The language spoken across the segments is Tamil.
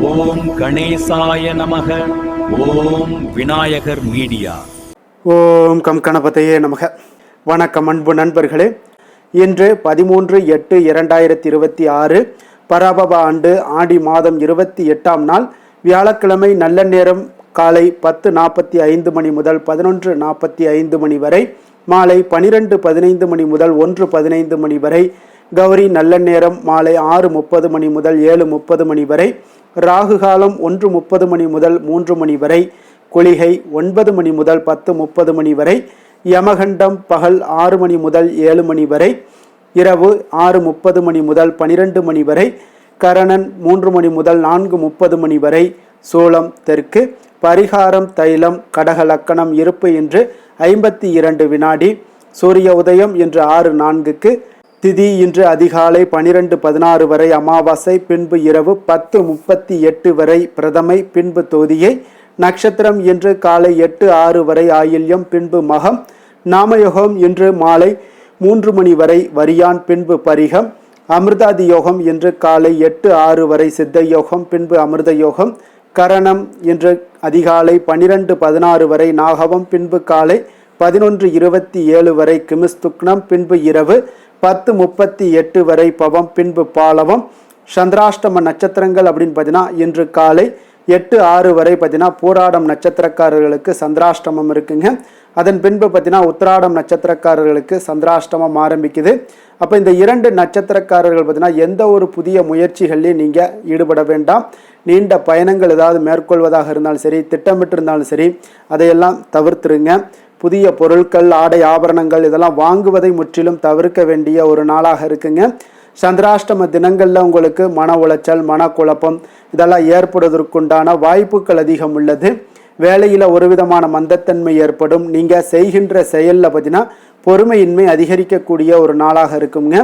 ஓம் கணேசாய நமக. ஓம் விநாயகர் மீடியா. ஓம் கம் கணபதையே நமக. வணக்கம் அன்பு நண்பர்களே. இன்று 13/8/2026 பராபவ ஆண்டு ஆடி மாதம் 28ஆம் நாள் வியாழக்கிழமை. நல்ல நேரம் காலை 10:45 மணி முதல் 11:45 மணி வரை, மாலை 12:15 மணி முதல் 1:15 மணி வரை, கௌரி நல்ல நேரம் மாலை 6:30 மணி முதல் 7:30 மணி வரை, ராகு காலம் 1:30 மணி முதல் 3 மணி வரை, குளிகை 9 மணி முதல் 10:30 மணி வரை, யமகண்டம் பகல் 6 மணி முதல் 7 மணி வரை, இரவு 6:30 மணி முதல் 12 மணி வரை, கரணன் 3 மணி முதல் 4:30 மணி வரை, சூலம் தெற்கு, பரிகாரம் தைலம், கடக லக்கணம், இருப்பு இன்று 52 வினாடி, சூரிய உதயம் இன்று 6:04க்கு, திதி இன்று அதிகாலை 12:16 வரை அமாவாசை, பின்பு இரவு 10:38 வரை பிரதமை, பின்பு தோதியை, நட்சத்திரம் இன்று காலை 8:06 வரை ஆயில்யம், பின்பு மகம், நாமயோகம் இன்று மாலை 3 மணி வரை வரியான், பின்பு பரிகம், அமிர்தாதி யோகம் இன்று காலை 8:06 வரை சித்த யோகம், பின்பு அமிர்த யோகம், கரணம் இன்று அதிகாலை 12:16 வரை நாகவம், பின்பு காலை 11:27 வரை கிமிஸ்துக்னம், பின்பு இரவு 10:38 வரை பவம், பின்பு பாலவம். சந்திராஷ்டம நட்சத்திரங்கள் அப்படின்னு பார்த்தீங்கன்னா இன்று காலை 8:06 வரை பார்த்தீங்கன்னா பூராடம் நட்சத்திரக்காரர்களுக்கு சந்திராஷ்டமம் இருக்குங்க. அதன் பின்பு பார்த்தீங்கன்னா உத்திராடம் நட்சத்திரக்காரர்களுக்கு சந்திராஷ்டமம் ஆரம்பிக்குது. அப்போ இந்த 2 நட்சத்திரக்காரர்கள் பார்த்தீங்கன்னா எந்த ஒரு புதிய முயற்சிகள்லையும் நீங்கள் ஈடுபட வேண்டாம். நீண்ட பயணங்கள் ஏதாவது மேற்கொள்வதாக இருந்தாலும் சரி, திட்டமிட்டு இருந்தாலும் சரி, அதையெல்லாம் தவிர்த்துருங்க. புதிய பொருட்கள், ஆடை ஆபரணங்கள் இதெல்லாம் வாங்குவதை முற்றிலும் தவிர்க்க வேண்டிய ஒரு நாளாக இருக்குங்க. சந்திராஷ்டம தினங்களில் உங்களுக்கு மன உளைச்சல், மனக்குழப்பம் இதெல்லாம் ஏற்படுவதற்குண்டான வாய்ப்புகள் அதிகம் உள்ளது. வேலையில் ஒரு விதமான மந்தத்தன்மை ஏற்படும். நீங்கள் செய்கின்ற செயலில் பார்த்தீங்கன்னா பொறுமையின்மை அதிகரிக்கக்கூடிய ஒரு நாளாக இருக்குங்க.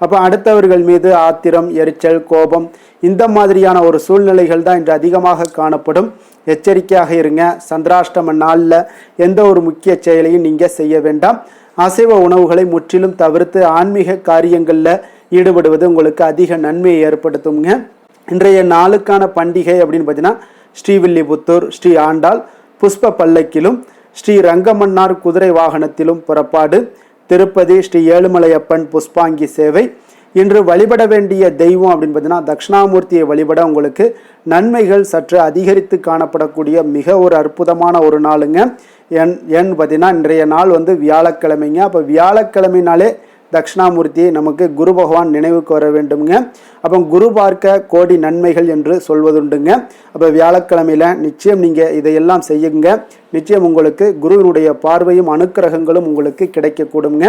அப்போ அடுத்தவர்கள் மீது ஆத்திரம், எரிச்சல், கோபம் இந்த மாதிரியான ஒரு சூழ்நிலைகள் தான் இன்று அதிகமாக காணப்படும். எச்சரிக்கையாக இருங்க. சந்திராஷ்டம நாளில் எந்த ஒரு முக்கிய செயலையும் நீங்கள் செய்ய வேண்டாம். அசைவ உணவுகளை முற்றிலும் தவிர்த்து ஆன்மீக காரியங்களில் ஈடுபடுவது உங்களுக்கு அதிக நன்மையை ஏற்படுத்துங்க. இன்றைய நாளுக்கான பண்டிகை அப்படின்னு பார்த்தீங்கன்னா ஸ்ரீவில்லிபுத்தூர் ஸ்ரீ ஆண்டாள் புஷ்ப பல்லக்கிலும், ஸ்ரீ ரங்கமன்னார் குதிரை வாகனத்திலும் புறப்பாடு, திருப்பதி ஸ்ரீ ஏழுமலையப்பன் புஷ்பாங்கி சேவை. இன்று வழிபட வேண்டிய தெய்வம் அப்படின்னு பார்த்தீங்கன்னா தட்சிணாமூர்த்தியை வழிபட உங்களுக்கு நன்மைகள் சற்று அதிகரித்து காணப்படக்கூடிய மிக ஒரு அற்புதமான ஒரு நாளுங்க. ஏன்னு பார்த்தீங்கன்னா இன்றைய நாள் வியாழக்கிழமைங்க. அப்போ வியாழக்கிழமைனாலே தட்சிணாமூர்த்தியை நமக்கு குரு பகவான் நினைவுக்கு வர வேண்டுங்க. அப்போ குரு பார்க்க கோடி நன்மைகள் என்று சொல்வதுண்டுங்க. அப்போ வியாழக்கிழமையில் நிச்சயம் நீங்கள் இதையெல்லாம் செய்யுங்க. நிச்சயம் உங்களுக்கு குருவினுடைய பார்வையும் அனுக்கிரகங்களும் உங்களுக்கு கிடைக்கக்கூடுங்க.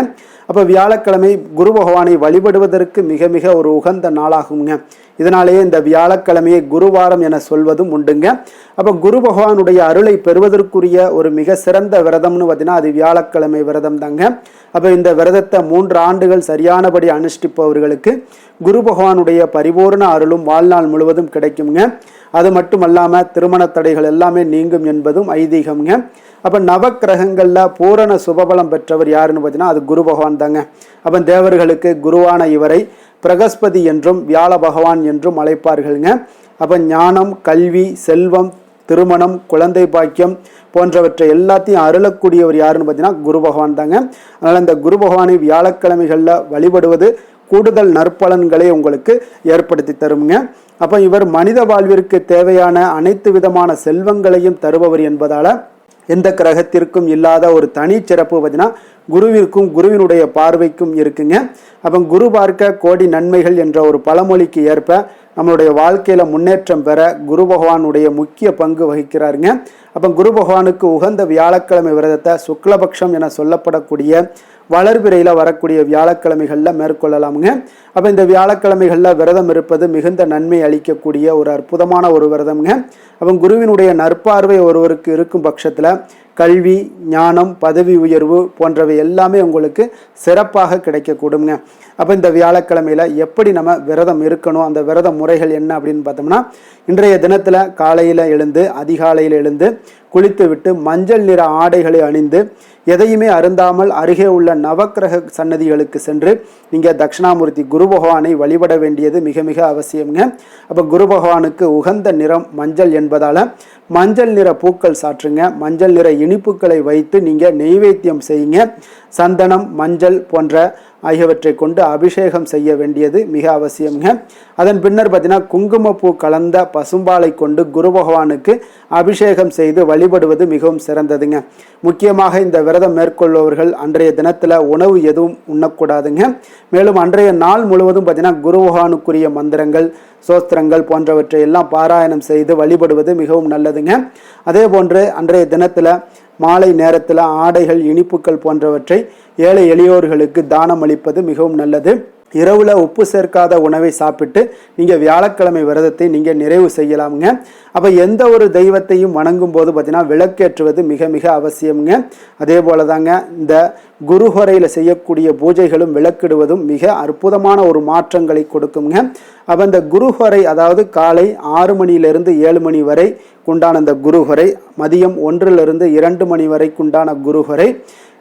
அப்போ வியாழக்கிழமை குரு பகவானை வழிபடுவதற்கு மிக மிக ஒரு உகந்த நாளாகுங்க. இதனாலேயே இந்த வியாழக்கிழமையை குருவாரம் என சொல்வதும் உண்டுங்க. அப்போ குரு பகவானுடைய அருளை பெறுவதற்குரிய ஒரு மிக சிறந்த விரதம்னு பார்த்தீங்கன்னா அது வியாழக்கிழமை விரதம் தாங்க. அப்போ இந்த விரதத்தை 3 ஆண்டுகள் சரியானபடி அனுஷ்டிப்பவர்களுக்கு குரு பகவானுடைய பரிபூர்ண அருளும் வாழ்நாள் முழுவதும் கிடைக்குங்க. அது மட்டுமல்லாமல் திருமண தடைகள் எல்லாமே நீங்கும் என்பதும் ஐதீகம்ங்க. அப்போ நவக்கிரகங்களில் பூரண சுபபலம் பெற்றவர் யாருன்னு பார்த்தீங்கன்னா அது குரு பகவான் தாங்க. அப்போ தேவர்களுக்கு குருவான இவரை பிரகஸ்பதி என்றும் வியாழ பகவான் என்றும் அழைப்பார்கள்ங்க. அப்போ ஞானம், கல்வி, செல்வம், திருமணம், குழந்தை பாக்கியம் போன்றவற்றை எல்லாத்தையும் அருளக்கூடியவர் யாருன்னு பார்த்தீங்கன்னா குரு பகவான் தாங்க. அதனால் இந்த குரு பகவானை வியாழக்கிழமைகளில் வழிபடுவது கூடுதல் நற்பலன்களை உங்களுக்கு ஏற்படுத்தி தருங்க. அப்போ இவர் மனித வாழ்விற்கு தேவையான அனைத்து விதமான செல்வங்களையும் தருபவர் என்பதால் எந்த கிரகத்திற்கும் இல்லாத ஒரு தனி சிறப்பு பார்த்தீங்கன்னா குருவிற்கும் குருவினுடைய பார்வைக்கும் இருக்குங்க. அப்போ குரு பார்க்க கோடி நன்மைகள் என்ற ஒரு பழமொழிக்கு ஏற்ப நம்மளுடைய வாழ்க்கையில் முன்னேற்றம் பெற குரு பகவானுடைய முக்கிய பங்கு வகிக்கிறாருங்க. அப்போ குரு பகவானுக்கு உகந்த வியாழக்கிழமை விரதத்தை சுக்லபக்ஷம் என சொல்லப்படக்கூடிய வளர்பிறையில் வரக்கூடிய வியாழக்கிழமைகளில் மேற்கொள்ளலாமுங்க. அப்போ இந்த வியாழக்கிழமைகளில் விரதம் இருப்பது மிகுந்த நன்மை அளிக்கக்கூடிய ஒரு அற்புதமான ஒரு விரதம்ங்க. அப்போ குருவினுடைய நற்பார்வை ஒருவருக்கு இருக்கும் பட்சத்தில் கல்வி, ஞானம், பதவி உயர்வு போன்றவை எல்லாமே உங்களுக்கு சிறப்பாக கிடைக்கக்கூடுங்க. அப்போ இந்த வியாழக்கிழமையில் எப்படி நம்ம விரதம் இருக்கணும், அந்த விரத முறைகள் என்ன அப்படின்னு பார்த்தோம்னா இன்றைய தினத்தில் காலையில் எழுந்து அதிகாலையில் எழுந்து குளித்துவிட்டு மஞ்சள் நிற ஆடைகளை அணிந்து எதையுமே அருந்தாமல் அருகே உள்ள நவக்கிரக சன்னதிகளுக்கு சென்று நீங்கள் தட்சிணாமூர்த்தி குரு பகவானை வழிபட வேண்டியது மிக மிக அவசியம்ங்க. அப்போ குரு பகவானுக்கு உகந்த நிறம் மஞ்சள் என்பதால் மஞ்சள் நிற பூக்கள் சாற்றுங்க. மஞ்சள் நிற இனிப்புகளை வைத்து நீங்கள் நெய்வேத்தியம் செய்யுங்க. சந்தனம், மஞ்சள் போன்ற ஆகியவற்றை கொண்டு அபிஷேகம் செய்ய வேண்டியது மிக அவசியம்ங்க. அதன் பின்னர் பார்த்தீங்கன்னா குங்குமப்பூ கலந்த பசும்பாலை கொண்டு குரு பகவானுக்கு அபிஷேகம் செய்து வழிபடுவது மிகவும் சிறந்ததுங்க. முக்கியமாக இந்த விரதம் மேற்கொள்பவர்கள் அன்றைய தினத்தில் உணவு எதுவும் உண்ணக்கூடாதுங்க. மேலும் அன்றைய நாள் முழுவதும் பார்த்தீங்கன்னா குரு பகவானுக்குரிய மந்திரங்கள், சோஸ்திரங்கள் போன்றவற்றை எல்லாம் பாராயணம் செய்து வழிபடுவது மிகவும் நல்லதுங்க. அதே போன்று அன்றைய தினத்தில் மாலை நேரத்தில் ஆடைகள், இனிப்புகள் போன்றவற்றை ஏழை எளியோர்களுக்கு தானம் அளிப்பது மிகவும் நல்லது. இரவுல உப்பு சேர்க்காத உணவை சாப்பிட்டு நீங்கள் வியாழக்கிழமை விரதத்தை நீங்கள் நிறைவு செய்யலாமுங்க. அப்போ எந்த ஒரு தெய்வத்தையும் வணங்கும் போது பார்த்தீங்கன்னா விளக்கேற்றுவது மிக மிக அவசியம்ங்க. அதே போல தாங்க இந்த குருஹொரையில் செய்யக்கூடிய பூஜைகளும் விளக்கிடுவதும் மிக அற்புதமான ஒரு மாற்றங்களை கொடுக்குங்க. அப்போ இந்த குருஹொரை, அதாவது காலை 6 மணியிலிருந்து 7 மணி வரை உண்டான இந்த குருஹொரை, மதியம் 1லிருந்து 2 மணி வரைக்குண்டான குருஹொரை,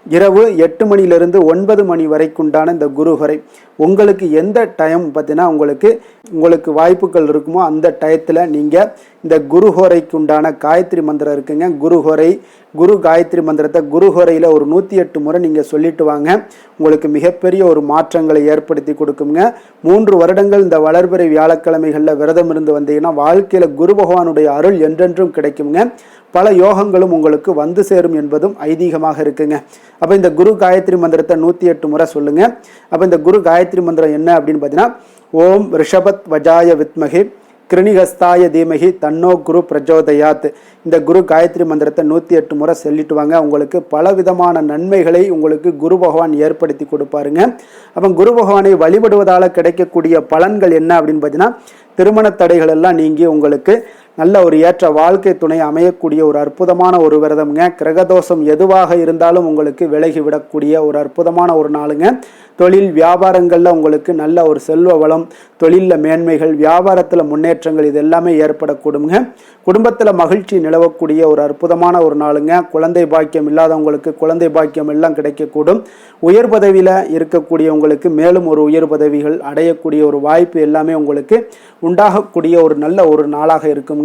இரவு 8 மணியிலிருந்து 9 மணி வரைக்குண்டான இந்த குருஹொரை. உங்களுக்கு எந்த டைம் பார்த்தீங்கன்னா உங்களுக்கு வாய்ப்புகள் இருக்குமோ அந்த டயத்தில் நீங்கள் இந்த குருஹொரைக்கு உண்டான காயத்ரி மந்திரம் இருக்குங்க. குரு காயத்ரி மந்திரத்தை குருஹொரையில் ஒரு 108 முறை நீங்கள் சொல்லிட்டு வாங்க. உங்களுக்கு மிகப்பெரிய ஒரு மாற்றங்களை ஏற்படுத்தி கொடுக்குங்க. 3 வருடங்கள் இந்த வளர்பிறை வியாழக்கிழமைகளில் விரதம் இருந்து வந்தீங்கன்னா வாழ்க்கையில் குரு பகவானுடைய அருள் என்றென்றும் கிடைக்குங்க. பல யோகங்களும் உங்களுக்கு வந்து சேரும் என்பதும் ஐதீகமாக இருக்குங்க. அப்போ இந்த குரு காயத்ரி மந்திரத்தை 108 முறை சொல்லுங்க. அப்போ இந்த குரு காயத்ரி மந்திரம் என்ன அப்படின்னு பார்த்தீங்கன்னா, ஓம் ரிஷபத் வஜாய வித்மகி கிருணிகஸ்தாய தீமகி தன்னோ குரு பிரஜோதயாத். இந்த குரு காயத்ரி மந்திரத்தை 108 முறை சொல்லிட்டு வாங்க. உங்களுக்கு பல விதமான நன்மைகளை உங்களுக்கு குரு பகவான் ஏற்படுத்தி கொடுப்பாருங்க. அப்போ குரு பகவானை வழிபடுவதால் கிடைக்கக்கூடிய பலன்கள் என்ன அப்படின்னு பார்த்தீங்கன்னா, திருமண தடைகள் எல்லாம் நீங்கி உங்களுக்கு நல்ல ஒரு ஏற்ற வாழ்க்கை துணை அமையக்கூடிய ஒரு அற்புதமான ஒரு விரதம்ங்க. கிரகதோஷம் எதுவாக இருந்தாலும் உங்களுக்கு விலகி விடக்கூடிய ஒரு அற்புதமான ஒரு நாளுங்க. தொழில் வியாபாரங்களில் உங்களுக்கு நல்ல ஒரு செல்வ வளம், தொழிலில் மேன்மைகள், வியாபாரத்தில் முன்னேற்றங்கள் இது எல்லாமே ஏற்படக்கூடுங்க. குடும்பத்தில் மகிழ்ச்சி நிலவக்கூடிய ஒரு அற்புதமான ஒரு நாளுங்க. குழந்தை பாக்கியம் இல்லாதவங்களுக்கு குழந்தை பாக்கியம் எல்லாம் கிடைக்கக்கூடும். உயர் பதவியில் இருக்கக்கூடியவங்களுக்கு மேலும் ஒரு உயர் பதவிகள் அடையக்கூடிய ஒரு வாய்ப்பு எல்லாமே உங்களுக்கு உண்டாகக்கூடிய ஒரு நல்ல ஒரு நாளாக இருக்குங்க.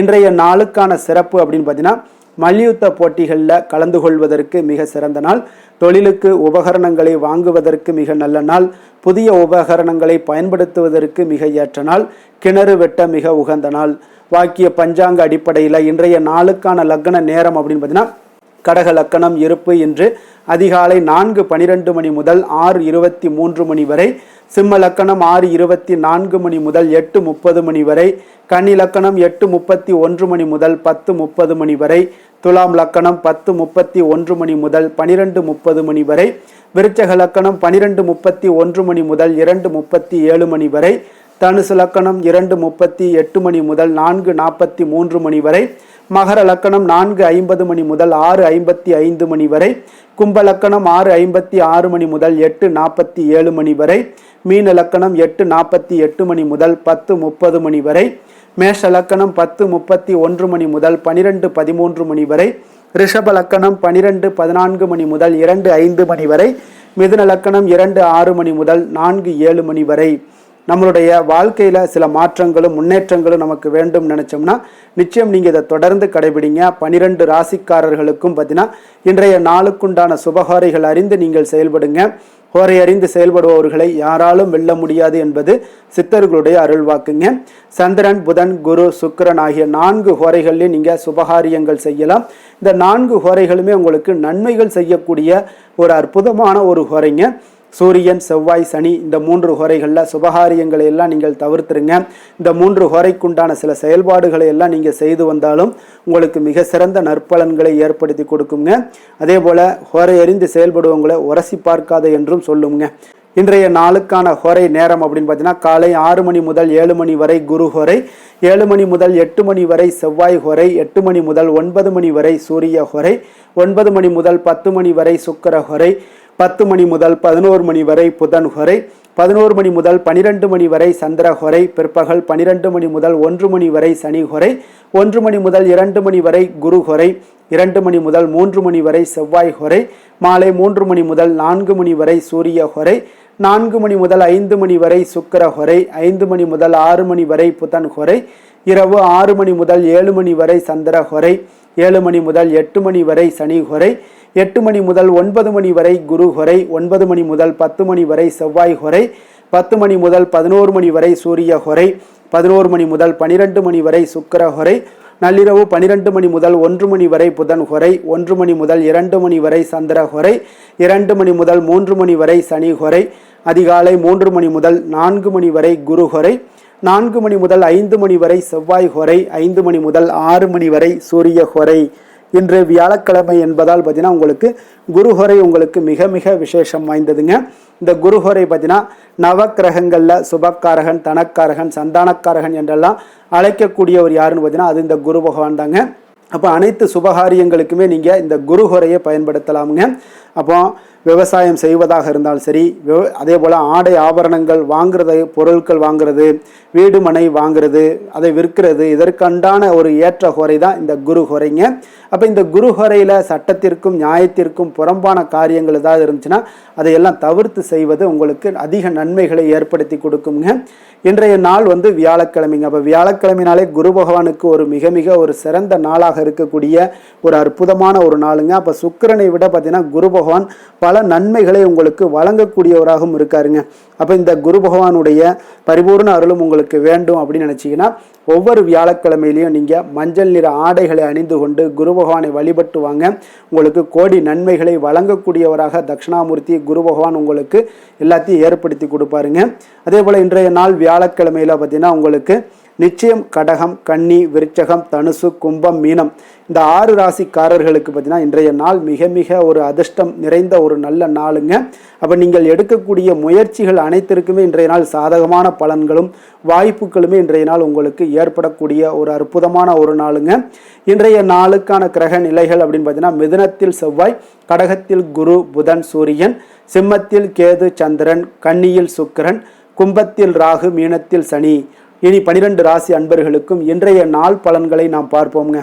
இன்றைய நாளுக்கான சிறப்பு அப்படின்னு பார்த்தீங்கன்னா, மல்யுத்த போட்டிகளில் கலந்து கொள்வதற்கு மிக சிறந்த நாள். தொழிலுக்கு உபகரணங்களை வாங்குவதற்கு மிக நல்ல நாள். புதிய உபகரணங்களை பயன்படுத்துவதற்கு மிக ஏற்ற நாள். கிணறு வெட்ட மிக உகந்த நாள். வாக்கிய பஞ்சாங்க அடிப்படையில் இன்றைய நாளுக்கான லக்ன நேரம் அப்படின்னு பார்த்தீங்கன்னா, கடக லக்கணம் இருப்பு இன்று அதிகாலை 4:12 மணி முதல் 6:23 மணி வரை. சிம்ம லக்கணம் 6:24 மணி முதல் 8:30 மணி வரை. கன்னி லக்கணம் 8:31 மணி முதல் 10:30 மணி வரை. துலாம் லக்கணம் 10:31 மணி முதல் 12:30 மணி வரை. விருச்சக லக்கணம் 12:31 மணி முதல் 2:37 மணி வரை. தனுசு லக்கணம் 2:38 மணி முதல் 4:43 மணி வரை. மகர லக்கணம் 4:50 மணி முதல் 6:55 மணி வரை. கும்ப லக்கணம் 6:56 மணி முதல் 8:47 மணி வரை. மீன லக்கணம் 8:48 மணி முதல் 10:30 மணி வரை. மேஷ லக்கணம் 10:31 மணி முதல் 12:13 மணி வரை. ரிஷப லக்கணம் 12:14 மணி முதல் 2:05 மணி வரை. மிதுன லக்கணம் 2:06 மணி முதல் 4:07 மணி வரை. நம்மளுடைய வாழ்க்கையில் சில மாற்றங்களும் முன்னேற்றங்களும் நமக்கு வேண்டும் நினச்சோம்னா நிச்சயம் நீங்கள் இதை தொடர்ந்து கடைபிடிங்க. 12 ராசிக்காரர்களுக்கும் பார்த்தீங்கன்னா இன்றைய நாளுக்குண்டான சுபகாரிகள் அறிந்து நீங்கள் செயல்படுங்க. ஹோரை அறிந்து செயல்படுபவர்களை யாராலும் வெல்ல முடியாது என்பது சித்தர்களுடைய அருள்வாக்குங்க. சந்திரன், புதன், குரு, சுக்கிரன் ஆகிய 4 ஹோரைகள்லேயும் நீங்கள் சுபகாரியங்கள் செய்யலாம். இந்த 4 ஹோரைகளுமே உங்களுக்கு நன்மைகள் செய்யக்கூடிய ஒரு அற்புதமான ஒரு ஹோரைங்க. சூரியன், செவ்வாய், சனி இந்த 3 ஹோரைகளில் சுபகாரியங்களை எல்லாம் நீங்கள் தவிர்த்துருங்க. இந்த 3 ஹோரைக்குண்டான சில செயல்பாடுகளை எல்லாம் நீங்கள் செய்து வந்தாலும் உங்களுக்கு மிக சிறந்த நற்பலன்களை ஏற்படுத்தி கொடுக்குங்க. அதே போல் ஹோரை அறிந்து செயல்படுவவங்களை உரசி பார்க்காத என்றும் சொல்லுங்க. இன்றைய நாளுக்கான ஹோரை நேரம் அப்படின்னு பார்த்தீங்கன்னா, காலை 6 மணி முதல் 7 மணி வரை குரு ஹோரை, 7 மணி முதல் 8 மணி வரை செவ்வாய் ஹோரை, 8 மணி முதல் 9 மணி வரை சூரிய ஹோரை, 9 மணி முதல் 10 மணி வரை சுக்கிர ஹோரை, 10 மணி முதல் 11 மணி வரை புதன் ஹோரை, 11 மணி முதல் 12 மணி வரை சந்திரஹொரை, பிற்பகல் 12 மணி முதல் 1 மணி வரை சனிஹொரை, 1 மணி முதல் 2 மணி வரை குருஹொரை, 2 மணி முதல் 3 மணி வரை செவ்வாய் ஹொரை, மாலை 3 மணி முதல் 4 மணி வரை சூரிய ஹொரை, 4 மணி முதல் 5 மணி வரை சுக்கிர ஹொரை, 5 மணி முதல் 6 மணி வரை புதன் ஹொரை, இரவு 6 மணி முதல் 7 மணி வரை சந்திர ஹொரை, 7 மணி முதல் 8 மணி வரை சனி ஹொரை, 8 மணி முதல் 9 மணி வரை குரு ஹொரை, 9 மணி முதல் 10 மணி வரை செவ்வாய் ஹொரை, 10 மணி முதல் 11 மணி வரை சூரிய ஹொரை, 11 மணி முதல் 12 மணி வரை சுக்கிர ஹொரை, நள்ளிரவு 12 மணி முதல் 1 மணி வரை புதன் ஹொரை, 1 மணி முதல் 2 மணி வரை சந்திர ஹொரை, 2 மணி முதல் 3 மணி வரை சனி ஹொரை, அதிகாலை 3 மணி முதல் 4 மணி வரை குரு ஹொரை, 4 மணி முதல் 5 மணி வரை செவ்வாய் ஹொரை, 5 மணி முதல் 6 மணி வரை சூரிய ஹொரை. இன்று வியாழக்கிழமை என்பதால் பார்த்தீங்கன்னா உங்களுக்கு குருஹொரை உங்களுக்கு மிக மிக விசேஷம் வாய்ந்ததுங்க. இந்த குருஹொரை பார்த்தீங்கன்னா நவக்கிரகங்களில் சுபக்காரகன், தனக்காரகன், சந்தானக்காரகன் என்றெல்லாம் அழைக்கக்கூடியவர் யாருன்னு பார்த்தீங்கன்னா அது இந்த குரு பகவான் தாங்க. அப்போ அனைத்து சுபகாரியங்களுக்குமே நீங்கள் இந்த குருஹொரையை பயன்படுத்தலாமுங்க. அப்போ விவசாயம் செய்வதாக இருந்தாலும் சரி, அதே போல் ஆடை ஆபரணங்கள் வாங்குறது, பொருட்கள் வாங்குறது, வீடு மனை வாங்குறது, அதை விற்கிறது, இதற்கண்டான ஒரு ஏற்ற ஹொரை தான் இந்த குரு ஹொரைங்க. அப்போ இந்த குரு ஹொரையில் சட்டத்திற்கும் நியாயத்திற்கும் புறம்பான காரியங்கள் ஏதாவது இருந்துச்சுன்னா அதையெல்லாம் தவிர்த்து செய்வது உங்களுக்கு அதிக நன்மைகளை ஏற்படுத்தி கொடுக்குங்க. இன்றைய நாள் வியாழக்கிழமைங்க. அப்போ வியாழக்கிழமைனாலே குரு பகவானுக்கு ஒரு மிக மிக ஒரு சிறந்த நாளாக இருக்கக்கூடிய ஒரு அற்புதமான ஒரு நாளுங்க. அப்போ சுக்கிரனை விட பார்த்தீங்கன்னா குரு பகவான் பல நன்மைகளை உங்களுக்கு வழங்கக்கூடியவராகவும் இருக்காருங்க. அப்போ இந்த குரு பகவானுடைய பரிபூர்ண அருளும் உங்களுக்கு வேண்டும் அப்படின்னு நினச்சிங்கன்னா ஒவ்வொரு வியாழக்கிழமையிலையும் நீங்கள் மஞ்சள் நிற ஆடைகளை அணிந்து கொண்டு குரு பகவானை வழிபட்டு வாங்க. உங்களுக்கு கோடி நன்மைகளை வழங்கக்கூடியவராக தட்சிணாமூர்த்தி குரு பகவான் உங்களுக்கு எல்லாத்தையும் ஏற்படுத்தி கொடுப்பாருங்க. அதே போல் இன்றைய நாள் வியாழக்கிழமையில் பார்த்தீங்கன்னா உங்களுக்கு நிச்சயம் கடகம், கன்னி, விருச்சகம், தனுசு, கும்பம், மீனம் இந்த 6 ராசிக்காரர்களுக்கு பார்த்தீங்கன்னா இன்றைய நாள் மிக மிக ஒரு அதிர்ஷ்டம் நிறைந்த ஒரு நல்ல நாளுங்க. அப்போ நீங்கள் எடுக்கக்கூடிய முயற்சிகள் அனைத்திற்குமே இன்றைய நாள் சாதகமான பலன்களும் வாய்ப்புகளுமே இன்றைய நாள் உங்களுக்கு ஏற்படக்கூடிய ஒரு அற்புதமான ஒரு நாளுங்க. இன்றைய நாளுக்கான கிரக நிலைகள் அப்படின்னு பார்த்தீங்கன்னா மிதுனத்தில் செவ்வாய், கடகத்தில் குரு, புதன், சூரியன், சிம்மத்தில் கேது, சந்திரன், கன்னியில் சுக்கிரன், கும்பத்தில் ராகு, மீனத்தில் சனி. இனி 12 ராசி அன்பர்களுக்கும் இன்றைய நாள் பலன்களை நாம் பார்ப்போம்ங்க.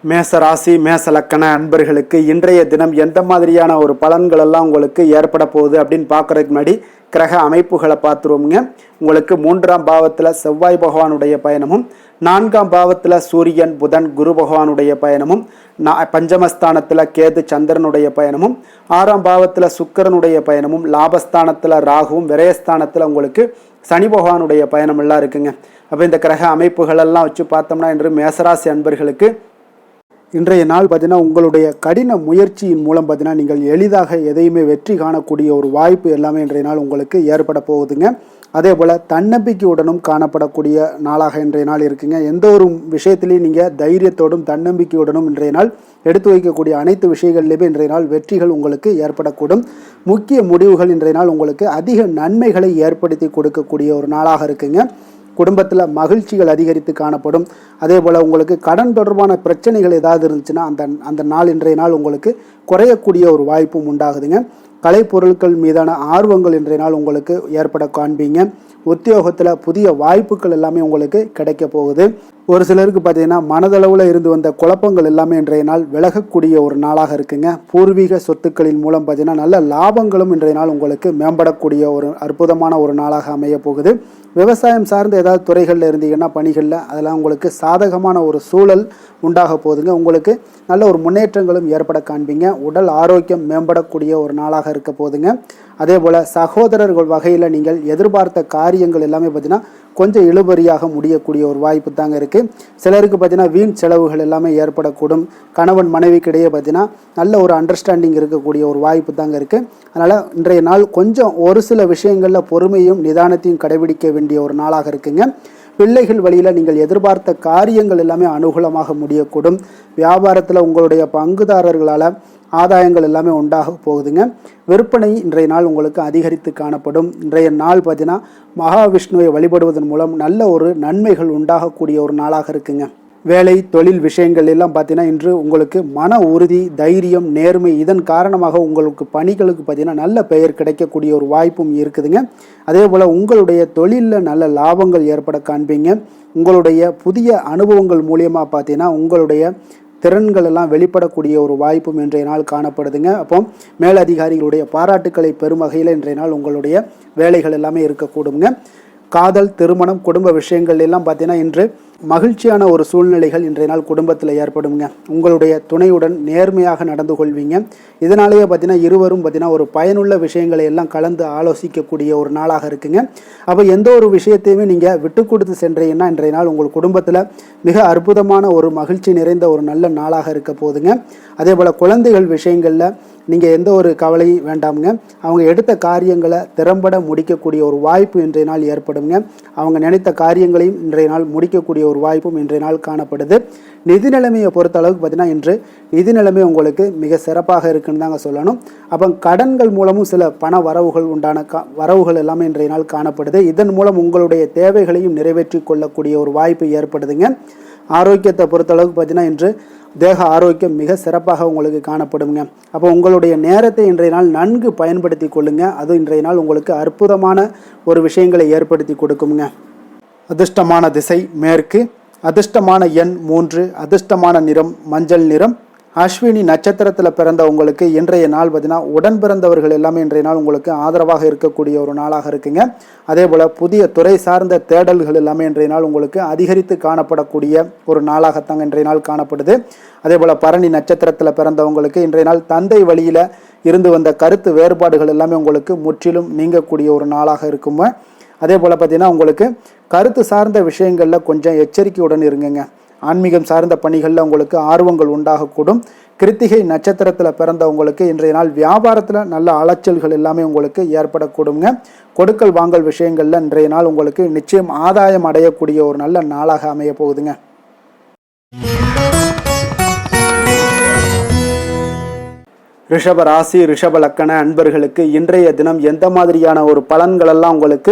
மேச ராசி மேச லக்கண அன்பர்களுக்கு இன்றைய தினம் எந்த மாதிரியான ஒரு பலன்கள் எல்லாம் உங்களுக்கு ஏற்பட போகுது அப்படின்னு பார்க்கறதுக்கு முன்னாடி கிரக அமைப்புகளை பார்த்துருவோம்ங்க. உங்களுக்கு 3ஆம் பாவத்தில் செவ்வாய் பகவானுடைய பயணமும், 4ஆம் பாவத்தில் சூரியன், புதன், குரு பகவானுடைய பயணமும், பஞ்சமஸ்தானத்தில் கேது, சந்திரனுடைய பயணமும், 6ஆம் பாவத்தில் சுக்கிரனுடைய பயணமும், லாபஸ்தானத்தில் ராகுவும், விரயஸ்தானத்தில் உங்களுக்கு சனி பகவானுடைய பயணம் எல்லாம் இருக்குங்க. அப்போ இந்த கிரக அமைப்புகளெல்லாம் வச்சு பார்த்தோம்னா இன்று மேசராசி அன்பர்களுக்கு இன்றைய நாள் பார்த்தீங்கன்னா உங்களுடைய கடின முயற்சியின் மூலம் பார்த்தீங்கன்னா நீங்கள் எளிதாக எதையுமே வெற்றி காணக்கூடிய ஒரு வாய்ப்பு எல்லாமே இன்றைய நாள் உங்களுக்கு ஏற்பட போகுதுங்க. அதே போல் தன்னம்பிக்கையுடனும் காணப்படக்கூடிய நாளாக இன்றைய நாள் இருக்குங்க. எந்த ஒரு விஷயத்திலையும் நீங்கள் தைரியத்தோடும் தன்னம்பிக்கையுடனும் இன்றைய நாள் எடுத்து வைக்கக்கூடிய அனைத்து விஷயங்கள்லையுமே இன்றைய நாள் வெற்றிகள் உங்களுக்கு ஏற்படக்கூடும். முக்கிய முடிவுகள் இன்றைய நாள் உங்களுக்கு அதிக நன்மைகளை ஏற்படுத்தி கொடுக்கக்கூடிய ஒரு நாளாக இருக்குங்க. குடும்பத்தில் மகிழ்ச்சிகள் அதிகரித்து காணப்படும். அதே போல் உங்களுக்கு கடன் தொடர்பான பிரச்சனைகள் ஏதாவது இருந்துச்சுன்னா அந்த நாள் இன்றைய நாள் உங்களுக்கு குறையக்கூடிய ஒரு வாய்ப்பும் உண்டாகுதுங்க. கலைப்பொருட்கள் மீதான ஆர்வங்கள் இன்றைய நாள் உங்களுக்கு ஏற்பட காண்பீங்க. உத்தியோகத்தில் புதிய வாய்ப்புகள் எல்லாமே உங்களுக்கு கிடைக்க போகுது. ஒரு சிலருக்கு பார்த்தீங்கன்னா மனதளவில் இருந்து வந்த குழப்பங்கள் எல்லாமே இன்றைய நாள் விலகக்கூடிய ஒரு நாளாக இருக்குங்க. பூர்வீக சொத்துக்களின் மூலம் பார்த்தீங்கன்னா நல்ல லாபங்களும் இன்றைய நாள் உங்களுக்கு மேம்படக்கூடிய ஒரு அற்புதமான ஒரு நாளாக அமைய போகுது. விவசாயம் சார்ந்த ஏதாவது துறைகளில் இருந்தீங்கன்னா பணிகளில் அதெல்லாம் உங்களுக்கு சாதகமான ஒரு சூழல் உண்டாக போகுதுங்க. உங்களுக்கு நல்ல ஒரு முன்னேற்றங்களும் ஏற்பட காண்பீங்க. உடல் ஆரோக்கியம் மேம்படக்கூடிய ஒரு நாளாக இருக்க போகுதுங்க. அதே போல் சகோதரர்கள் வகையில் நீங்கள் எதிர்பார்த்த காரியங்கள் எல்லாமே பார்த்தீங்கன்னா கொஞ்சம் இழுபறியாக முடியக்கூடிய ஒரு வாய்ப்பு தாங்க இருக்குது. சிலருக்கு பார்த்தீங்கன்னா வீண் செலவுகள் எல்லாமே ஏற்படக்கூடும். கணவன் மனைவிக்கிடையே பார்த்தீங்கன்னா நல்ல ஒரு அண்டர்ஸ்டாண்டிங் இருக்கக்கூடிய ஒரு வாய்ப்பு தாங்க இருக்குது. அதனால் இன்றைய நாள் கொஞ்சம் ஒரு சில விஷயங்களில் பொறுமையும் நிதானத்தையும் கடைபிடிக்க வேண்டிய ஒரு நாளாக இருக்குங்க. பிள்ளைகள் வழியில் நீங்கள் எதிர்பார்த்த காரியங்கள் எல்லாமே அனுகூலமாக முடியக்கூடும். வியாபாரத்தில் உங்களுடைய பங்குதாரர்களால் ஆதாயங்கள் எல்லாமே உண்டாக போகுதுங்க. விற்பனை இன்றைய நாள் உங்களுக்கு அதிகரித்து காணப்படும். இன்றைய நாள் பார்த்தீங்கன்னா மகாவிஷ்ணுவை வழிபடுவதன் மூலம் நல்ல ஒரு நன்மைகள் உண்டாகக்கூடிய ஒரு நாளாக இருக்குங்க. வேலை தொழில் விஷயங்கள் எல்லாம் பார்த்தீங்கன்னா இன்று உங்களுக்கு மன உறுதி, தைரியம், நேர்மை இதன் காரணமாக உங்களுக்கு பணிகளுக்கு பார்த்தீங்கன்னா நல்ல பெயர் கிடைக்கக்கூடிய ஒரு வாய்ப்பும் இருக்குதுங்க. அதே போல் உங்களுடைய தொழிலில் நல்ல லாபங்கள் ஏற்பட காண்பீங்க. உங்களுடைய புதிய அனுபவங்கள் மூலியமாக பார்த்தீங்கன்னா உங்களுடைய திறன்கள் எல்லாம் வெளிப்படக்கூடிய ஒரு வாய்ப்பும் இன்றைய நாள் காணப்படுதுங்க. அப்போ மேலதிகாரிகளுடைய பாராட்டுக்களை பெறும் வகையில் இன்றைய நாள் உங்களுடைய வேலைகள் எல்லாமே இருக்கக்கூடுங்க. காதல், திருமணம், குடும்ப விஷயங்கள் எல்லாம் பார்த்தீங்கன்னா இன்று மகிழ்ச்சியான ஒரு சூழ்நிலைகள் இன்றைய நாள் குடும்பத்தில் ஏற்படுங்க. உங்களுடைய துணையுடன் நேர்மையாக நடந்து கொள்வீங்க. இதனாலேயே பார்த்தீங்கன்னா இருவரும் பார்த்தீங்கன்னா ஒரு பயனுள்ள விஷயங்களை எல்லாம் கலந்து ஆலோசிக்கக்கூடிய ஒரு நாளாக இருக்குங்க. அப்போ எந்த ஒரு விஷயத்தையுமே நீங்கள் விட்டு கொடுத்து சென்றீங்கன்னா இன்றைய நாள் உங்கள் குடும்பத்தில் மிக அற்புதமான ஒரு மகிழ்ச்சி நிறைந்த ஒரு நல்ல நாளாக இருக்க போகுதுங்க. அதே போல் குழந்தைகள் விஷயங்களில் நீங்கள் எந்த ஒரு கவலையும் வேண்டாமுங்க. அவங்க எடுத்த காரியங்களை திறம்பட முடிக்கக்கூடிய ஒரு வாய்ப்பு இன்றைய நாள் ஏற்படுங்க. அவங்க நினைத்த காரியங்களையும் இன்றைய நாள் முடிக்கக்கூடிய ஒரு வாய்ப்பும் இன்றைய நாள் காணப்படுது. நிதி நிலைமையை பொறுத்த அளவுக்கு பார்த்தீங்கன்னா இன்று நிதி நிலைமை உங்களுக்கு மிக சிறப்பாக இருக்குன்னு தாங்க சொல்லணும். அப்போ கடன்கள் மூலமும் சில பண வரவுகள் உண்டான வரவுகள் எல்லாமே இன்றைய நாள் காணப்படுது. இதன் மூலம் உங்களுடைய தேவைகளையும் நிறைவேற்றி கொள்ளக்கூடிய ஒரு வாய்ப்பு ஏற்படுதுங்க. ஆரோக்கியத்தை பொறுத்தளவுக்கு பார்த்தீங்கன்னா இன்று தேக ஆரோக்கியம் மிக சிறப்பாக உங்களுக்கு காணப்படுங்க. அப்போ உங்களுடைய நேரத்தை இன்றைய நாள் நன்கு பயன்படுத்தி கொள்ளுங்க. அது இன்றைய நாள் உங்களுக்கு அற்புதமான ஒரு விஷயங்களை ஏற்படுத்தி கொடுக்குங்க. அதிர்ஷ்டமான திசை மேற்கு, அதிர்ஷ்டமான எண் 3, அதிர்ஷ்டமான நிறம் மஞ்சள் நிறம். அஸ்வினி நட்சத்திரத்தில் பிறந்த உங்களுக்கு இன்றைய நாள் பார்த்தீங்கன்னா உடன் பிறந்தவர்கள் எல்லாமே இன்றைய நாள் உங்களுக்கு ஆதரவாக இருக்கக்கூடிய ஒரு நாளாக இருக்குங்க. அதே போல் புதிய துறை சார்ந்த தேடல்கள் எல்லாமே இன்றைய நாள் உங்களுக்கு அதிகரித்து காணப்படக்கூடிய ஒரு நாளாகத்தாங்க இன்றைய நாள் காணப்படுது. அதே போல் பரணி நட்சத்திரத்தில் பிறந்தவங்களுக்கு இன்றைய நாள் தந்தை வழியில் இருந்து வந்த கருத்து வேறுபாடுகள் எல்லாமே உங்களுக்கு முற்றிலும் நீங்கக்கூடிய ஒரு நாளாக இருக்குங்க. அதே போல் பார்த்தீங்கன்னா உங்களுக்கு கருத்து சார்ந்த விஷயங்களில் கொஞ்சம் எச்சரிக்கையுடன் இருங்குங்க. ஆன்மீகம் சார்ந்த பணிகளில் உங்களுக்கு ஆர்வங்கள் உண்டாகக்கூடும். கிருத்திகை நட்சத்திரத்தில் பிறந்தவங்களுக்கு இன்றைய நாள் வியாபாரத்தில் நல்ல அலைச்சல்கள் எல்லாமே உங்களுக்கு ஏற்படக்கூடுங்க. கொடுக்கல் வாங்கல் விஷயங்களில் இன்றைய நாள் உங்களுக்கு நிச்சயம் ஆதாயம் அடையக்கூடிய ஒரு நல்ல நாளாக அமைய போகுதுங்க. ரிஷப ராசி, ரிஷப லக்கண அன்பர்களுக்கு இன்றைய தினம் எந்த மாதிரியான ஒரு பலன்கள் எல்லாம் உங்களுக்கு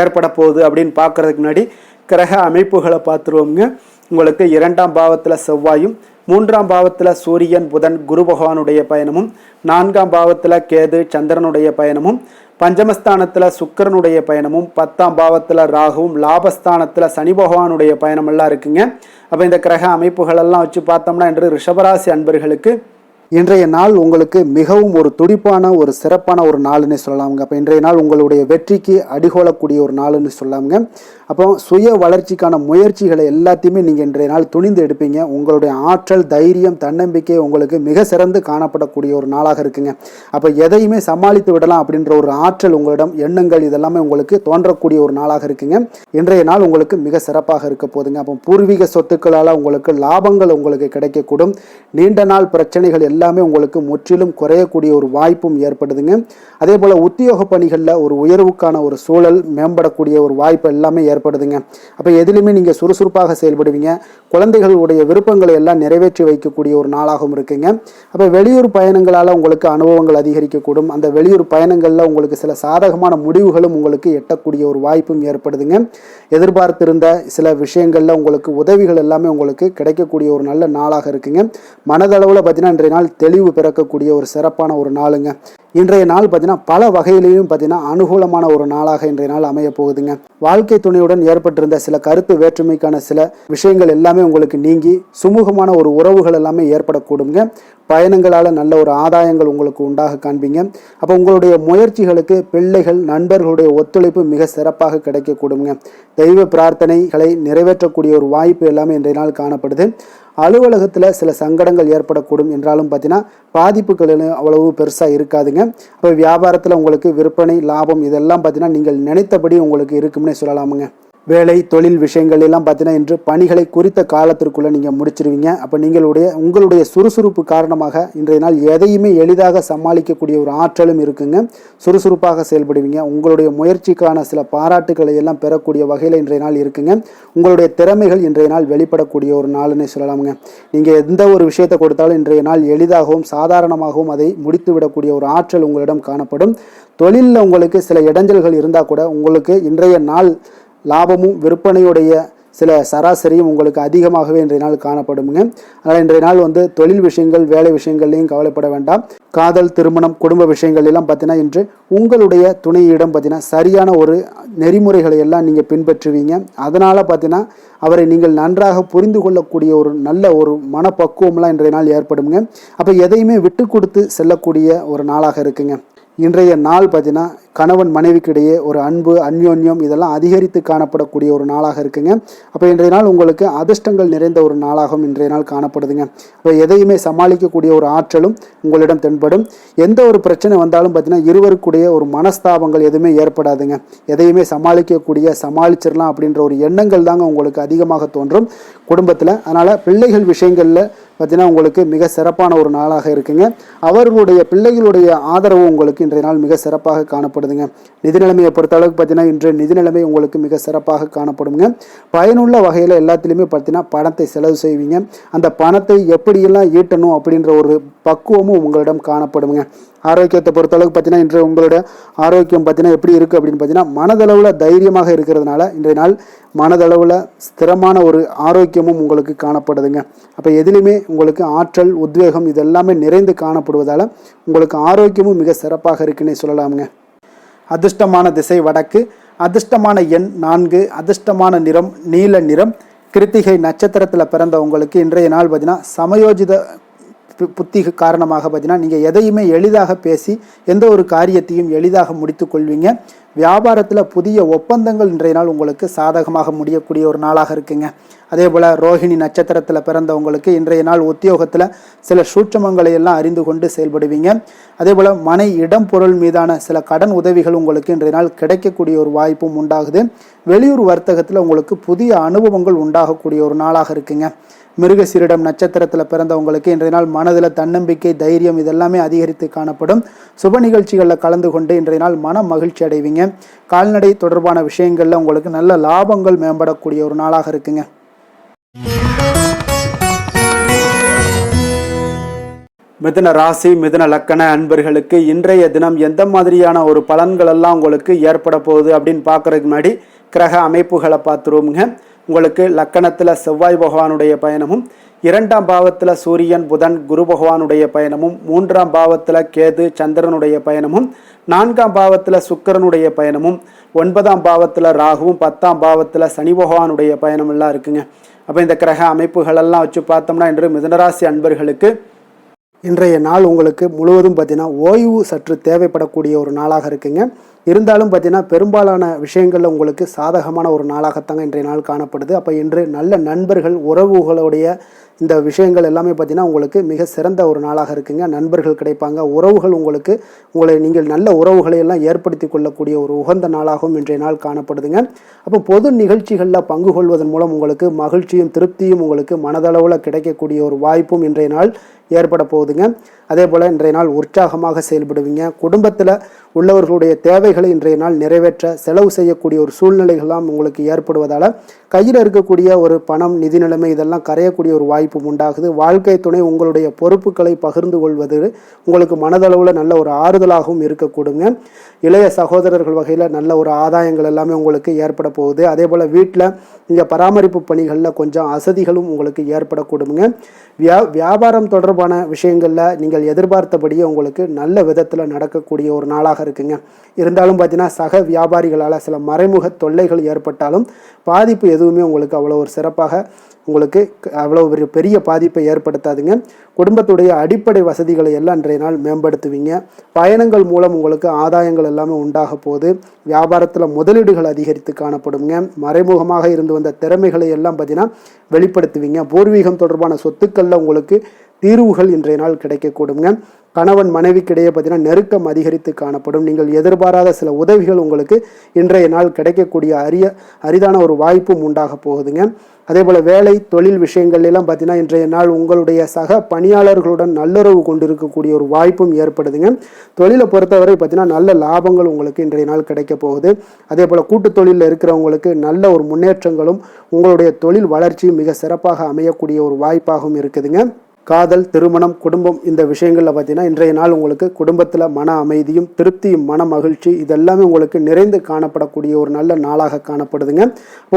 ஏற்பட போகுது அப்படின்னு பார்க்கறதுக்கு முன்னாடி கிரக அமைப்புகளை பார்த்துருவோங்க. உங்களுக்கு 2ஆம் பாவத்தில் செவ்வாயும், 3ஆம் பாவத்தில் சூரியன், புதன், குரு பகவானுடைய பயணமும், 4ஆம் பாவத்தில் கேது, சந்திரனுடைய பயணமும், பஞ்சமஸ்தானத்தில் சுக்கிரனுடைய பயணமும், 10ஆம் பாவத்தில் ராகுவும், லாபஸ்தானத்தில் சனி பகவானுடைய பயணமெல்லாம் இருக்குங்க. அப்போ இந்த கிரக அமைப்புகளெல்லாம் வச்சு பார்த்தோம்னா இன்று ரிஷபராசி அன்பர்களுக்கு இன்றைய நாள் உங்களுக்கு மிகவும் ஒரு துடிப்பான ஒரு சிறப்பான ஒரு நாள்னு சொல்லலாமுங்க. அப்போ இன்றைய நாள் உங்களுடைய வெற்றிக்கு அடிகோலக்கூடிய ஒரு நாள்னு சொல்லலாமுங்க. அப்போ சுய வளர்ச்சிக்கான முயற்சிகளை எல்லாத்தையுமே நீங்கள் இன்றைய நாள் துணிந்து எடுப்பீங்க. உங்களுடைய ஆற்றல், தைரியம், தன்னம்பிக்கை உங்களுக்கு மிக சிறந்து காணப்படக்கூடிய ஒரு நாளாக இருக்குங்க. அப்போ எதையுமே சமாளித்து விடலாம் அப்படின்ற ஒரு ஆற்றல் உங்களிடம், எண்ணங்கள் இதெல்லாமே உங்களுக்கு தோன்றக்கூடிய ஒரு நாளாக இருக்குங்க. இன்றைய நாள் உங்களுக்கு மிக சிறப்பாக இருக்க போதுங்க. அப்போ பூர்வீக சொத்துக்களால் உங்களுக்கு லாபங்கள் உங்களுக்கு கிடைக்கக்கூடும். நீண்ட நாள் பிரச்சனைகள் எல்லாமே உங்களுக்கு முற்றிலும் குறையக்கூடிய ஒரு வாய்ப்பும் ஏற்படுதுங்க. அதே போல் உத்தியோக பணிகளில் ஒரு உயர்வுக்கான ஒரு சூழல் மேம்படக்கூடிய ஒரு வாய்ப்பு எல்லாமே ஏற்படுதுங்க. அப்போ எதிலுமே நீங்கள் சுறுசுறுப்பாக செயல்படுவீங்க. குழந்தைகளுடைய விருப்பங்களை எல்லாம் நிறைவேற்றி வைக்கக்கூடிய ஒரு நாளாகவும் இருக்குங்க. அப்போ வெளியூர் பயணங்களால் உங்களுக்கு அனுபவங்கள் அதிகரிக்கக்கூடும். அந்த வெளியூர் பயணங்களில் உங்களுக்கு சில சாதகமான முடிவுகளும் உங்களுக்கு எட்டக்கூடிய ஒரு வாய்ப்பும் ஏற்படுதுங்க. எதிர்பார்த்திருந்த சில விஷயங்களில் உங்களுக்கு உதவிகள் எல்லாமே உங்களுக்கு கிடைக்கக்கூடிய ஒரு நல்ல நாளாக இருக்குங்க. மனதளவில் பார்த்தீங்கன்னா இன்றைய நாள் தெளிவு பிறக்கக்கூடிய ஒரு சிறப்பான ஒரு நாளுங்க. இன்றைய நாள் பார்த்தீங்கன்னா பல வகையிலையும் பார்த்தீங்கன்னா அனுகூலமான ஒரு நாளாக இன்றைய நாள் அமைய போகுதுங்க. வாழ்க்கை துணையுடன் ஏற்பட்டிருந்த சில கருத்து வேற்றுமைக்கான சில விஷயங்கள் எல்லாமே உங்களுக்கு நீங்கி சுமூகமான ஒரு உறவுகள் எல்லாமே ஏற்படக்கூடுங்க. பயணங்களால் நல்ல ஒரு ஆதாயங்கள் உங்களுக்கு உண்டாக காண்பீங்க. அப்போ உங்களுடைய முயற்சிகளுக்கு பிள்ளைகள், நண்பர்களுடைய ஒத்துழைப்பு மிக சிறப்பாக கிடைக்கக்கூடுங்க. தெய்வ பிரார்த்தனைகளை நிறைவேற்றக்கூடிய ஒரு வாய்ப்பு எல்லாமே இன்றைய நாள் காணப்படுது. அலுவலகத்தில் சில சங்கடங்கள் ஏற்படக்கூடும் என்றாலும் பார்த்தீங்கன்னா பாதிப்புகள் அவ்வளவு பெருசாக இருக்காதுங்க. அப்போ வியாபாரத்தில் உங்களுக்கு விற்பனை, லாபம் இதெல்லாம் பார்த்தீங்கன்னா நீங்கள் நினைத்தபடி உங்களுக்கு இருக்கும்னே சொல்லலாமுங்க. வேலை தொழில் விஷயங்கள் எல்லாம் பார்த்தீங்கன்னா இன்று பணிகளை குறித்த காலத்திற்குள்ளே நீங்கள் முடிச்சிருவீங்க. அப்போ உங்களுடைய சுறுசுறுப்பு காரணமாக இன்றைய நாள் எதையுமே எளிதாக சமாளிக்கக்கூடிய ஒரு ஆற்றலும் இருக்குங்க. சுறுசுறுப்பாக செயல்படுவீங்க. உங்களுடைய முயற்சிக்கான சில பாராட்டுகளை எல்லாம் பெறக்கூடிய வகையில் இன்றைய நாள் இருக்குங்க. உங்களுடைய திறமைகள் இன்றைய நாள் வெளிப்படக்கூடிய ஒரு நாள்னே சொல்லலாமுங்க. நீங்கள் எந்த ஒரு விஷயத்தை கொடுத்தாலும் இன்றைய நாள் எளிதாகவும் சாதாரணமாகவும் அதை முடித்து விடக்கூடிய ஒரு ஆற்றல் உங்களிடம் காணப்படும். தொழிலில் உங்களுக்கு சில இடைஞ்சல்கள் இருந்தால் கூட உங்களுக்கு இன்றைய நாள் லாபமும் விற்பனையுடைய சில சராசரியும் உங்களுக்கு அதிகமாகவே இன்றைய நாள் காணப்படுங்க. அதனால் இன்றைய நாள் தொழில் விஷயங்கள், வேலை விஷயங்கள்லையும் கவலைப்பட வேண்டாம். காதல், திருமணம், குடும்ப விஷயங்கள் எல்லாம் பார்த்தீங்கன்னா இன்று உங்களுடைய துணையிடம் பார்த்தீங்கன்னா சரியான ஒரு நெறிமுறைகளை எல்லாம் நீங்கள் பின்பற்றுவீங்க. அதனால் பார்த்தீங்கன்னா அவரை நீங்கள் நன்றாக புரிந்து கொள்ளக்கூடிய ஒரு நல்ல ஒரு மனப்பக்குவம்லாம் இன்றைய நாள் ஏற்படுங்க. அப்போ எதையுமே விட்டு கொடுத்து செல்லக்கூடிய ஒரு நாளாக இருக்குங்க. இன்றைய நாள் பார்த்தீங்கன்னா கணவன் மனைவிக்கு இடையே ஒரு அன்பு, அந்யோன்யம் இதெல்லாம் அதிகரித்து காணப்படக்கூடிய ஒரு நாளாக இருக்குங்க. அப்போ இன்றைய நாள் உங்களுக்கு அதிர்ஷ்டங்கள் நிறைந்த ஒரு நாளாகவும் இன்றைய நாள் காணப்படுதுங்க. அப்போ எதையுமே சமாளிக்கக்கூடிய ஒரு ஆற்றலும் உங்களிடம் தென்படும். எந்த ஒரு பிரச்சனை வந்தாலும் பார்த்தீங்கன்னா இருவருக்குடைய ஒரு மனஸ்தாபங்கள் எதுவுமே ஏற்படாதுங்க. எதையுமே சமாளிச்சிடலாம் அப்படின்ற ஒரு எண்ணங்கள் தாங்க உங்களுக்கு அதிகமாக தோன்றும் குடும்பத்தில். அதனால் பிள்ளைகள் விஷயங்களில் பார்த்தீங்கன்னா உங்களுக்கு மிக சிறப்பான ஒரு நாளாக இருக்குங்க. அவர்களுடைய பிள்ளைகளுடைய ஆதரவு உங்களுக்கு இன்றைய நாள் மிக சிறப்பாக காணப்படுதுங்க. நிதி நிலைமையை பொறுத்த அளவுக்கு பார்த்தீங்கன்னா இன்று நிதி நிலைமை உங்களுக்கு மிக சிறப்பாக காணப்படுங்க. பயனுள்ள வகையில் எல்லாத்துலேயுமே பார்த்தீங்கன்னா பணத்தை செலவு செய்வீங்க. அந்த பணத்தை எப்படியெல்லாம் ஈட்டணும் அப்படின்ற ஒரு பக்குவமும் உங்களிடம் காணப்படுங்க. ஆரோக்கியத்தை பொறுத்தளவுக்கு பார்த்தீங்கன்னா இன்று உங்களோட ஆரோக்கியம் பார்த்தீங்கன்னா எப்படி இருக்குது அப்படின்னு பார்த்தீங்கன்னா மனதளவில் தைரியமாக இருக்கிறதுனால இன்றைய நாள் மனதளவில் ஸ்திரமான ஒரு ஆரோக்கியமும் உங்களுக்கு காணப்படுதுங்க. அப்போ எதிலுமே உங்களுக்கு ஆற்றல், உத்வேகம் இதெல்லாமே நிறைந்து காணப்படுவதால் உங்களுக்கு ஆரோக்கியமும் மிக சிறப்பாக இருக்குன்னே சொல்லலாமுங்க. அதிர்ஷ்டமான திசை வடக்கு, அதிர்ஷ்டமான எண் 4, அதிர்ஷ்டமான நிறம் நீல நிறம். கிருத்திகை நட்சத்திரத்தில் பிறந்த உங்களுக்கு இன்றைய நாள் பார்த்தீங்கன்னா சமயோஜித புத்தி காரணமாக பார்த்தீங்கன்னா நீங்கள் எதையுமே எளிதாக பேசி எந்த ஒரு காரியத்தையும் எளிதாக முடித்து கொள்வீங்க. வியாபாரத்தில் புதிய ஒப்பந்தங்கள் இன்றைய நாள் உங்களுக்கு சாதகமாக முடியக்கூடிய ஒரு நாளாக இருக்குங்க. அதே போல் ரோஹிணி நட்சத்திரத்தில் பிறந்தவங்களுக்கு இன்றைய நாள் உத்தியோகத்தில் சில சூட்சமங்களை எல்லாம் அறிந்து கொண்டு செயல்படுவீங்க. அதே போல் மனை, இடம், பொருள் மீதான சில கடன் உதவிகள் உங்களுக்கு இன்றைய நாள் கிடைக்கக்கூடிய ஒரு வாய்ப்பும் உண்டாகுது. வெளியூர் வர்த்தகத்தில் உங்களுக்கு புதிய அனுபவங்கள் உண்டாகக்கூடிய ஒரு நாளாக இருக்குங்க. மிருகசீரிடம் நட்சத்திரத்தில் பிறந்தவங்களுக்கு இன்றைய நாள் மனதில் தன்னம்பிக்கை, தைரியம் இதெல்லாமே அதிகரித்து காணப்படும். சுப நிகழ்ச்சிகளில் கலந்து கொண்டு இன்றைய நாள் மன மகிழ்ச்சி அடைவீங்க. கால்நடை தொடர்பான விஷயங்களில் உங்களுக்கு நல்ல லாபங்கள் மேம்படக்கூடிய ஒரு நாளாக இருக்குங்க. மிதுன ராசி, மிதுன லக்கண அன்பர்களுக்கு இன்றைய தினம் எந்த மாதிரியான ஒரு பலன்கள் எல்லாம் உங்களுக்கு ஏற்பட போகுது அப்படின்னு பார்க்கறதுக்கு முன்னாடி கிரக அமைப்புகளை பார்த்துருவோமுங்க. உங்களுக்கு லக்கணத்தில் செவ்வாய் பகவானுடைய பயணமும், 2ஆம் பாவத்தில் சூரியன், புதன், குரு பகவானுடைய பயணமும், 3ஆம் பாவத்தில் கேது, சந்திரனுடைய பயணமும், 4ஆம் பாவத்தில் சுக்கிரனுடைய பயணமும், 9ஆம் பாவத்தில் ராகுவும், 10ஆம் பாவத்தில் சனி பகவானுடைய பயணம் எல்லாம் இருக்குங்க. அப்போ இந்த கிரக அமைப்புகளெல்லாம் வச்சு பார்த்தோம்னா இன்று மிதுனராசி அன்பர்களுக்கு இன்றைய நாள் உங்களுக்கு முழுவதும் பார்த்தீங்கன்னா ஓய்வு சற்று தேவைப்படக்கூடிய ஒரு நாளாக இருக்குங்க. இருந்தாலும் பார்த்தீங்கன்னா பெரும்பாலான விஷயங்களில் உங்களுக்கு சாதகமான ஒரு நாளாகத்தாங்க இன்றைய நாள் காணப்படுது. அப்போ இன்று நல்ல நண்பர்கள், உறவுகளுடைய இந்த விஷயங்கள் எல்லாமே பார்த்தீங்கன்னா உங்களுக்கு மிக சிறந்த ஒரு நாளாக இருக்குங்க. நண்பர்கள் கிடைப்பாங்க, உறவுகள் நீங்கள் நல்ல உறவுகளை எல்லாம் ஏற்படுத்தி கொள்ளக்கூடிய ஒரு உகந்த நாளாகவும் இன்றைய நாள் காணப்படுதுங்க. அப்போ பொது நிகழ்ச்சிகளில் பங்கு கொள்வதன் மூலம் உங்களுக்கு மகிழ்ச்சியும் திருப்தியும் உங்களுக்கு மனதளவில் கிடைக்கக்கூடிய ஒரு வாய்ப்பும் இன்றைய நாள் ஏற்பட போகுதுங்க. அதே போல் இன்றைய நாள் உற்சாகமாக செயல்படுவீங்க. குடும்பத்தில் உள்ளவர்களுடைய தேவைகளை இன்றைய நாள் நிறைவேற்ற செலவு செய்யக்கூடிய ஒரு சூழ்நிலைகள்லாம் உங்களுக்கு ஏற்படுவதால் கையில் இருக்கக்கூடிய ஒரு பணம், நிதி நிலைமை இதெல்லாம் கரையக்கூடிய ஒரு வாய்ப்பும் உண்டாகுது. வாழ்க்கை துணை உங்களுடைய பொறுப்புகளை பகிர்ந்து கொள்வது உங்களுக்கு மனதளவில் நல்ல ஒரு ஆறுதலாகவும் இருக்கக்கூடுங்க. இளைய சகோதரர்கள் வகையில் நல்ல ஒரு ஆதாயங்கள் எல்லாமே உங்களுக்கு ஏற்பட போகுது. அதே போல் வீட்டில் நீங்கள் பராமரிப்பு பணிகளில் கொஞ்சம் அசதிகளும் உங்களுக்கு ஏற்படக்கூடுங்க. வியாபாரம் தொடர்பான விஷயங்களில் நீங்கள் எதிர்பார்த்தபடியே உங்களுக்கு நல்ல விதத்தில் நடக்கக்கூடிய ஒரு நாளாக இருக்குங்க. இருந்தாலும் பார்த்தீங்கன்னா சக வியாபாரிகளால் சில மறைமுக தொல்லைகள் ஏற்பட்டாலும் பாதிப்பு எதுவுமே உங்களுக்கு அவ்வளோ ஒரு சிறப்பாக உங்களுக்கு அவ்வளோ ஒரு பெரிய பாதிப்பை ஏற்படுத்தாதுங்க. குடும்பத்துடைய அடிப்படை வசதிகளை எல்லாம் இன்றைய நாள் மேம்படுத்துவீங்க. பயணங்கள் மூலம் உங்களுக்கு ஆதாயங்கள் எல்லாமே உண்டாக போகுது. வியாபாரத்தில் முதலீடுகள் அதிகரித்து காணப்படுங்க. மறைமுகமாக இருந்து வந்த திறமைகளை எல்லாம் பார்த்தீங்கன்னா வெளிப்படுத்துவீங்க. பூர்வீகம் தொடர்பான சொத்துக்களில் உங்களுக்கு தீர்வுகள் இன்றைய நாள் கிடைக்கக்கூடுங்க. கணவன் மனைவிக்கிடையே பார்த்தீங்கன்னா நெருக்கம் அதிகரித்து காணப்படும். நீங்கள் எதிர்பாராத சில உதவிகள் உங்களுக்கு இன்றைய நாள் கிடைக்கக்கூடிய அரிதான ஒரு வாய்ப்பும் உண்டாக போகுதுங்க. அதே போல் வேலை, தொழில் விஷயங்கள்லாம் பார்த்தீங்கன்னா இன்றைய நாள் உங்களுடைய சக பணியாளர்களுடன் நல்லுறவு கொண்டு இருக்கக்கூடிய ஒரு வாய்ப்பும் ஏற்படுதுங்க. தொழிலை பொறுத்தவரை பார்த்தீங்கன்னா நல்ல லாபங்கள் உங்களுக்கு இன்றைய நாள் கிடைக்க போகுது. அதே போல் கூட்டு தொழிலில் இருக்கிறவங்களுக்கு நல்ல ஒரு முன்னேற்றங்களும் உங்களுடைய தொழில் வளர்ச்சியும் மிக சிறப்பாக அமையக்கூடிய ஒரு வாய்ப்பாகவும் இருக்குதுங்க. காதல், திருமணம், குடும்பம் இந்த விஷயங்களில் பார்த்தீங்கன்னா இன்றைய நாள் உங்களுக்கு குடும்பத்தில் மன அமைதியும் திருப்தியும் மன மகிழ்ச்சி இதெல்லாமே உங்களுக்கு நிறைந்து காணப்படக்கூடிய ஒரு நல்ல நாளாக காணப்படுதுங்க.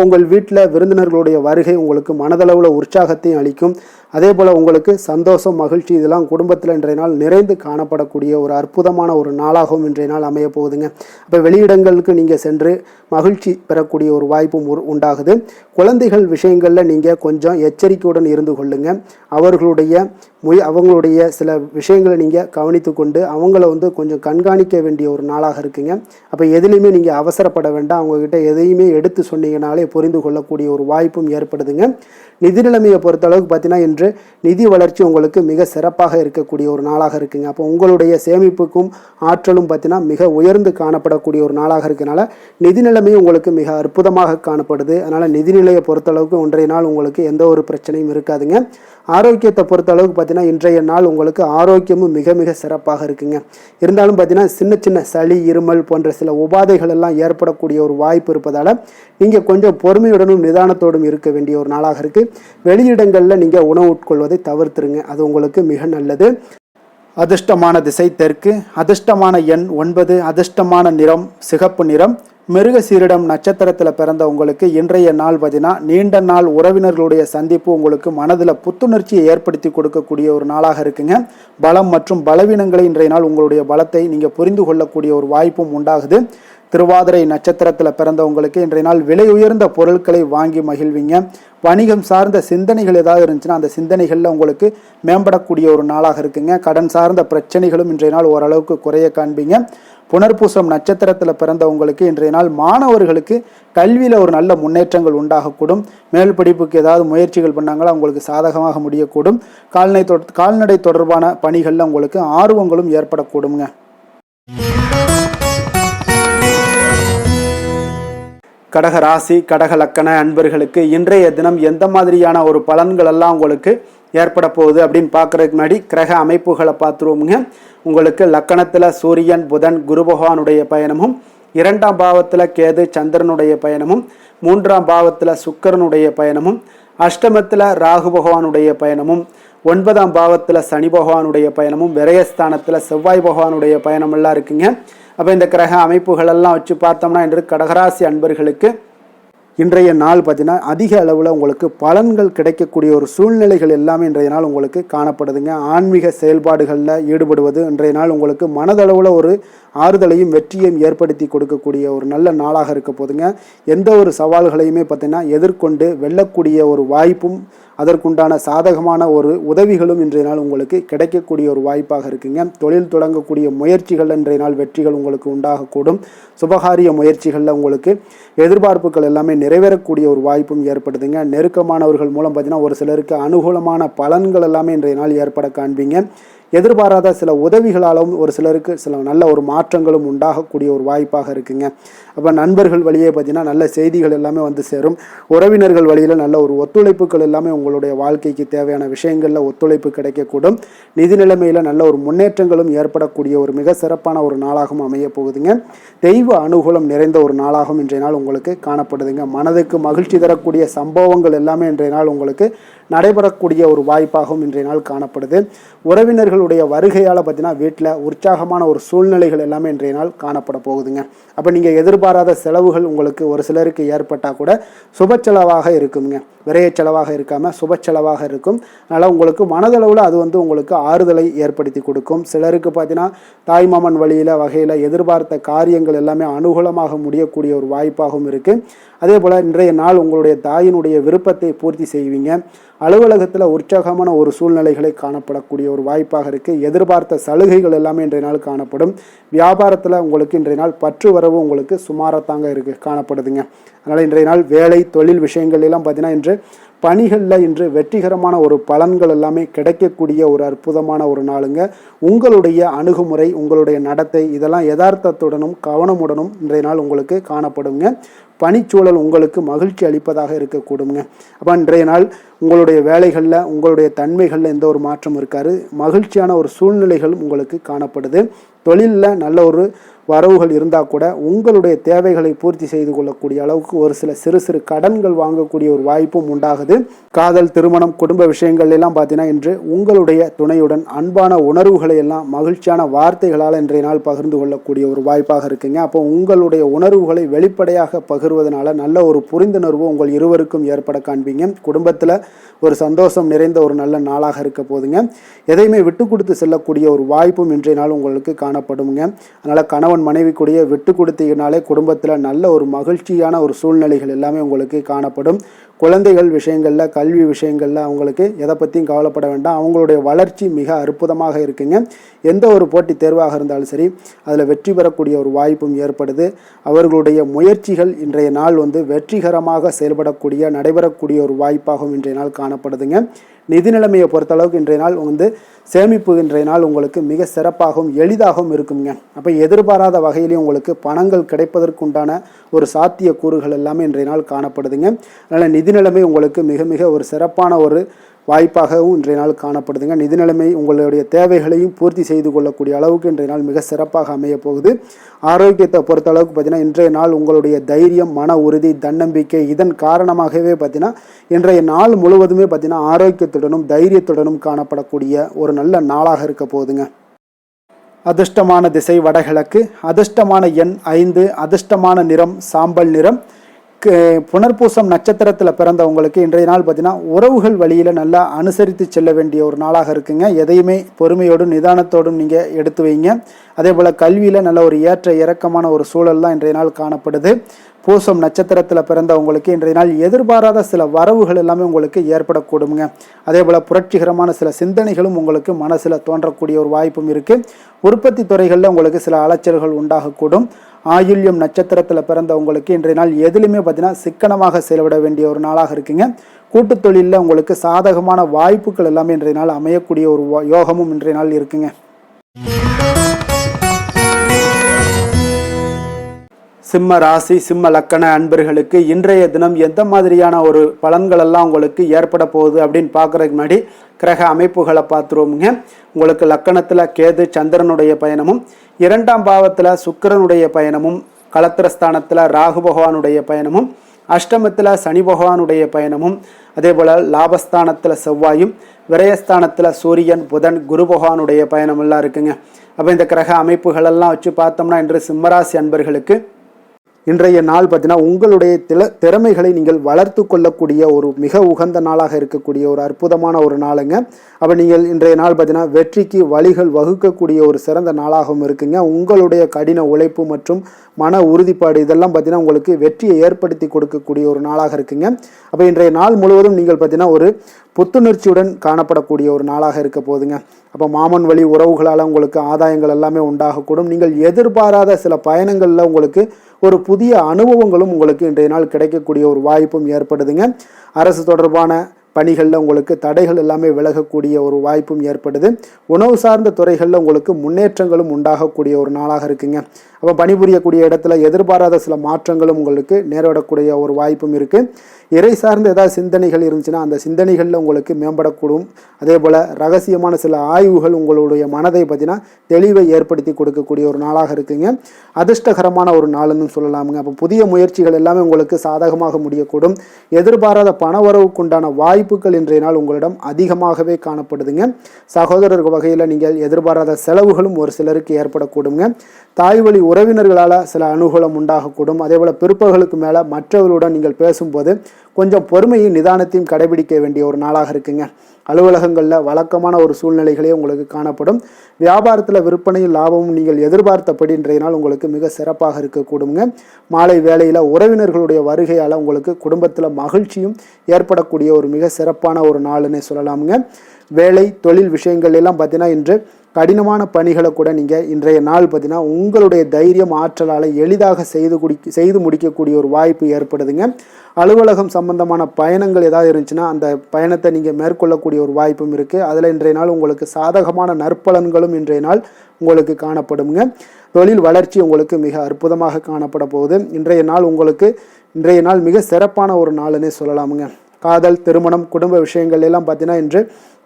உங்கள் வீட்டில் விருந்தினர்களுடைய வருகை உங்களுக்கு மனதளவில் உற்சாகத்தையும் அளிக்கும். அதே போல் உங்களுக்கு சந்தோஷம், மகிழ்ச்சி இதெல்லாம் குடும்பத்தில் இன்றைய நாள் நிறைந்து காணப்படக்கூடிய ஒரு அற்புதமான ஒரு நாளாகவும் இன்றைய நாள் அமைய போகுதுங்க. அப்போ வெளியிடங்களுக்கு நீங்கள் சென்று மகிழ்ச்சி பெறக்கூடிய ஒரு வாய்ப்பும் உண்டாகுது. குழந்தைகள் விஷயங்களில் நீங்கள் கொஞ்சம் எச்சரிக்கையுடன் இருந்து கொள்ளுங்க. அவங்களுடைய சில விஷயங்களை நீங்கள் கவனித்து கொண்டு அவங்கள கொஞ்சம் கண்காணிக்க வேண்டிய ஒரு நாளாக இருக்குங்க. அப்போ எதுலேயுமே நீங்கள் அவசரப்பட வேண்டாம். அவங்கக்கிட்ட எதையுமே எடுத்து சொன்னீங்கனாலே புரிந்து கொள்ளக்கூடிய ஒரு வாய்ப்பும் ஏற்படுதுங்க. நிதி நிலைமையை பொறுத்தளவுக்கு பார்த்தீங்கன்னா இன்று நிதி வளர்ச்சி உங்களுக்கு மிக சிறப்பாக இருக்கக்கூடிய ஒரு நாளாக இருக்குங்க. அப்போ உங்களுடைய சேமிப்புக்கும் ஆற்றலும் பார்த்தீங்கன்னா மிக உயர்ந்து காணப்படக்கூடிய ஒரு நாளாக இருக்கனால நிதி நிலைமையும் உங்களுக்கு மிக அற்புதமாக காணப்படுது. அதனால் நிதிநிலையை பொறுத்தளவுக்கு இன்றைய நாள் உங்களுக்கு எந்த ஒரு பிரச்சனையும் இருக்காதுங்க. ஆரோக்கியத்தை பொறுத்தளவுக்கு பார்த்தீங்கன்னா இன்றைய நாள் உங்களுக்கு ஆரோக்கியமும் மிக மிக சிறப்பாக இருக்குங்க. இருந்தாலும் பார்த்தீங்கன்னா சின்ன சின்ன சளி, இருமல் போன்ற சில உபாதைகள் எல்லாம் ஏற்படக்கூடிய ஒரு வாய்ப்பு இருப்பதால் நீங்கள் கொஞ்சம் பொறுமையுடனும் நிதானத்தோடும் இருக்க வேண்டிய ஒரு நாளாக இருக்குது. வெளியிடங்களில் நீங்கள் உணவு உட்கொள்வதை தவிர்த்துருங்க, அது உங்களுக்கு மிக நல்லது. அதிர்ஷ்டமான திசை தெற்கு, அதிர்ஷ்டமான எண் 9, அதிர்ஷ்டமான நிறம் சிகப்பு நிறம். மிருகசீரிடம் நட்சத்திரத்தில் பிறந்த உங்களுக்கு இன்றைய நாள் பார்த்தீங்கன்னா நீண்ட நாள் உறவினர்களுடைய சந்திப்பு உங்களுக்கு மனதில் புத்துணர்ச்சியை ஏற்படுத்தி கொடுக்கக்கூடிய ஒரு நாளாக இருக்குங்க. பலம் மற்றும் பலவீனங்களை இன்றைய நாள் உங்களுடைய பலத்தை நீங்கள் புரிந்து கொள்ளக்கூடிய ஒரு வாய்ப்பும் உண்டாகுது. திருவாதிரை நட்சத்திரத்தில் பிறந்த உங்களுக்கு இன்றைய நாள் விலை உயர்ந்த பொருட்களை வாங்கி மகிழ்வீங்க. வணிகம் சார்ந்த சிந்தனைகள் ஏதாவது இருந்துச்சுன்னா அந்த சிந்தனைகளில் உங்களுக்கு மேம்படக்கூடிய ஒரு நாளாக இருக்குங்க. கடன் சார்ந்த பிரச்சனைகளும் இன்றைய நாள் ஓரளவுக்கு குறைய காண்பீங்க. புனர்பூசம் நட்சத்திரத்தில் பிறந்த உங்களுக்கு இன்றைய நாள் மாணவர்களுக்கு கல்வியில் ஒரு நல்ல முன்னேற்றங்கள் உண்டாகக்கூடும். மேல் படிப்புக்கு ஏதாவது முயற்சிகள் பண்ணாங்களா உங்களுக்கு சாதகமாக முடியக்கூடும். கால்நடை தொடர்பான பணிகளில் உங்களுக்கு ஆர்வங்களும் ஏற்படக்கூடுங்க. கடக ராசி, கடக லக்கண அன்பர்களுக்கு இன்றைய தினம் எந்த மாதிரியான ஒரு பலன்கள் எல்லாம் உங்களுக்கு ஏற்பட போகுது அப்படின்னு பார்க்கறதுக்கு முன்னாடி கிரக அமைப்புகளை பார்த்துருவோமுங்க. உங்களுக்கு லக்கணத்தில் சூரியன், புதன், குரு பகவானுடைய பயணமும், 2ஆம் பாவத்தில் கேது, சந்திரனுடைய பயணமும், 3ஆம் பாவத்தில் சுக்கிரனுடைய பயணமும், அஷ்டமத்தில் ராகு பகவானுடைய பயணமும், 9ஆம் பாவத்தில் சனி பகவானுடைய பயணமும், விரயஸ்தானத்தில் செவ்வாய் பகவானுடைய பயணமெல்லாம் இருக்குங்க. அப்போ இந்த கிரக அமைப்புகளெல்லாம் வச்சு பார்த்தோம்னா இன்று கடகராசி அன்பர்களுக்கு இன்றைய நாள் பார்த்தீங்கன்னா அதிக அளவில் உங்களுக்கு பலன்கள் கிடைக்கக்கூடிய ஒரு சூழ்நிலைகள் எல்லாமே இன்றைய நாள் உங்களுக்கு காணப்படுதுங்க. ஆன்மீக செயல்பாடுகளில் ஈடுபடுவது இன்றைய நாள் உங்களுக்கு மனதளவில் ஒரு ஆறுதலையும் வெற்றியையும் ஏற்படுத்தி கொடுக்கக்கூடிய ஒரு நல்ல நாளாக இருக்க போதுங்க. எந்த ஒரு சவால்களையுமே பார்த்தீங்கன்னா எதிர்கொண்டு வெல்லக்கூடிய ஒரு வாய்ப்பும் அதற்குண்டான சாதகமான ஒரு உதவிகளும் இன்றைய நாள் உங்களுக்கு கிடைக்கக்கூடிய ஒரு வாய்ப்பாக இருக்குங்க. தொழில் தொடங்கக்கூடிய முயற்சிகள் இன்றைய நாள் வெற்றிகள் உங்களுக்கு உண்டாகக்கூடும். சுபகாரிய முயற்சிகளில் உங்களுக்கு எதிர்பார்ப்புகள் எல்லாமே நிறைவேறக்கூடிய ஒரு வாய்ப்பும் ஏற்படுதுங்க. நெருக்கமானவர்கள் மூலம் பார்த்தீங்கன்னா ஒரு சிலருக்கு அனுகூலமான பலன்கள் எல்லாமே இன்றைய நாள் ஏற்பட காண்பீங்க. எதிர்பாராத சில உதவிகளாலும் ஒரு சிலருக்கு சில நல்ல ஒரு மாற்றங்களும் உண்டாகக்கூடிய ஒரு வாய்ப்பாக இருக்குங்க. அப்போ நண்பர்கள் வழியே பார்த்தீங்கன்னா நல்ல செய்திகள் எல்லாமே வந்து சேரும். உறவினர்கள் வழியில் நல்ல ஒரு ஒத்துழைப்புகள் எல்லாமே உங்களுடைய வாழ்க்கைக்கு தேவையான விஷயங்களில் ஒத்துழைப்பு கிடைக்கக்கூடும். நிதி நிலைமையில் நல்ல ஒரு முன்னேற்றங்களும் ஏற்படக்கூடிய ஒரு மிக சிறப்பான ஒரு நாளாகவும் அமைய போகுதுங்க. தெய்வ அனுகூலம் நிறைந்த ஒரு நாளாகவும் இன்றைய நாள் உங்களுக்கு காணப்படுதுங்க. மனதுக்கு மகிழ்ச்சி தரக்கூடிய சம்பவங்கள் எல்லாமே இன்றைய நாள் உங்களுக்கு நடைபெறக்கூடிய ஒரு வாய்ப்பாகவும் இன்றைய நாள் காணப்படுது. உறவினர்களுடைய வருகையால் பார்த்தீங்கன்னா வீட்டில் உற்சாகமான ஒரு சூழ்நிலைகள் எல்லாமே இன்றைய நாள் காணப்பட போகுதுங்க. அப்போ நீங்கள் எதிர்பாராத செலவுகள் உங்களுக்கு ஒரு சிலருக்கு ஏற்பட்டால் கூட சுப செலவாக இருக்குங்க. விரைய செலவாக இருக்காமல் சுப செலவாக இருக்கும். அதனால் உங்களுக்கு மனதளவில் அது உங்களுக்கு ஆறுதலை ஏற்படுத்தி கொடுக்கும். சிலருக்கு பார்த்தீங்கன்னா தாய்மாமன் வகையில் எதிர்பார்த்த காரியங்கள் எல்லாமே அனுகூலமாக முடியக்கூடிய ஒரு வாய்ப்பாகவும் இருக்குது. அதே போல் இன்றைய நாள் உங்களுடைய தாயினுடைய விருப்பத்தை பூர்த்தி செய்வீங்க. அலுவலகத்தில் உற்சாகமான ஒரு சூழ்நிலைகளை காணப்படக்கூடிய ஒரு வாய்ப்பாக இருக்குது. எதிர்பார்த்த சலுகைகள் எல்லாமே இன்றைய நாள் காணப்படும். வியாபாரத்தில் உங்களுக்கு இன்றைய நாள் பற்று வரவு உங்களுக்கு சுமாரத்தாங்க காணப்படுதுங்க. அதனால் இன்றைய நாள் வேலை தொழில் விஷயங்கள் எல்லாம் பார்த்தீங்கன்னா இன்று பணிகளில் இன்று வெற்றிகரமான ஒரு பலன்கள் எல்லாமே கிடைக்கக்கூடிய ஒரு அற்புதமான ஒரு நாளுங்க. உங்களுடைய அணுகுமுறை, உங்களுடைய நடத்தை இதெல்லாம் யதார்த்தத்துடனும் கவனமுடனும் இன்றைய நாள் உங்களுக்கு காணப்படுங்க. பணிச்சூழல் உங்களுக்கு மகிழ்ச்சி அளிப்பதாக இருக்கக்கூடுங்க. அப்போ இன்றைய நாள் உங்களுடைய வேலைகளில் உங்களுடைய தன்மைகளில் எந்த ஒரு மாற்றம் இருக்காது. மகிழ்ச்சியான ஒரு சூழ்நிலைகளும் உங்களுக்கு காணப்படுது. தொழிலில் நல்ல ஒரு வரவுகள் இருந்தால் கூட உங்களுடைய தேவைகளை பூர்த்தி செய்து கொள்ளக்கூடிய அளவுக்கு ஒரு சில சிறு சிறு கடன்கள் வாங்கக்கூடிய ஒரு வாய்ப்பும் உண்டாகுது. காதல், திருமணம், குடும்ப விஷயங்கள் எல்லாம் பார்த்தீங்கன்னா இன்று உங்களுடைய துணையுடன் அன்பான உணர்வுகளை எல்லாம் மகிழ்ச்சியான வார்த்தைகளால் இன்றைய நாள் பகிர்ந்து கொள்ளக்கூடிய ஒரு வாய்ப்பாக இருக்குங்க. அப்போ உங்களுடைய உணர்வுகளை வெளிப்படையாக பகிர்வதனால நல்ல ஒரு புரிந்துணர்வு உங்கள் இருவருக்கும் ஏற்பட காண்பீங்க. குடும்பத்தில் ஒரு சந்தோஷம் நிறைந்த ஒரு நல்ல நாளாக இருக்க போதுங்க. எதையுமே விட்டு கொடுத்து செல்லக்கூடிய ஒரு வாய்ப்பும் இன்றைய நாள் உங்களுக்கு காணப்படுங்க. அதனால் கணவன் மனைவிக்குடைய விட்டு கொடுத்தீங்கனாலே குடும்பத்தில் நல்ல ஒரு மகிழ்ச்சியான ஒரு சூழ்நிலைகள் எல்லாமே உங்களுக்கு காணப்படும். குழந்தைகள் விஷயங்களில், கல்வி விஷயங்களில் அவங்களுக்கு எதை பற்றியும் கவலைப்பட வேண்டாம். அவங்களுடைய வளர்ச்சி மிக அற்புதமாக இருக்குங்க. எந்த ஒரு போட்டி தேர்வாக இருந்தாலும் சரி அதில் வெற்றி பெறக்கூடிய ஒரு வாய்ப்பும் ஏற்படுது. அவர்களுடைய முயற்சிகள் இன்றைய நாள் வெற்றிகரமாக செயல்படக்கூடிய நடைபெறக்கூடிய ஒரு வாய்ப்பாகவும் இன்றைய நாள் காணப்படுதுங்க. நிதி நிலைமையை பொறுத்தளவுக்கு இன்றைய நாள் சேமிப்பு இன்றைய நாள் உங்களுக்கு மிக சிறப்பாகவும் எளிதாகவும் இருக்குங்க. அப்போ எதிர்பாராத வகையிலேயும் உங்களுக்கு பணங்கள் கிடைப்பதற்குண்டான ஒரு சாத்திய கூறுகள் எல்லாமே இன்றைய நாள் காணப்படுதுங்க. அதனால் நிதி நிலைமை உங்களுக்கு மிக மிக ஒரு சிறப்பான ஒரு வாய்ப்பாகவும் இன்றைய நாள் காணப்படுதுங்க. நிதி நிலைமை உங்களுடைய தேவைகளையும் பூர்த்தி செய்து கொள்ளக்கூடிய அளவுக்கு இன்றைய நாள் மிக சிறப்பாக அமைய போகுது. ஆரோக்கியத்தை பொறுத்த அளவுக்கு பார்த்தீங்கன்னா இன்றைய நாள் உங்களுடைய தைரியம், மன உறுதி, தன்னம்பிக்கை இதன் காரணமாகவே பார்த்தீங்கன்னா இன்றைய நாள் முழுவதுமே பார்த்தீங்கன்னா ஆரோக்கியத்துடனும் தைரியத்துடனும் காணப்படக்கூடிய ஒரு நல்ல நாளாக இருக்க போகுதுங்க. அதிர்ஷ்டமான திசை வடகிழக்கு, அதிர்ஷ்டமான எண் 5, அதிர்ஷ்டமான நிறம் சாம்பல் நிறம். புனர்பூசம் நட்சத்திரத்தில் பிறந்தவங்களுக்கு இன்றைய நாள் பார்த்தீங்கன்னா உறவுகள் வழியில் நல்லா அனுசரித்து செல்ல வேண்டிய ஒரு நாளாக இருக்குங்க. எதையுமே பொறுமையோடும் நிதானத்தோடும் நீங்கள் எடுத்து வைங்க. அதே போல் கல்வியில் நல்ல ஒரு ஏற்ற இறக்கமான ஒரு சூழல் தான் இன்றைய நாள் காணப்படுது. பூசம் நட்சத்திரத்தில் பிறந்தவங்களுக்கு இன்றைய நாள் எதிர்பாராத சில வரவுகள் எல்லாமே உங்களுக்கு ஏற்படக்கூடுங்க. அதே போல் புரட்சிகரமான சில சிந்தனைகளும் உங்களுக்கு மனசில் தோன்றக்கூடிய ஒரு வாய்ப்பும் இருக்குது. உற்பத்தி துறைகளில் உங்களுக்கு சில அலைச்சல்கள் உண்டாகக்கூடும். ஆயுள்யம் நட்சத்திரத்தில் பிறந்தவங்களுக்கு இன்றைய நாள் எதுலையுமே பார்த்தீங்கன்னா சிக்கனமாக செயல்பட வேண்டிய ஒரு நாளாக இருக்குங்க. கூட்டு தொழிலில் உங்களுக்கு சாதகமான வாய்ப்புகள் எல்லாமே இன்றைய நாள் அமையக்கூடிய ஒரு யோகமும் இன்றைய நாள் இருக்குங்க. சிம்ம ராசி, சிம்ம லக்கண அன்பர்களுக்கு இன்றைய தினம் எந்த மாதிரியான ஒரு பலன்கள் எல்லாம் உங்களுக்கு ஏற்பட போகுது அப்படின்னு பார்க்குறதுக்கு முன்னாடி கிரக அமைப்புகளை பார்த்துருவோமுங்க. உங்களுக்கு லக்கணத்தில் கேது சந்திரனுடைய பயணமும், 2ஆம் பாவத்தில் சுக்கிரனுடைய பயணமும், களத்திரஸ்தானத்தில் ராகு பகவானுடைய பயணமும், அஷ்டமத்தில் சனி பகவானுடைய பயணமும், அதே போல் லாபஸ்தானத்தில் செவ்வாயும், விரயஸ்தானத்தில் சூரியன், புதன், குரு பகவானுடைய பயணமெல்லாம் இருக்குங்க. அப்போ இந்த கிரக அமைப்புகளெல்லாம் வச்சு பார்த்தோம்னா இன்று சிம்மராசி அன்பர்களுக்கு இன்றைய நாள் பார்த்தீங்கன்னா உங்களுடைய திறமைகளை நீங்கள் வளர்த்து கொள்ளக்கூடிய ஒரு மிக உகந்த நாளாக இருக்கக்கூடிய ஒரு அற்புதமான ஒரு நாளுங்க. அப்போ நீங்கள் இன்றைய நாள் பார்த்தீங்கன்னா வெற்றிக்கு வழிகள் வகுக்கக்கூடிய ஒரு சிறந்த நாளாகவும் இருக்குங்க. உங்களுடைய கடின உழைப்பு மற்றும் மன உறுதிப்பாடு இதெல்லாம் பார்த்தீங்கன்னா உங்களுக்கு வெற்றியை ஏற்படுத்தி கொடுக்கக்கூடிய ஒரு நாளாக இருக்குங்க. அப்போ இன்றைய நாள் முழுவதும் நீங்கள் பார்த்தீங்கன்னா ஒரு புத்துணர்ச்சியுடன் காணப்படக்கூடிய ஒரு நாளாக இருக்க போகுதுங்க. அப்போ மாமன் வழி உறவுகளால் உங்களுக்கு ஆதாயங்கள் எல்லாமே உண்டாகக்கூடும். நீங்கள் எதிர்பாராத சில பயணங்களில் உங்களுக்கு ஒரு புதிய அனுபவங்களும் உங்களுக்கு இன்றைய நாள் கிடைக்கக்கூடிய ஒரு வாய்ப்பும் ஏற்படுதுங்க. அரசு தொடர்பான பணிகளில் உங்களுக்கு தடைகள் எல்லாமே விலகக்கூடிய ஒரு வாய்ப்பும் ஏற்படுது. உணவு சார்ந்த துறைகளில் உங்களுக்கு முன்னேற்றங்களும் உண்டாகக்கூடிய ஒரு நாளாக இருக்குங்க. அப்போ பணிபுரியக்கூடிய இடத்துல எதிர்பாராத சில மாற்றங்களும் உங்களுக்கு நேரிடக்கூடிய ஒரு வாய்ப்பும் இருக்குது. இறை சார்ந்த ஏதாவது சிந்தனைகள் இருந்துச்சுன்னா அந்த சிந்தனைகளில் உங்களுக்கு மேம்படக்கூடும். அதே போல் ரகசியமான சில ஆய்வுகள் உங்களுடைய மனதை பார்த்தீங்கன்னா தெளிவை ஏற்படுத்தி கொடுக்கக்கூடிய ஒரு நாளாக இருக்குங்க. அதிர்ஷ்டகரமான ஒரு நாளுன்னு சொல்லலாமுங்க. அப்போ புதிய முயற்சிகள் எல்லாமே உங்களுக்கு சாதகமாக முடியக்கூடும். எதிர்பாராத பணவரவுக்குண்டான வாய்ப்புகள் இன்றைய நாள் உங்களிடம் அதிகமாகவே காணப்படுதுங்க. சகோதரர் வகையில் நீங்கள் எதிர்பாராத செலவுகளும் ஒரு சிலருக்கு ஏற்படக்கூடுங்க. தாய் வழி உறவினர்களால் சில அனுகூலம் உண்டாகக்கூடும். அதே போல் பிற்பகலுக்கு மேலே மற்றவர்களுடன் நீங்கள் பேசும்போது கொஞ்சம் பொறுமையும் நிதானத்தையும் கடைபிடிக்க வேண்டிய ஒரு நாளாக இருக்குங்க. அலுவலகங்களில் வழக்கமான ஒரு சூழ்நிலைகளே உங்களுக்கு காணப்படும். வியாபாரத்தில் விற்பனையும் லாபமும் நீங்கள் எதிர்பார்த்தபடி இன்றைய நாள் உங்களுக்கு மிக சிறப்பாக இருக்கக்கூடுங்க. மாலை வேளையில் உறவினர்களுடைய வருகையால் உங்களுக்கு குடும்பத்தில் மகிழ்ச்சியும் ஏற்படக்கூடிய ஒரு மிக சிறப்பான ஒரு நாளுன்னே சொல்லலாமுங்க. வேலை தொழில் விஷயங்கள் எல்லாம் பார்த்தீங்கன்னா இன்று கடினமான பணிகளை கூட நீங்கள் இன்றைய நாள் பார்த்தீங்கன்னா உங்களுடைய தைரியம் ஆற்றலால் எளிதாக செய்து முடிக்கக்கூடிய ஒரு வாய்ப்பு ஏற்படுதுங்க. அலுவலகம் சம்பந்தமான பயணங்கள் ஏதாவது இருந்துச்சுன்னா அந்த பயணத்தை நீங்கள் மேற்கொள்ளக்கூடிய ஒரு வாய்ப்பும் இருக்குது. அதில் இன்றைய நாள் உங்களுக்கு சாதகமான நற்பலன்களும் இன்றைய நாள் உங்களுக்கு காணப்படுங்க. தொழில் வளர்ச்சி உங்களுக்கு மிக அற்புதமாக காணப்பட போகுது. இன்றைய நாள் மிக சிறப்பான ஒரு நாளுன்னே சொல்லலாமுங்க. காதல், திருமணம், குடும்ப விஷயங்கள் எல்லாம் பார்த்தீங்கன்னா இன்று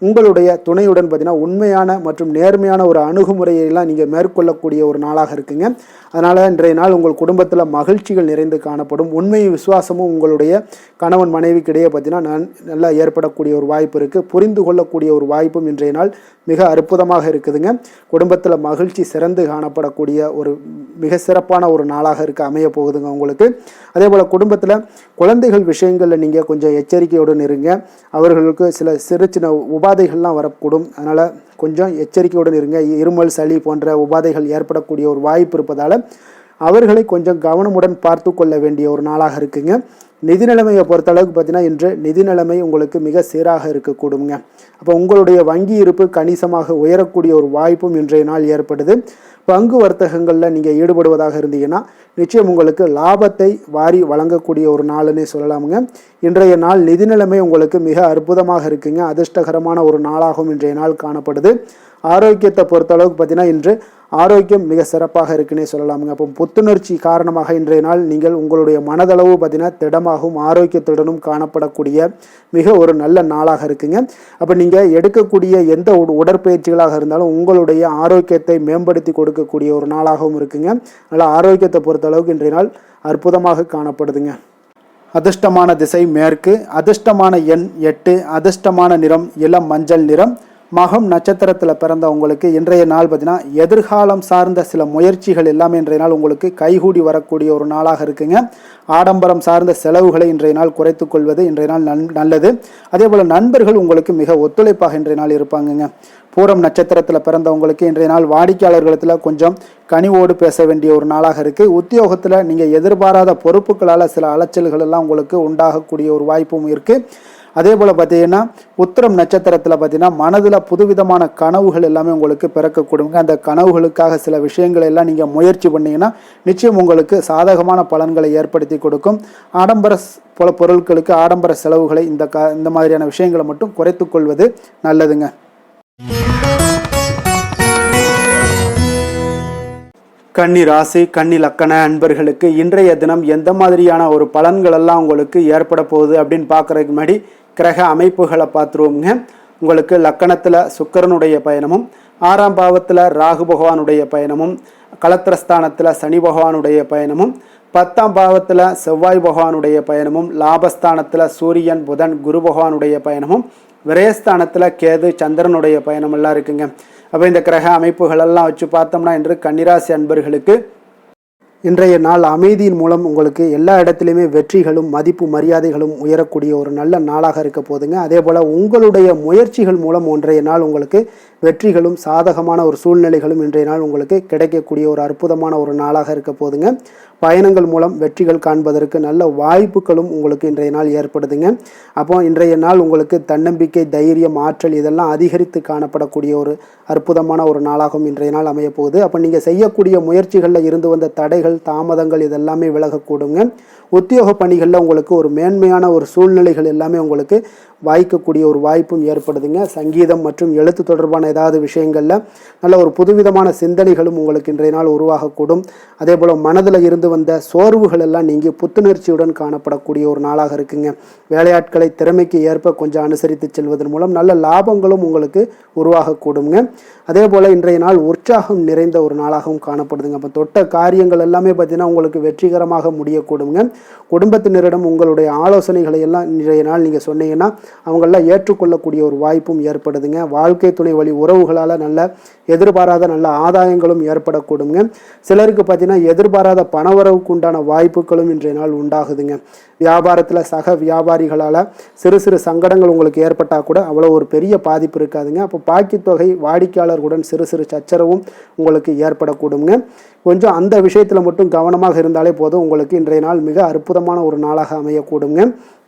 உங்களுடைய துணையுடன் பார்த்தீங்கன்னா உண்மையான மற்றும் நேர்மையான ஒரு அணுகுமுறையெல்லாம் நீங்கள் மேற்கொள்ளக்கூடிய ஒரு நாளாக இருக்குங்க. அதனால் இன்றைய நாள் உங்கள் குடும்பத்தில் மகிழ்ச்சிகள் நிறைந்து காணப்படும். உண்மை விசுவாசமும் உங்களுடைய கணவன் மனைவிக்கிடையே பார்த்தீங்கன்னா நல்லா ஏற்படக்கூடிய ஒரு வாய்ப்பு இருக்குது. புரிந்து கொள்ளக்கூடிய ஒரு வாய்ப்பும் இன்றைய நாள் மிக அற்புதமாக இருக்குதுங்க. குடும்பத்தில் மகிழ்ச்சி சிறந்து காணப்படக்கூடிய ஒரு மிக சிறப்பான ஒரு நாளாக அமைய போகுதுங்க உங்களுக்கு. அதே போல் குடும்பத்தில் குழந்தைகள் விஷயங்களில் நீங்கள் கொஞ்சம் எச்சரிக்கையுடன் இருங்க. அவர்களுக்கு சில சிறு சின்ன உபாதைகள்லாம் வரக்கூடும். அதனால் கொஞ்சம் எச்சரிக்கையுடன் இருங்க. இருமல், சளி போன்ற உபாதைகள் ஏற்படக்கூடிய ஒரு வாய்ப்பு இருப்பதால் அவர்களை கொஞ்சம் கவனமுடன் பார்த்து கொள்ள வேண்டிய ஒரு நாளாக இருக்குங்க. நிதி நிலைமையை பொறுத்தளவுக்கு பார்த்தீங்கன்னா இன்று நிதி நிலைமை உங்களுக்கு மிக சீராக இருக்கக்கூடுங்க. அப்போ உங்களுடைய வங்கி இருப்பு கணிசமாக உயரக்கூடிய ஒரு வாய்ப்பும் இன்றைய நாள் ஏற்படுது. பங்கு வர்த்தகங்களில் நீங்கள் ஈடுபடுவதாக இருந்தீங்கன்னா நிச்சயம் உங்களுக்கு லாபத்தை வாரி வழங்கக்கூடிய ஒரு நாளுன்னே சொல்லலாமுங்க. இன்றைய நாள் நிதி நிலைமை உங்களுக்கு மிக அற்புதமாக இருக்குங்க. அதிர்ஷ்டகரமான ஒரு நாளாகவும் இன்றைய நாள் காணப்படுது. ஆரோக்கியத்தை பொறுத்தளவுக்கு பார்த்தீங்கன்னா இன்று ஆரோக்கியம் மிக சிறப்பாக இருக்குன்னே சொல்லலாமுங்க. அப்போ புத்துணர்ச்சி காரணமாக இன்றைய நாள் நீங்கள் உங்களுடைய மனதளவு பார்த்தீங்கன்னா திடமாகவும் ஆரோக்கியத்துடனும் காணப்படக்கூடிய மிக ஒரு நல்ல நாளாக இருக்குங்க. அப்போ நீங்கள் எடுக்கக்கூடிய எந்த உடற்பயிற்சிகளாக இருந்தாலும் உங்களுடைய ஆரோக்கியத்தை மேம்படுத்தி கொடுக்கக்கூடிய ஒரு நாளாகவும் இருக்குங்க. அதனால் ஆரோக்கியத்தை பொறுத்தளவுக்கு இன்றைய நாள் அற்புதமாக காணப்படுதுங்க. அதிர்ஷ்டமான திசை மேற்கு, அதிர்ஷ்டமான எண் 8, அதிர்ஷ்டமான நிறம் இளம் மஞ்சள் நிறம். மகம் நட்சத்திரத்தில் பிறந்த உங்களுக்கு இன்றைய நாள் பார்த்தீங்கன்னா எதிர்காலம் சார்ந்த சில முயற்சிகள் எல்லாமே இன்றைய நாள் உங்களுக்கு கைகூடி வரக்கூடிய ஒரு நாளாக இருக்குங்க. ஆடம்பரம் சார்ந்த செலவுகளை இன்றைய நாள் குறைத்து கொள்வது இன்றைய நாள் நல்லது. அதே போல் நண்பர்கள் உங்களுக்கு மிக ஒத்துழைப்பாக இன்றைய நாள் இருப்பாங்கங்க. பூரம் நட்சத்திரத்தில் பிறந்தவங்களுக்கு இன்றைய நாள் வாடிக்கையாளர்களிடத்தில் கொஞ்சம் கனிவோடு பேச வேண்டிய ஒரு நாளாக இருக்குது. உத்தியோகத்தில் நீங்கள் எதிர்பாராத பொறுப்புகளால் சில அலைச்சல்கள் எல்லாம் உங்களுக்கு உண்டாகக்கூடிய ஒரு வாய்ப்பும் இருக்குது. அதே போல் பார்த்தீங்கன்னா உத்திரம் நட்சத்திரத்தில் பார்த்தீங்கன்னா மனதில் புதுவிதமான கனவுகள் எல்லாமே உங்களுக்கு பிறக்கக்கூடுங்க. அந்த கனவுகளுக்காக சில விஷயங்களை எல்லாம் நீங்கள் முயற்சி பண்ணிங்கன்னா நிச்சயம் உங்களுக்கு சாதகமான பலன்களை ஏற்படுத்தி கொடுக்கும். ஆடம்பர போல பொருட்களுக்கு ஆடம்பர செலவுகளை இந்த மாதிரியான விஷயங்களை மட்டும் குறைத்து கொள்வது நல்லதுங்க. கன்னி ராசி, கன்னி லக்கண அன்பர்களுக்கு இன்றைய தினம் எந்த மாதிரியான ஒரு பலன்கள் எல்லாம் உங்களுக்கு ஏற்பட போகுது அப்படின்னு பார்க்குறதுக்கு முன்னாடி கிரக அமைப்புகளை பார்த்துருவோங்க. உங்களுக்கு லக்கணத்தில் சுக்கிரனுடைய பயணமும், 6ஆம் பாவத்தில் ராகு பகவானுடைய பயணமும், களத்திரஸ்தானத்தில் சனி பகவானுடைய பயணமும், 10ஆம் பாவத்தில் செவ்வாய் பகவானுடைய பயணமும், லாபஸ்தானத்தில் சூரியன், புதன், குரு பகவானுடைய பயணமும், விரயஸ்தானத்தில் கேது, சந்திரனுடைய பயணம் எல்லாம் இருக்குங்க. அப்போ இந்த கிரக அமைப்புகளெல்லாம் வச்சு பார்த்தோம்னா இன்று கன்னிராசி அன்பர்களுக்கு இன்றைய நாள் அமைதியின் மூலம் உங்களுக்கு எல்லா இடத்துலையுமே வெற்றிகளும் மதிப்பு மரியாதைகளும் உயரக்கூடிய ஒரு நல்ல நாளாக இருக்க போதுங்க. அதே போல் உங்களுடைய முயற்சிகள் மூலம் இன்றைய நாள் உங்களுக்கு வெற்றிகளும் சாதகமான ஒரு சூழ்நிலைகளும் இன்றைய நாள் உங்களுக்கு கிடைக்கக்கூடிய ஒரு அற்புதமான ஒரு நாளாக இருக்க போதுங்க. பயணங்கள் மூலம் வெற்றிகள் காண்பதற்கு நல்ல வாய்ப்புகளும் உங்களுக்கு இன்றைய நாள் ஏற்படுதுங்க. அப்போ இன்றைய நாள் உங்களுக்கு தன்னம்பிக்கை, தைரியம், ஆற்றல் இதெல்லாம் அதிகரித்து காணப்படக்கூடிய ஒரு அற்புதமான ஒரு நாளாகவும் இன்றைய நாள் அமைய போகுது. அப்போ நீங்கள் செய்யக்கூடிய முயற்சிகளில் இருந்து வந்த தடைகள், தாமதங்கள் இதெல்லாமே விலகக்கூடுங்க. உத்தியோக பணிகளில் உங்களுக்கு ஒரு மேன்மையான ஒரு சூழ்நிலைகள் எல்லாமே உங்களுக்கு வாய்க்கக்கூடிய ஒரு வாய்ப்பும் ஏற்படுதுங்க. சங்கீதம் மற்றும் எழுத்து தொடர்பான ஏதாவது விஷயங்களில் நல்ல ஒரு புதுவிதமான சிந்தனைகளும் உங்களுக்கு இன்றைய நாள் உருவாகக்கூடும். அதே போல் மனதில் இருந்து வந்த சோர்வுகள் எல்லாம் நீங்கி புத்துணர்ச்சியுடன் காணப்படக்கூடிய ஒரு நாளாக இருக்குங்க. வேலையாட்களை திறமைக்கு ஏற்ப கொஞ்சம் அனுசரித்து செல்வதன் மூலம் நல்ல லாபங்களும் உங்களுக்கு உருவாகக்கூடுங்க. அதே போல் இன்றைய நாள் உற்சாகம் நிறைந்த ஒரு நாளாகவும் காணப்படுதுங்க. அப்போ தொட்ட காரியங்கள் எல்லாமே பார்த்தீங்கன்னா உங்களுக்கு வெற்றிகரமாக முடியக்கூடுங்க. குடும்பத்தினரிடம் உங்களுடைய ஆலோசனைகளை எல்லாம் இன்றைய நாள் நீங்கள் சொன்னீங்கன்னா அவங்களெல்லாம் ஏற்றுக்கொள்ளக்கூடிய ஒரு வாய்ப்பும் ஏற்படுதுங்க. வாழ்க்கை துணை வழி உறவுகளால் நல்ல எதிர்பாராத நல்ல ஆதாயங்களும் ஏற்படக்கூடுங்க. சிலருக்கு பார்த்தீங்கன்னா எதிர்பாராத பணவரவுக்கு உண்டான வாய்ப்புகளும் இன்றைய நாள் உண்டாகுதுங்க. வியாபாரத்தில் சக வியாபாரிகளால் சிறு சிறு சங்கடங்கள் உங்களுக்கு ஏற்பட்டால் கூட அவ்வளோ ஒரு பெரிய பாதிப்பு இருக்காதுங்க. அப்போ பாக்கி தொகை வாடிக்கையாளர்களுடன் சிறு சிறு சச்சரவும் உங்களுக்கு ஏற்படக்கூடுங்க. கொஞ்சம் அந்த விஷயத்தில் மட்டும் கவனமாக இருந்தாலே போதும், உங்களுக்கு இன்றைய நாள் மிக அற்புதமான ஒரு நாளாக அமையக்கூடுங்க.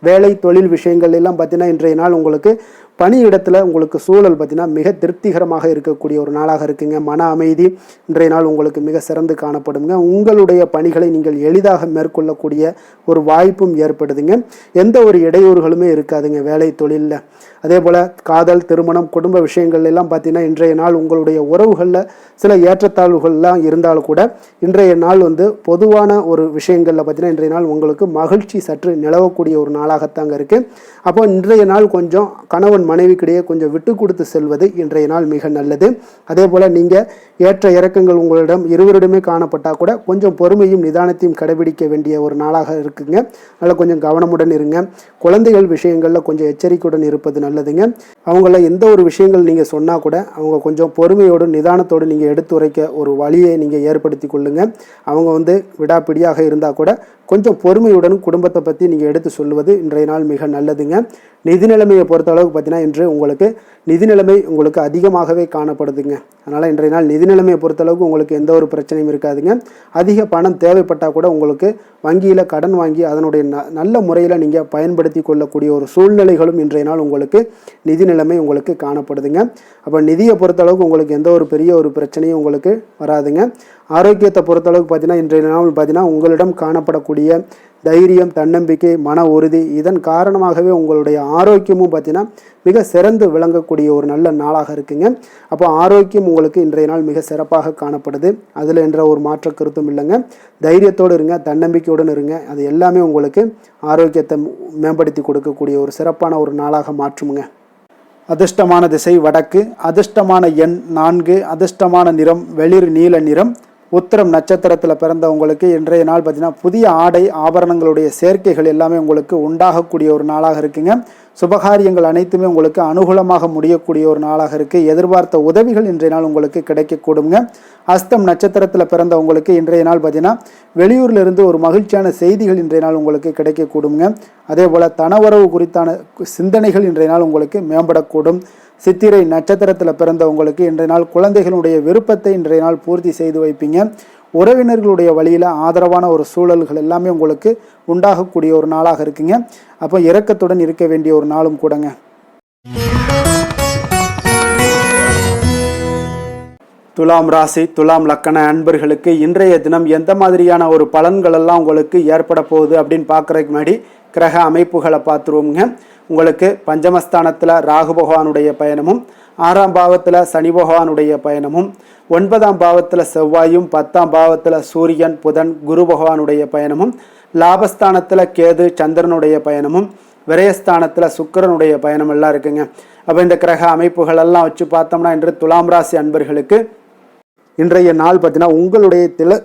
வேலை தொழில் விஷயங்கள் எல்லாம் பார்த்தீங்கன்னா இன்றைய நாள் உங்களுக்கு பணியிடத்தில் உங்களுக்கு சூழல் பார்த்தீங்கன்னா மிக திருப்திகரமாக இருக்கக்கூடிய ஒரு நாளாக இருக்குங்க. மன அமைதி இன்றைய நாள் உங்களுக்கு மிக சிறந்து காணப்படுங்க. உங்களுடைய பணிகளை நீங்கள் எளிதாக மேற்கொள்ளக்கூடிய ஒரு வாய்ப்பும் ஏற்படுதுங்க. எந்த ஒரு இடையூறுகளுமே இருக்காதுங்க வேலை தொழிலில். அதே போல் காதல், திருமணம், குடும்ப விஷயங்கள் எல்லாம் பார்த்தீங்கன்னா இன்றைய நாள் உங்களுடைய உறவுகளில் சில ஏற்றத்தாழ்வுகள்லாம் இருந்தாலும் கூட இன்றைய நாள் பொதுவான ஒரு விஷயங்களில் பார்த்தீங்கன்னா இன்றைய நாள் உங்களுக்கு மகிழ்ச்சி சற்று நிலவக்கூடிய ஒரு நாளாகத்தாங்க இருக்குது. அப்போ இன்றைய நாள் கொஞ்சம் கணவன் மனைவிக்கிடையே கொஞ்சம் விட்டு கொடுத்து செல்வது இன்றைய நாள் மிக நல்லது. அதே போல் நீங்கள் ஏற்ற இறக்கங்கள் உங்களிடம் இருவரிடமே காணப்பட்டால் கூட கொஞ்சம் பொறுமையும் நிதானத்தையும் கடைபிடிக்க வேண்டிய ஒரு நாளாக இருக்குங்க. அதனால் கொஞ்சம் கவனமுடன் இருங்க. குழந்தைகள் விஷயங்களில் கொஞ்சம் எச்சரிக்கையுடன் இருப்பது நல்லதுங்க. அவங்கள எந்த ஒரு விஷயங்கள் நீங்கள் சொன்னால் கூட அவங்க கொஞ்சம் பொறுமையோடு நிதானத்தோடு நீங்கள் எடுத்துரைக்க ஒரு வழியை நீங்கள் ஏற்படுத்தி கொள்ளுங்க. அவங்க விடாப்பிடியாக இருந்தால் கூட கொஞ்சம் பொறுமையுடன் குடும்பத்தை பற்றி நீங்கள் எடுத்து சொல்லுவது இன்றைய நாள் மிக நல்லதுங்க. நிதி நிலைமையை பொறுத்த அளவுக்கு பார்த்தீங்கன்னா இன்று உங்களுக்கு நிதி நிலைமை உங்களுக்கு அதிகமாகவே காணப்படுதுங்க. அதனால் இன்றைய நாள் நிதி நிலைமையை பொறுத்தளவுக்கு உங்களுக்கு எந்த ஒரு பிரச்சனையும் இருக்காதுங்க. அதிக பணம் தேவைப்பட்டால் கூட உங்களுக்கு வங்கியில் கடன் வாங்கி அதனுடைய நல்ல முறையில் நீங்கள் பயன்படுத்தி கொள்ளக்கூடிய ஒரு சூழ்நிலைகளும் இன்றைய நாள் உங்களுக்கு நிதி நிலைமை உங்களுக்கு காணப்படுதுங்க. அப்போ நிதியை பொறுத்தளவுக்கு உங்களுக்கு எந்த ஒரு பெரிய ஒரு பிரச்சனையும் உங்களுக்கு வராதுங்க. ஆரோக்கியத்தை பொறுத்தளவுக்கு பார்த்தீங்கன்னா இன்றைய நாள் பார்த்தீங்கன்னா உங்களிடம் காணப்படக்கூடிய தைரியம், தன்னம்பிக்கை, மன உறுதி இதன் காரணமாகவே உங்களுடைய ஆரோக்கியமும் பார்த்தீங்கன்னா மிக சிறந்து விளங்கக்கூடிய ஒரு நல்ல நாளாக இருக்குங்க. அப்போ ஆரோக்கியம் உங்களுக்கு இன்றைய நாள் மிக சிறப்பாக காணப்படுது. அதில் என்ற ஒரு மாற்ற கருத்தும் இல்லைங்க. தைரியத்தோடு இருங்க, தன்னம்பிக்கையுடன் இருங்க. அது எல்லாமே உங்களுக்கு ஆரோக்கியத்தை மேம்படுத்தி கொடுக்கக்கூடிய ஒரு சிறப்பான ஒரு நாளாக மாற்றுமுங்க. அதிர்ஷ்டமான திசை வடக்கு, அதிர்ஷ்டமான எண் 4, அதிர்ஷ்டமான நிறம் வெளிர் நீல நிறம். உத்திரம் நட்சத்திரத்தில் பிறந்தவங்களுக்கு இன்றைய நாள் பார்த்தீங்கன்னா புதிய ஆடை ஆபரணங்களுடைய சேர்க்கைகள் எல்லாமே உங்களுக்கு உண்டாகக்கூடிய ஒரு நாளாக இருக்குங்க. சுபகாரியங்கள் அனைத்துமே உங்களுக்கு அனுகூலமாக முடியக்கூடிய ஒரு நாளாக இருக்குது. எதிர்பார்த்த உதவிகள் இன்றைய நாள் உங்களுக்கு கிடைக்கக்கூடுங்க. அஸ்தம் நட்சத்திரத்தில் பிறந்தவங்களுக்கு இன்றைய நாள் பார்த்தீங்கன்னா வெளியூரிலிருந்து ஒரு மகிழ்ச்சியான செய்திகள் இன்றைய நாள் உங்களுக்கு கிடைக்கக்கூடுங்க. அதே போல் தனவரவு குறித்தான சிந்தனைகள் இன்றைய நாள் உங்களுக்கு மேம்படக்கூடும். சித்திரை நட்சத்திரத்தில் பிறந்தவங்களுக்கு இன்றைய நாள் குழந்தைகளுடைய விருப்பத்தை இன்றைய நாள் பூர்த்தி செய்து வைப்பீங்க. உறவினர்களுடைய வழியில் ஆதரவான ஒரு சூழல்கள் எல்லாமே உங்களுக்கு உண்டாகக்கூடிய ஒரு நாளாக இருக்குங்க. அப்போ இரக்கத்துடன் இருக்க வேண்டிய ஒரு நாளும் கூடங்க. துலாம் ராசி, துலாம் லக்கண அன்பர்களுக்கு இன்றைய தினம் எந்த மாதிரியான ஒரு பலன்கள் எல்லாம் உங்களுக்கு ஏற்பட போகுது அப்படின்னு பார்க்குறதுக்கு முன்னாடி கிரக அமைப்புகளை பார்த்துருவோங்க. உங்களுக்கு பஞ்சமஸ்தானத்தில் ராகு பகவானுடைய பயணமும், 6ஆம் பாவத்தில் சனி பகவானுடைய பயணமும், 9ஆம் பாவத்தில் செவ்வாயும், 10ஆம் பாவத்தில் சூரியன், புதன், குரு பகவானுடைய பயணமும், லாபஸ்தானத்தில் கேது சந்திரனுடைய பயணமும், விரயஸ்தானத்தில் சுக்கிரனுடைய பயணம் எல்லாம் இருக்குங்க. அப்போ இந்த கிரக அமைப்புகள் எல்லாம் வச்சு பார்த்தோம்னா இன்று துலாம் ராசி அன்பர்களுக்கு இன்றைய நாள் பார்த்தீங்கன்னா உங்களுடைய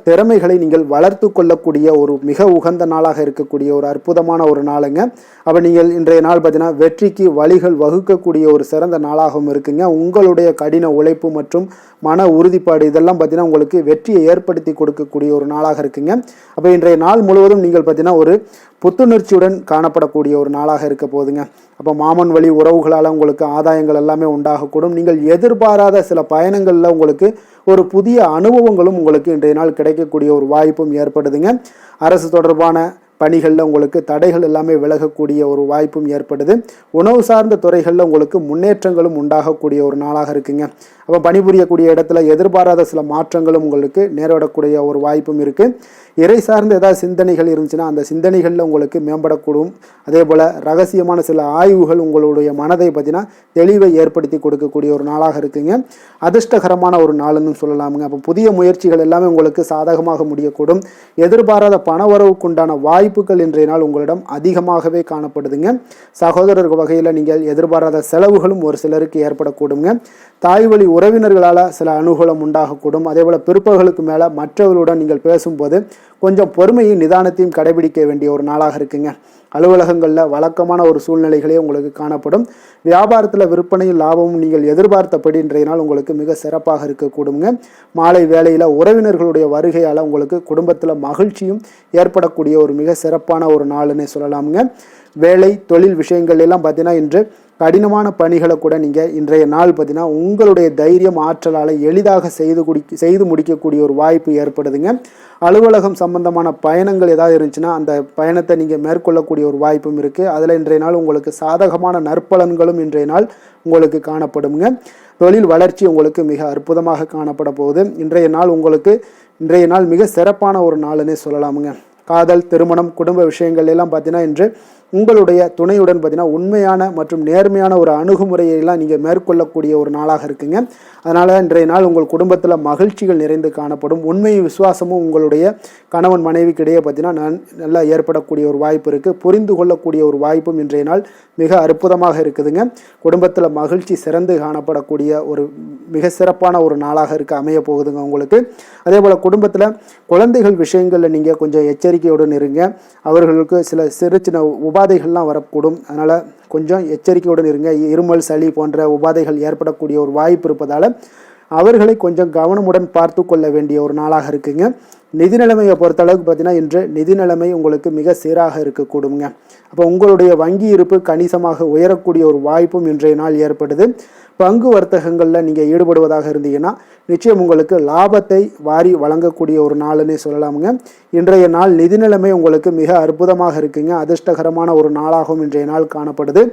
திறமைகளை நீங்கள் வளர்த்து கொள்ளக்கூடிய ஒரு மிக உகந்த நாளாக இருக்கக்கூடிய ஒரு அற்புதமான ஒரு நாளுங்க. அப்போ நீங்கள் இன்றைய நாள் பார்த்தீங்கன்னா வெற்றிக்கு வழிகள் வகுக்கக்கூடிய ஒரு சிறந்த நாளாகவும் இருக்குங்க. உங்களுடைய கடின உழைப்பு மற்றும் மன உறுதிப்பாடு இதெல்லாம் பார்த்தீங்கன்னா உங்களுக்கு வெற்றியை ஏற்படுத்தி கொடுக்கக்கூடிய ஒரு நாளாக இருக்குங்க. அப்போ இன்றைய நாள் முழுவதும் நீங்கள் பார்த்தீங்கன்னா ஒரு புத்துணர்ச்சியுடன் காணப்படக்கூடிய ஒரு நாளாக இருக்க போகுதுங்க. அப்போ மாமன் வழி உறவுகளால் உங்களுக்கு ஆதாயங்கள் எல்லாமே உண்டாகக்கூடும். நீங்கள் எதிர்பாராத சில பயணங்களில் உங்களுக்கு ஒரு புதிய அனுபவங்களும் உங்களுக்கு இன்றைய நாள் கிடைக்கக்கூடிய ஒரு வாய்ப்பும் ஏற்படுதுங்க. அரசு தொடர்பான பணிகளில் உங்களுக்கு தடைகள் எல்லாமே விலகக்கூடிய ஒரு வாய்ப்பும் ஏற்படுது. உணவு சார்ந்த துறைகளில் உங்களுக்கு முன்னேற்றங்களும் உண்டாகக்கூடிய ஒரு நாளாக இருக்குங்க. அப்போ பணிபுரியக்கூடிய இடத்துல எதிர்பாராத சில மாற்றங்களும் உங்களுக்கு நேரிடக்கூடிய ஒரு வாய்ப்பும் இருக்குது. இறை சார்ந்த ஏதாவது சிந்தனைகள் இருந்துச்சுன்னா அந்த சிந்தனைகளில் உங்களுக்கு மேம்படக்கூடும். அதே போல் ரகசியமான சில ஆய்வுகள் உங்களுடைய மனதை பார்த்தீங்கன்னா தெளிவை ஏற்படுத்தி கொடுக்கக்கூடிய ஒரு நாளாக இருக்குங்க. அதிர்ஷ்டகரமான ஒரு நாளுன்னு சொல்லலாமுங்க. அப்போ புதிய முயற்சிகள் எல்லாமே உங்களுக்கு சாதகமாக முடியக்கூடும். எதிர்பாராத பணவரவுக்குண்டான வாய்ப்புகள் இன்றைய நாள் உங்களிடம் அதிகமாகவே காணப்படுதுங்க. சகோதரர் வகையில் நீங்கள் எதிர்பாராத செலவுகளும் ஒரு சிலருக்கு ஏற்படக்கூடுங்க. தாய் வழி உறவினர்களால் சில அனுகூலம் உண்டாகக்கூடும். அதே போல் பிற்பகலுக்கு மேலே மற்றவர்களுடன் நீங்கள் பேசும்போது கொஞ்சம் பொறுமையும் நிதானத்தையும் கடைபிடிக்க வேண்டிய ஒரு நாளாக இருக்குங்க. அலுவலகங்களில் வழக்கமான ஒரு சூழ்நிலைகளே உங்களுக்கு காணப்படும். வியாபாரத்தில் விற்பனையும் லாபமும் நீங்கள் எதிர்பார்த்தபடி இன்றைய நாள் உங்களுக்கு மிக சிறப்பாக இருக்கக்கூடுங்க. மாலை வேளையில் உறவினர்களுடைய வருகையால் உங்களுக்கு குடும்பத்தில் மகிழ்ச்சியும் ஏற்படக்கூடிய ஒரு மிக சிறப்பான ஒரு நாளுன்னு சொல்லலாமுங்க. வேலை தொழில் விஷயங்கள் எல்லாம் பார்த்தீங்கன்னா இன்று கடினமான பணிகளை கூட நீங்கள் இன்றைய நாள் பார்த்தீங்கன்னா உங்களுடைய தைரியம் ஆற்றலால் எளிதாக செய்து முடிக்கக்கூடிய ஒரு வாய்ப்பு ஏற்படுதுங்க. அலுவலகம் சம்பந்தமான பயணங்கள் ஏதாவது இருந்துச்சுன்னா அந்த பயணத்தை நீங்கள் மேற்கொள்ளக்கூடிய ஒரு வாய்ப்பும் இருக்குது. அதில் இன்றைய நாள் உங்களுக்கு சாதகமான நற்பலன்களும் இன்றைய நாள் உங்களுக்கு காணப்படுங்க. தொழில் வளர்ச்சி உங்களுக்கு மிக அற்புதமாக காணப்பட போகுது. இன்றைய நாள் மிக சிறப்பான ஒரு நாளுன்னே சொல்லலாமுங்க. காதல், திருமணம், குடும்ப விஷயங்கள் எல்லாம் பார்த்தீங்கன்னா இன்று உங்களுடைய துணையுடன் பார்த்தீங்கன்னா உண்மையான மற்றும் நேர்மையான ஒரு அணுகுமுறையெல்லாம் நீங்கள் மேற்கொள்ளக்கூடிய ஒரு நாளாக இருக்குங்க. அதனால் இன்றைய நாள் உங்கள் குடும்பத்தில் மகிழ்ச்சிகள் நிறைந்து காணப்படும். உண்மையும் விசுவாசமும் உங்களுடைய கணவன் மனைவிக்கு இடையே பார்த்தீங்கன்னா நல்லா ஏற்படக்கூடிய ஒரு வாய்ப்பு இருக்குது. புரிந்து கொள்ளக்கூடிய ஒரு வாய்ப்பும் இன்றைய நாள் மிக அற்புதமாக இருக்குதுங்க. குடும்பத்தில் மகிழ்ச்சி சிறந்து காணப்படக்கூடிய ஒரு மிக சிறப்பான ஒரு நாளாக அமைய போகுதுங்க உங்களுக்கு. அதே போல் குடும்பத்தில் குழந்தைகள் விஷயங்களில் நீங்கள் கொஞ்சம் எச்சரிக்கையுடன் இருங்க. அவர்களுக்கு சில சிறு சின்ன உபாதைகள்லாம் வரக்கூடும். அதனால் கொஞ்சம் எச்சரிக்கையுடன் இருங்க. இருமல், சளி போன்ற உபாதைகள் ஏற்படக்கூடிய ஒரு வாய்ப்பு இருப்பதால் அவர்களை கொஞ்சம் கவனமுடன் பார்த்து கொள்ள வேண்டிய ஒரு நாளாக இருக்குங்க. நிதி நிலைமையை பொறுத்தளவுக்கு பார்த்தீங்கன்னா இன்று நிதி நிலைமை உங்களுக்கு மிக சீராக இருக்கக்கூடுங்க. அப்போ உங்களுடைய வங்கி இருப்பு கணிசமாக உயரக்கூடிய ஒரு வாய்ப்பும் இன்றைய நாள் ஏற்படுது. பங்கு வர்த்தகங்களில் நீங்கள் ஈடுபடுவதாக இருந்தீங்கன்னா நிச்சயம் உங்களுக்கு லாபத்தை வாரி வழங்கக்கூடிய ஒரு நாளுன்னே சொல்லலாமுங்க. இன்றைய நாள் நிதி நிலைமை உங்களுக்கு மிக அற்புதமாக இருக்குங்க. அதிர்ஷ்டகரமான ஒரு நாளாகவும் இன்றைய நாள் காணப்படுது.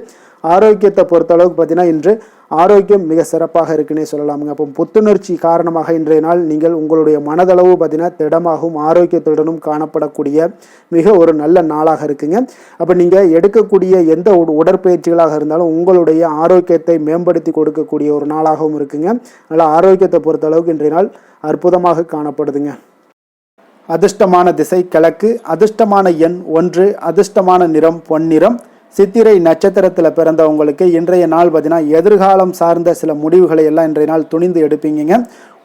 ஆரோக்கியத்தை பொறுத்தளவுக்கு பார்த்தீங்கன்னா இன்று ஆரோக்கியம் மிக சிறப்பாக இருக்குன்னே சொல்லலாமுங்க. அப்போ புத்துணர்ச்சி காரணமாக இன்றைய நாள் நீங்கள் உங்களுடைய மனதளவு பார்த்தீங்கன்னா திடமாகவும் ஆரோக்கியத்துடனும் காணப்படக்கூடிய மிக ஒரு நல்ல நாளாக இருக்குங்க. அப்போ நீங்கள் எடுக்கக்கூடிய எந்த உடற்பயிற்சிகளாக இருந்தாலும் உங்களுடைய ஆரோக்கியத்தை மேம்படுத்தி கொடுக்கக்கூடிய ஒரு நாளாகவும் இருக்குங்க. அதனால் ஆரோக்கியத்தை பொறுத்தளவுக்கு இன்றைய நாள் அற்புதமாக காணப்படுதுங்க. அதிர்ஷ்டமான திசை கிழக்கு, அதிர்ஷ்டமான எண் 1, அதிர்ஷ்டமான நிறம் பொன்னிறம். சித்திரை நட்சத்திரத்தில் பிறந்தவங்களுக்கு இன்றைய நாள் பார்த்தீங்கன்னா எதிர்காலம் சார்ந்த சில முடிவுகளை எல்லாம் இன்றைய நாள் துணிந்து எடுப்பீங்க.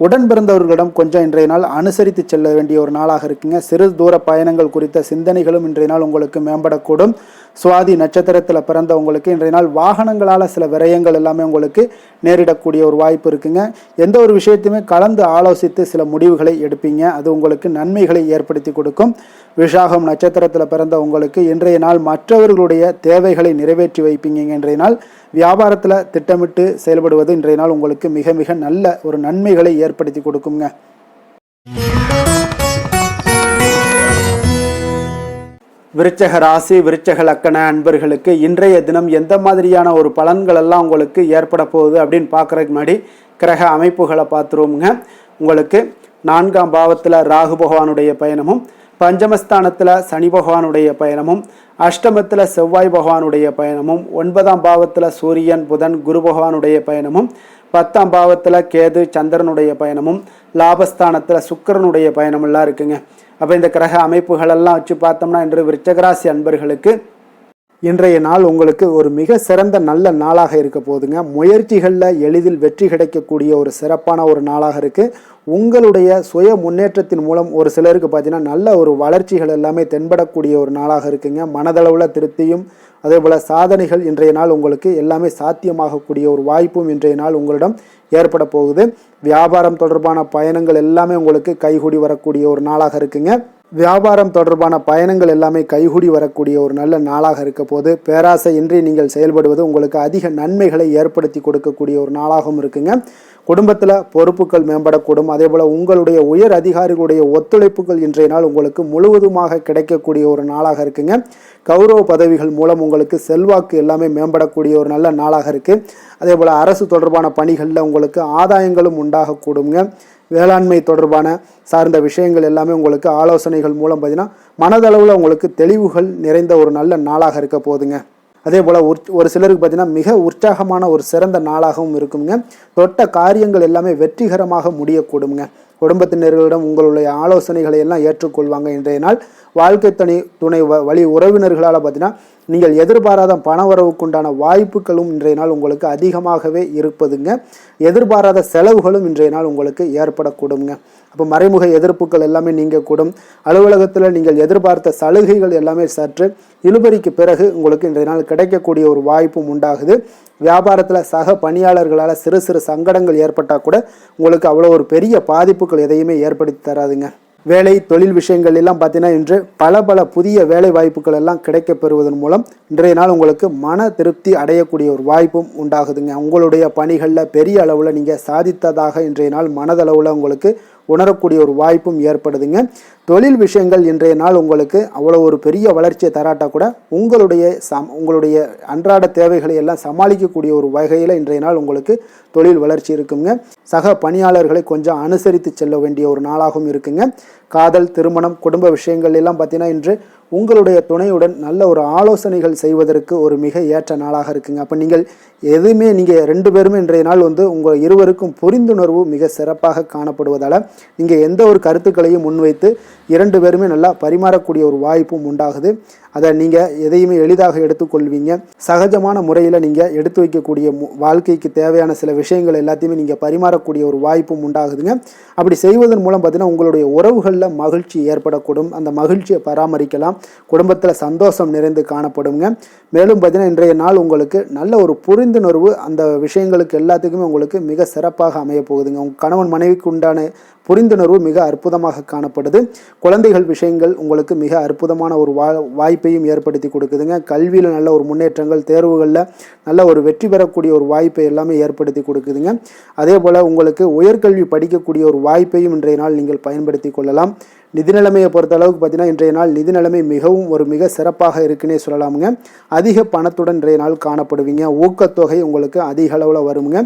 உடன் பிறந்தவர்களிடம் கொஞ்சம் இன்றைய நாள் அனுசரித்து செல்ல வேண்டிய ஒரு நாளாக இருக்குங்க. சிறு தூர பயணங்கள் குறித்த சிந்தனைகளும் இன்றைய நாள் உங்களுக்கு மேம்படக்கூடும். சுவாதி நட்சத்திரத்தில் பிறந்தவங்களுக்கு இன்றைய நாள் வாகனங்களால் சில விரயங்கள் எல்லாமே உங்களுக்கு நேரிடக்கூடிய ஒரு வாய்ப்பு இருக்குங்க. எந்த ஒரு விஷயத்தையுமே கலந்து ஆலோசித்து சில முடிவுகளை எடுப்பீங்க. அது உங்களுக்கு நன்மைகளை ஏற்படுத்தி கொடுக்கும். விஷாகம் நட்சத்திரத்தில் பிறந்த உங்களுக்கு இன்றைய நாள் மற்றவர்களுடைய தேவைகளை நிறைவேற்றி வைப்பீங்க. இன்றைய நாள் வியாபாரத்தில் திட்டமிட்டு செயல்படுவது இன்றைய நாள் உங்களுக்கு மிக மிக நல்ல ஒரு நன்மைகளை ஏற்படுத்தி கொடுக்குங்க. விருச்சக ராசி, விருச்சக லக்கண அன்பர்களுக்கு இன்றைய தினம் எந்த மாதிரியான ஒரு பலன்கள் எல்லாம் உங்களுக்கு ஏற்பட போகுது அப்படின்னு பார்க்குறதுக்கு முன்னாடி கிரக அமைப்புகளை பார்த்துருவோமுங்க. உங்களுக்கு 4ஆம் பாவத்தில் ராகு பகவானுடைய பயணமும், பஞ்சமஸ்தானத்தில் சனி பகவானுடைய பயணமும், அஷ்டமத்தில் செவ்வாய் பகவானுடைய பயணமும், 9ஆம் பாவத்தில் சூரியன், புதன், குரு பகவானுடைய பயணமும், 10ஆம் பாவத்தில் கேது, சந்திரனுடைய பயணமும், லாபஸ்தானத்தில் சுக்கிரனுடைய பயணமெல்லாம் இருக்குங்க. அப்போ இந்த கிரக அமைப்புகளெல்லாம் வச்சு பார்த்தோம்னா இன்று விருச்சகராசி அன்பர்களுக்கு இன்றைய நாள் உங்களுக்கு ஒரு மிக சிறந்த நல்ல நாளாக இருக்க போகுதுங்க. முயற்சிகளில் எளிதில் வெற்றி கிடைக்கக்கூடிய ஒரு சிறப்பான ஒரு நாளாக இருக்குது. உங்களுடைய சுய முன்னேற்றத்தின் மூலம் ஒரு சிலருக்கு பார்த்தீங்கன்னா நல்ல ஒரு வளர்ச்சிகள் எல்லாமே தென்படக்கூடிய ஒரு நாளாக இருக்குங்க. மனதளவில் திருப்தியும் அதே போல் சாதனைகள் இன்றைய நாள் உங்களுக்கு எல்லாமே சாத்தியமாகக்கூடிய ஒரு வாய்ப்பும் இன்றைய நாள் உங்களிடம் ஏற்பட போகுது. வியாபாரம் தொடர்பான பயணங்கள் எல்லாமே உங்களுக்கு கைகூடி வரக்கூடிய ஒரு நாளாக இருக்குங்க. வியாபாரம் தொடர்பான பயணங்கள் எல்லாமே கைகூடி வரக்கூடிய ஒரு நல்ல நாளாக இருக்க போது பேராசை இன்றி நீங்கள் செயல்படுவது உங்களுக்கு அதிக நன்மைகளை ஏற்படுத்தி கொடுக்கக்கூடிய ஒரு நாளாகவும் இருக்குங்க. குடும்பத்தில் பொறுப்புகள் மேம்படக்கூடும். அதே போல் உங்களுடைய உயர் அதிகாரிகளுடைய ஒத்துழைப்புகள் இன்றைய நாள் உங்களுக்கு முழுவதுமாக கிடைக்கக்கூடிய ஒரு நாளாக இருக்குங்க. கௌரவ பதவிகள் மூலம் உங்களுக்கு செல்வாக்கு எல்லாமே மேம்படக்கூடிய ஒரு நல்ல நாளாக இருக்குது. அதே போல் அரசு தொடர்பான பணிகளில் உங்களுக்கு ஆதாயங்களும் உண்டாகக்கூடுங்க. வேளாண்மை தொடர்பான சார்ந்த விஷயங்கள் எல்லாமே உங்களுக்கு ஆலோசனைகள் மூலம் பார்த்தீங்கன்னா மனதளவில் உங்களுக்கு தெளிவுகள் நிறைந்த ஒரு நல்ல நாளாக இருக்க போகுதுங்க. அதே போல் ஒரு சிலருக்கு பார்த்தீங்கன்னா மிக உற்சாகமான ஒரு சிறந்த நாளாகவும் இருக்குங்க. தொட்ட காரியங்கள் எல்லாமே வெற்றிகரமாக முடியக்கூடுங்க. குடும்பத்தினர்களிடம் உங்களுடைய ஆலோசனைகளை எல்லாம் ஏற்றுக்கொள்வாங்க. இன்றைய நாள் வாழ்க்கை துணை வழி உறவினர்களால் பார்த்தீங்கன்னா நீங்கள் எதிர்பாராத பண வரவுக்குண்டான வாய்ப்புகளும் இன்றைய நாள் உங்களுக்கு அதிகமாகவே இருப்பதுங்க. எதிர்பாராத செலவுகளும் இன்றைய நாள் உங்களுக்கு ஏற்படக்கூடுங்க. அப்போ மறைமுக எதிர்ப்புகள் எல்லாமே நீங்கக்கூடும். அலுவலகத்தில் நீங்கள் எதிர்பார்த்த சலுகைகள் எல்லாமே சற்று இழுபறிக்கு பிறகு உங்களுக்கு இன்றைய நாள் கிடைக்கக்கூடிய ஒரு வாய்ப்பும் உண்டாகுது. வியாபாரத்தில் சக பணியாளர்களால் சிறு சிறு சங்கடங்கள் ஏற்பட்டால் கூட உங்களுக்கு அவ்வளோ ஒரு பெரிய பாதிப்புகள் எதையுமே ஏற்படுத்தி தராதுங்க. வேலை தொழில் விஷயங்கள் எல்லாம் பார்த்தீங்கன்னா இன்று பல புதிய வேலை வாய்ப்புகள் எல்லாம் கிடைக்க பெறுவதன் மூலம் இன்றைய நாள் உங்களுக்கு மன திருப்தி அடையக்கூடிய ஒரு வாய்ப்பும் உண்டாகுதுங்க. உங்களுடைய பணிகளில் பெரிய அளவில் நீங்கள் சாதித்ததாக இன்றைய நாள் மனதளவில் உங்களுக்கு உணரக்கூடிய ஒரு வாய்ப்பும் ஏற்படுதுங்க. தொழில் விஷயங்கள் இன்றைய நாள் உங்களுக்கு அவ்வளோ ஒரு பெரிய வளர்ச்சியை தராட்டா கூட உங்களுடைய அன்றாட தேவைகளை எல்லாம் சமாளிக்கக்கூடிய ஒரு வகையில் இன்றைய நாள் உங்களுக்கு தொழில் வளர்ச்சி இருக்குங்க. சக பணியாளர்களை கொஞ்சம் அனுசரித்து செல்ல வேண்டிய ஒரு நாளாகவும் இருக்குங்க. காதல், திருமணம், குடும்ப விஷயங்கள் எல்லாம் பார்த்தீங்கன்னா இன்று உங்களுடைய துணையுடன் நல்ல ஒரு ஆலோசனைகள் செய்வதற்கு ஒரு மிக ஏற்ற நாளாக இருக்குங்க. அப்போ நீங்கள் எதுவுமே நீங்கள் 2 பேருமே இன்றைய நாள் உங்கள் இருவருக்கும் புரிந்துணர்வு மிக சிறப்பாக காணப்படுவதால் நீங்கள் எந்த ஒரு கருத்துக்களையும் முன்வைத்து 2 பேருமே நல்லா பரிமாறக்கூடிய ஒரு வாய்ப்பும் உண்டாகுது. அதை நீங்கள் எதையுமே எளிதாக எடுத்துக்கொள்வீங்க. சகஜமான முறையில் நீங்கள் எடுத்து வைக்கக்கூடிய வாழ்க்கைக்கு தேவையான சில விஷயங்கள் எல்லாத்தையுமே நீங்கள் பரிமாறக்கூடிய ஒரு வாய்ப்பும் உண்டாகுதுங்க. அப்படி செய்வதன் மூலம் பார்த்தீங்கன்னா உங்களுடைய உறவுகளில் மகிழ்ச்சி ஏற்படக்கூடும். அந்த மகிழ்ச்சியை பராமரிக்கலாம். குடும்பத்தில் சந்தோஷம் நிறைந்து காணப்படுங்க. மேலும் பார்த்தீங்கன்னா இன்றைய நாள் உங்களுக்கு நல்ல ஒரு புரிந்துணர்வு அந்த விஷயங்களுக்கு எல்லாத்துக்குமே உங்களுக்கு மிக சிறப்பாக அமைய போகுதுங்க. உங்கள் கணவன் மனைவிக்கு உண்டான புரிந்துணர்வு மிக அற்புதமாக காணப்படுது. குழந்தைகள் விஷயங்கள் உங்களுக்கு மிக அற்புதமான ஒரு வாய்ப்பையும் ஏற்படுத்தி கொடுக்குதுங்க. கல்வியில் நல்ல ஒரு முன்னேற்றங்கள், தேர்வுகளில் நல்ல ஒரு வெற்றி பெறக்கூடிய ஒரு வாய்ப்பை எல்லாமே ஏற்படுத்தி கொடுக்குதுங்க. அதே போல் உங்களுக்கு உயர்கல்வி படிக்கக்கூடிய ஒரு வாய்ப்பையும் இன்றைய நாள் நீங்கள் பயன்படுத்தி கொள்ளலாம். நிதி நிலைமையை பொறுத்த அளவுக்கு பார்த்தீங்கன்னா இன்றைய நாள் நிதி நிலைமை மிக சிறப்பாக இருக்குன்னே சொல்லலாமுங்க. அதிக பணத்துடன் இன்றைய நாள் காணப்படுவீங்க. ஊக்கத்தொகை உங்களுக்கு அதிக அளவில் வருங்க.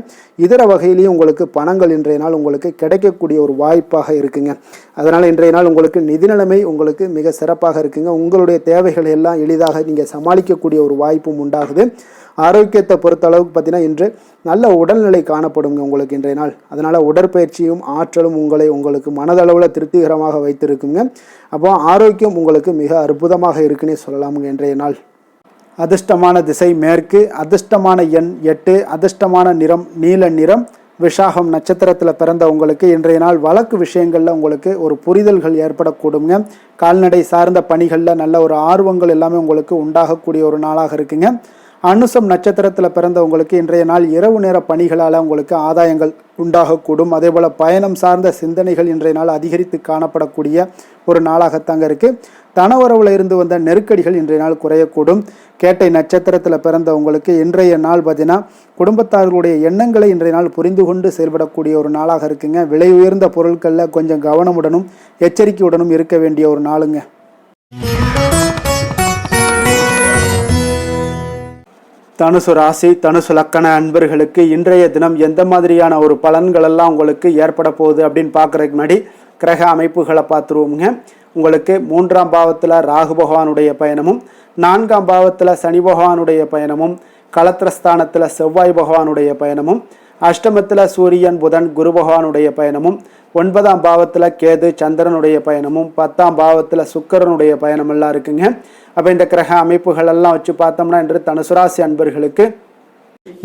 இதர வகையிலையும் உங்களுக்கு பணங்கள் இன்றைய நாள் உங்களுக்கு கிடைக்கக்கூடிய ஒரு வாய்ப்பாக இருக்குங்க. அதனால் இன்றைய நாள் உங்களுக்கு நிதி நிலைமை உங்களுக்கு மிக சிறப்பாக இருக்குங்க. உங்களுடைய தேவைகளை எல்லாம் எளிதாக நீங்கள் சமாளிக்கக்கூடிய ஒரு வாய்ப்பும் உண்டாகுது. ஆரோக்கியத்தை பொறுத்த அளவுக்கு பார்த்தீங்கன்னா இன்று நல்ல உடல்நிலை காணப்படுங்க உங்களுக்கு இன்றைய நாள். அதனால் உடற்பயிற்சியும் ஆற்றலும் உங்களுக்கு மனதளவில் திருப்திகரமாக வைத்திருக்குங்க. அப்போ ஆரோக்கியம் உங்களுக்கு மிக அற்புதமாக இருக்குன்னே சொல்லலாமுங்க இன்றைய நாள். அதிர்ஷ்டமான திசை மேற்கு, அதிர்ஷ்டமான எண் 8, அதிர்ஷ்டமான நிறம் நீல நிறம். விஷாகம் நட்சத்திரத்தில் பிறந்த உங்களுக்கு இன்றைய நாள் வழக்கு விஷயங்களில் உங்களுக்கு ஒரு புரிதல்கள் ஏற்படக்கூடுங்க. கால்நடை சார்ந்த பணிகளில் நல்ல ஒரு ஆர்வங்கள் எல்லாமே உங்களுக்கு உண்டாகக்கூடிய ஒரு நாளாக இருக்குங்க. அனுசம் நட்சத்திரத்தில் பிறந்தவங்களுக்கு இன்றைய நாள் இரவு நேர பணிகளால் உங்களுக்கு ஆதாயங்கள் உண்டாகக்கூடும். அதே போல் பயணம் சார்ந்த சிந்தனைகள் இன்றைய நாள் அதிகரித்து காணப்படக்கூடிய ஒரு நாளாகத்தாங்க இருக்குது. தனவரவில் இருந்து வந்த நெருக்கடிகள் இன்றைய நாள் குறையக்கூடும். கேட்டை நட்சத்திரத்தில் பிறந்தவங்களுக்கு இன்றைய நாள் பார்த்தீங்கன்னா குடும்பத்தார்களுடைய எண்ணங்களை இன்றைய நாள் புரிந்து கொண்டு செயல்படக்கூடிய ஒரு நாளாக இருக்குங்க. விலை உயர்ந்த பொருட்களில் கொஞ்சம் கவனமுடனும் எச்சரிக்கையுடனும் இருக்க வேண்டிய ஒரு நாளுங்க. தனுசு ராசி, தனுசு லக்கண அன்பர்களுக்கு இன்றைய தினம் எந்த மாதிரியான ஒரு பலன்கள் எல்லாம் உங்களுக்கு ஏற்பட போகுது அப்படின்னு பார்க்குறதுக்கு முன்னாடி கிரக அமைப்புகளை பார்த்துருவோமுங்க. உங்களுக்கு 3ஆம் பாவத்தில் ராகு பகவானுடைய பயணமும், 4ஆம் பாவத்தில் சனி பகவானுடைய பயணமும், களத்திரஸ்தானத்தில் செவ்வாய் பகவானுடைய பயணமும், அஷ்டமத்தில் சூரியன் புதன் குரு பகவானுடைய பயணமும், 9ஆம் பாவத்தில் கேது சந்திரனுடைய பயணமும், 10ஆம் பாவத்தில் சுக்கிரனுடைய பயணம் எல்லாம் இருக்குங்க. அப்போ இந்த கிரக அமைப்புகள் எல்லாம் வச்சு பார்த்தோம்னா இன்று தனுசுராசி அன்பர்களுக்கு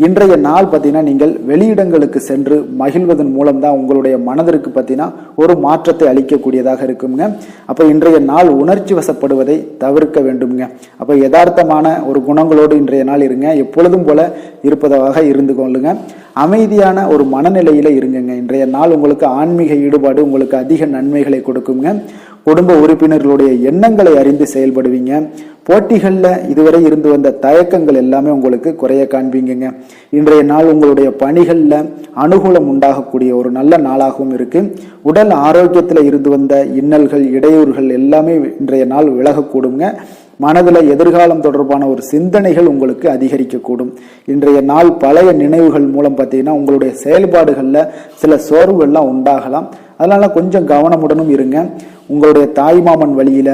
இன்றைய நாள் பார்த்தீங்கன்னா நீங்கள் வெளியிடங்களுக்கு சென்று மகிழ்வதன் மூலம் தான் உங்களுடைய மனதிற்கு பார்த்தீங்கன்னா ஒரு மாற்றத்தை அளிக்கக்கூடியதாக இருக்குங்க. அப்போ இன்றைய நாள் உணர்ச்சி வசப்படுவதை தவிர்க்க வேண்டுங்க. அப்போ யதார்த்தமான ஒரு குணங்களோடு இன்றைய நாள் இருங்க. எப்பொழுதும் போல இருப்பதாக இருந்து கொள்ளுங்க. அமைதியான ஒரு மனநிலையில இருங்குங்க. இன்றைய நாள் உங்களுக்கு ஆன்மீக ஈடுபாடு உங்களுக்கு அதிக நன்மைகளை கொடுக்குங்க. குடும்ப உறுப்பினர்களுடைய எண்ணங்களை அறிந்து செயல்படுவீங்க. போட்டிகளில் இதுவரை இருந்து வந்த தயக்கங்கள் எல்லாமே உங்களுக்கு குறைய காண்பீங்க. இன்றைய நாள் உங்களுடைய பணிகளில் அனுகூலம் உண்டாகக்கூடிய ஒரு நல்ல நாளாகவும் இருக்கு. உடல் ஆரோக்கியத்தில் இருந்து வந்த இன்னல்கள் இடையூறுகள் எல்லாமே இன்றைய நாள் விலகக்கூடுங்க. மனதில் எதிர்காலம் தொடர்பான ஒரு சிந்தனைகள் உங்களுக்கு அதிகரிக்கக்கூடும். இன்றைய நாள் பழைய நினைவுகள் மூலம் பார்த்தீங்கன்னா உங்களுடைய செயல்பாடுகளில் சில சோர்வுகள்லாம் உண்டாகலாம். அதனால கொஞ்சம் கவனமுடனும் இருங்க. உங்களுடைய தாய்மாமன் வழியில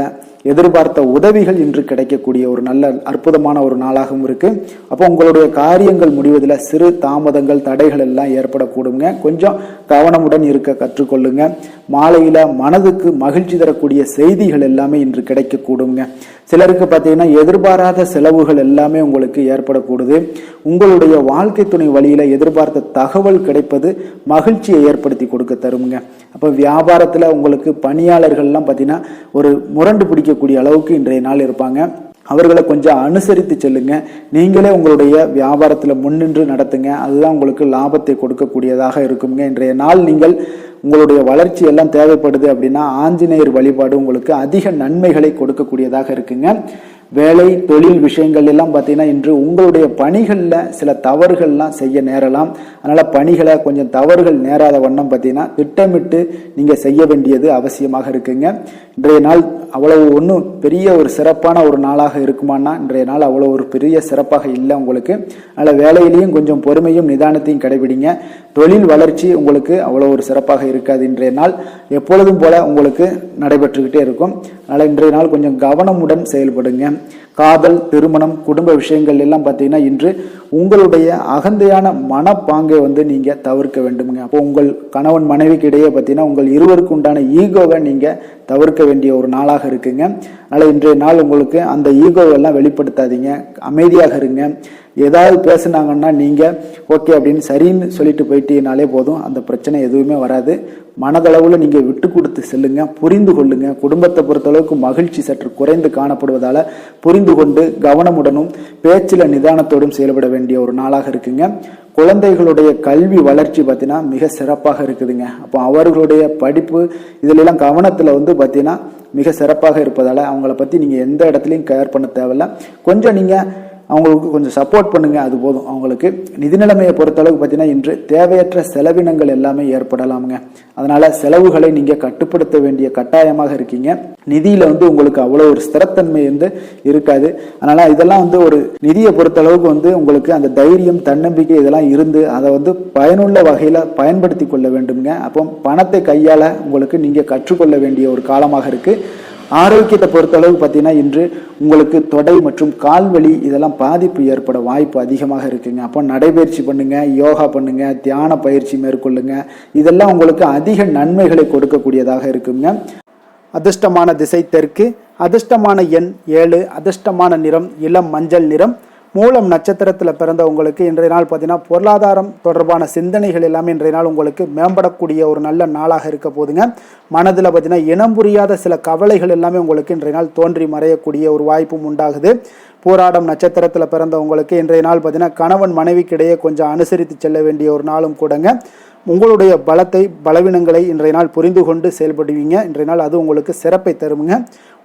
எதிர்பார்த்த உதவிகள் இன்று கிடைக்கக்கூடிய ஒரு நல்ல அற்புதமான ஒரு நாளாகவும் இருக்கு. அப்போ உங்களுடைய காரியங்கள் முடிவதில் சிறு தாமதங்கள் தடைகள் எல்லாம் ஏற்படக்கூடுங்க. கொஞ்சம் கவனமுடன் இருக்க கற்றுக்கொள்ளுங்க. மாலையில மனதுக்கு மகிழ்ச்சி தரக்கூடிய செய்திகள் எல்லாமே இன்று கிடைக்கக்கூடுங்க. சிலருக்கு பார்த்தீங்கன்னா எதிர்பாராத செலவுகள் எல்லாமே உங்களுக்கு ஏற்படக்கூடுது. உங்களுடைய வாழ்க்கை துணை வழியில எதிர்பார்த்த தகவல் கிடைப்பது மகிழ்ச்சியை ஏற்படுத்தி கொடுக்க தருங்க. அப்போ வியாபாரத்துல உங்களுக்கு பணியாளர்கள்லாம் பார்த்தீங்கன்னா ஒரு முரண்டு பிடிக்கக்கூடிய அளவுக்கு இன்றைய நாள் இருப்பாங்க. அவர்களை கொஞ்சம் அனுசரித்து செல்லுங்க. நீங்களே உங்களுடைய வியாபாரத்தில் முன்னின்று நடத்துங்க. அதுதான் உங்களுக்கு லாபத்தை கொடுக்கக்கூடியதாக இருக்குங்க. இன்றைய நாள் நீங்கள் உங்களுடைய வளர்ச்சி எல்லாம் தேவைப்படுது அப்படின்னா ஆஞ்சநேயர் வழிபாடு உங்களுக்கு அதிக நன்மைகளை கொடுக்கக்கூடியதாக இருக்குங்க. வேலை தொழில் விஷயங்கள் எல்லாம் பார்த்தீங்கன்னா இன்று உங்களுடைய பணிகளில் சில தவறுகள்லாம் செய்ய நேரலாம். அதனால் பணிகளை கொஞ்சம் தவறுகள் நேராத வண்ணம் பார்த்தீங்கன்னா திட்டமிட்டு நீங்கள் செய்ய வேண்டியது அவசியமாக இருக்குங்க. இன்றைய நாள் அவ்வளவு ஒன்றும் பெரிய ஒரு சிறப்பான ஒரு நாளாக இருக்குமானா இன்றைய நாள் அவ்வளோ ஒரு பெரிய சிறப்பாக இல்லை உங்களுக்கு. அதனால் வேலையிலையும் கொஞ்சம் பொறுமையும் நிதானத்தையும் கடைபிடிங்க. தொழில் வளர்ச்சி உங்களுக்கு அவ்வளோ ஒரு சிறப்பாக இருக்காது. இன்றைய நாள் எப்பொழுதும் போல உங்களுக்கு நடைபெற்றுக்கிட்டே இருக்கும். அதனால் இன்றைய நாள் கொஞ்சம் கவனமுடன் செயல்படுங்க. காதல், திருமணம், குடும்ப விஷயங்கள் எல்லாம் பார்த்தீங்கன்னா இன்று உங்களுடைய அகந்தையான மனப்பாங்கை நீங்கள் தவிர்க்க வேண்டுங்க. அப்போ உங்கள் கணவன் மனைவிக்கு இடையே பார்த்தீங்கன்னா உங்கள் இருவருக்கு உண்டான ஈகோவை நீங்கள் தவிர்க்க வேண்டிய ஒரு நாளாக இருக்குங்க. அதனால் இன்றைய நாள் உங்களுக்கு அந்த ஈகோவெல்லாம் வெளிப்படுத்தாதீங்க, அமைதியாக இருங்க. ஏதாவது பேசுனாங்கன்னா நீங்கள் ஓகே அப்படின்னு சரின்னு சொல்லிட்டு போயிட்டீங்கனாலே போதும், அந்த பிரச்சனை எதுவுமே வராது. மனதளவில் நீங்கள் விட்டு கொடுத்து செல்லுங்க, புரிந்து கொள்ளுங்க. குடும்பத்தை பொறுத்தளவுக்கு மகிழ்ச்சி சற்று குறைந்து காணப்படுவதால் புரிந்து கொண்டு கவனமுடனும் பேச்சில் நிதானத்தோடும் செயல்பட வேண்டிய ஒரு நாளாக இருக்குங்க. குழந்தைகளுடைய கல்வி வளர்ச்சி பார்த்தீங்கன்னா மிக சிறப்பாக இருக்குதுங்க. அப்போ அவர்களுடைய படிப்பு இதிலெல்லாம் கவனத்தில் பார்த்தீங்கன்னா மிக சிறப்பாக இருப்பதால் அவங்கள பற்றி நீங்கள் எந்த இடத்துலையும் கேர் பண்ண தேவையில்ல. கொஞ்சம் நீங்கள் அவங்களுக்கு கொஞ்சம் சப்போர்ட் பண்ணுங்க, அது போதும். அவங்களுக்கு நிதி நிலைமையை பொறுத்தளவுக்கு பார்த்தீங்கன்னா இன்று தேவையற்ற செலவினங்கள் எல்லாமே ஏற்படலாமுங்க. அதனால செலவுகளை நீங்கள் கட்டுப்படுத்த வேண்டிய கட்டாயமாக இருக்கீங்க. நிதியில உங்களுக்கு அவ்வளோ ஒரு ஸ்திரத்தன்மை இருக்காது. அதனால இதெல்லாம் ஒரு நிதியை பொறுத்தளவுக்கு உங்களுக்கு அந்த தைரியம், தன்னம்பிக்கை இதெல்லாம் இருந்து அதை பயனுள்ள வகையில பயன்படுத்தி கொள்ள வேண்டுங்க. அப்போ பணத்தை கையாள உங்களுக்கு நீங்க கற்றுக்கொள்ள வேண்டிய ஒரு காலமாக இருக்கு. ஆரோக்கியத்தை பொறுத்தளவு பார்த்தீங்கன்னா இன்று உங்களுக்கு தொடை மற்றும் கால்வலி இதெல்லாம் பாதிப்பு ஏற்பட வாய்ப்பு அதிகமாக இருக்குங்க. அப்போ நடைபயிற்சி பண்ணுங்க, யோகா பண்ணுங்க, தியான பயிற்சி மேற்கொள்ளுங்க. இதெல்லாம் உங்களுக்கு அதிக நன்மைகளை கொடுக்கக்கூடியதாக இருக்குங்க. அதிர்ஷ்டமான திசை தெற்கு, அதிர்ஷ்டமான எண் 7, அதிர்ஷ்டமான நிறம் இளம் மஞ்சள் நிறம். மூலம் நட்சத்திரத்தில் பிறந்த உங்களுக்கு இன்றைய நாள் பார்த்தீங்கன்னா பொருளாதாரம் தொடர்பான சிந்தனைகள் எல்லாமே இன்றைய நாள் உங்களுக்கு மேம்படக்கூடிய ஒரு நல்ல நாளாக இருக்க போதுங்க. மனதில் பார்த்தீங்கன்னா இனம் புரியாத சில கவலைகள் எல்லாமே உங்களுக்கு இன்றைய நாள் தோன்றி மறையக்கூடிய ஒரு வாய்ப்பும் உண்டாகுது. போராடம் நட்சத்திரத்தில் பிறந்த உங்களுக்கு இன்றைய நாள் பார்த்தீங்கன்னா கணவன் மனைவிக்கு இடையே கொஞ்சம் அனுசரித்து செல்ல வேண்டிய ஒரு நாளும் கூடங்க. உங்களுடைய பலவீனங்களை இன்றைய நாள் புரிந்து கொண்டு செயல்படுவீங்க. இன்றைய நாள் அது உங்களுக்கு சிறப்பை தருமுங்க.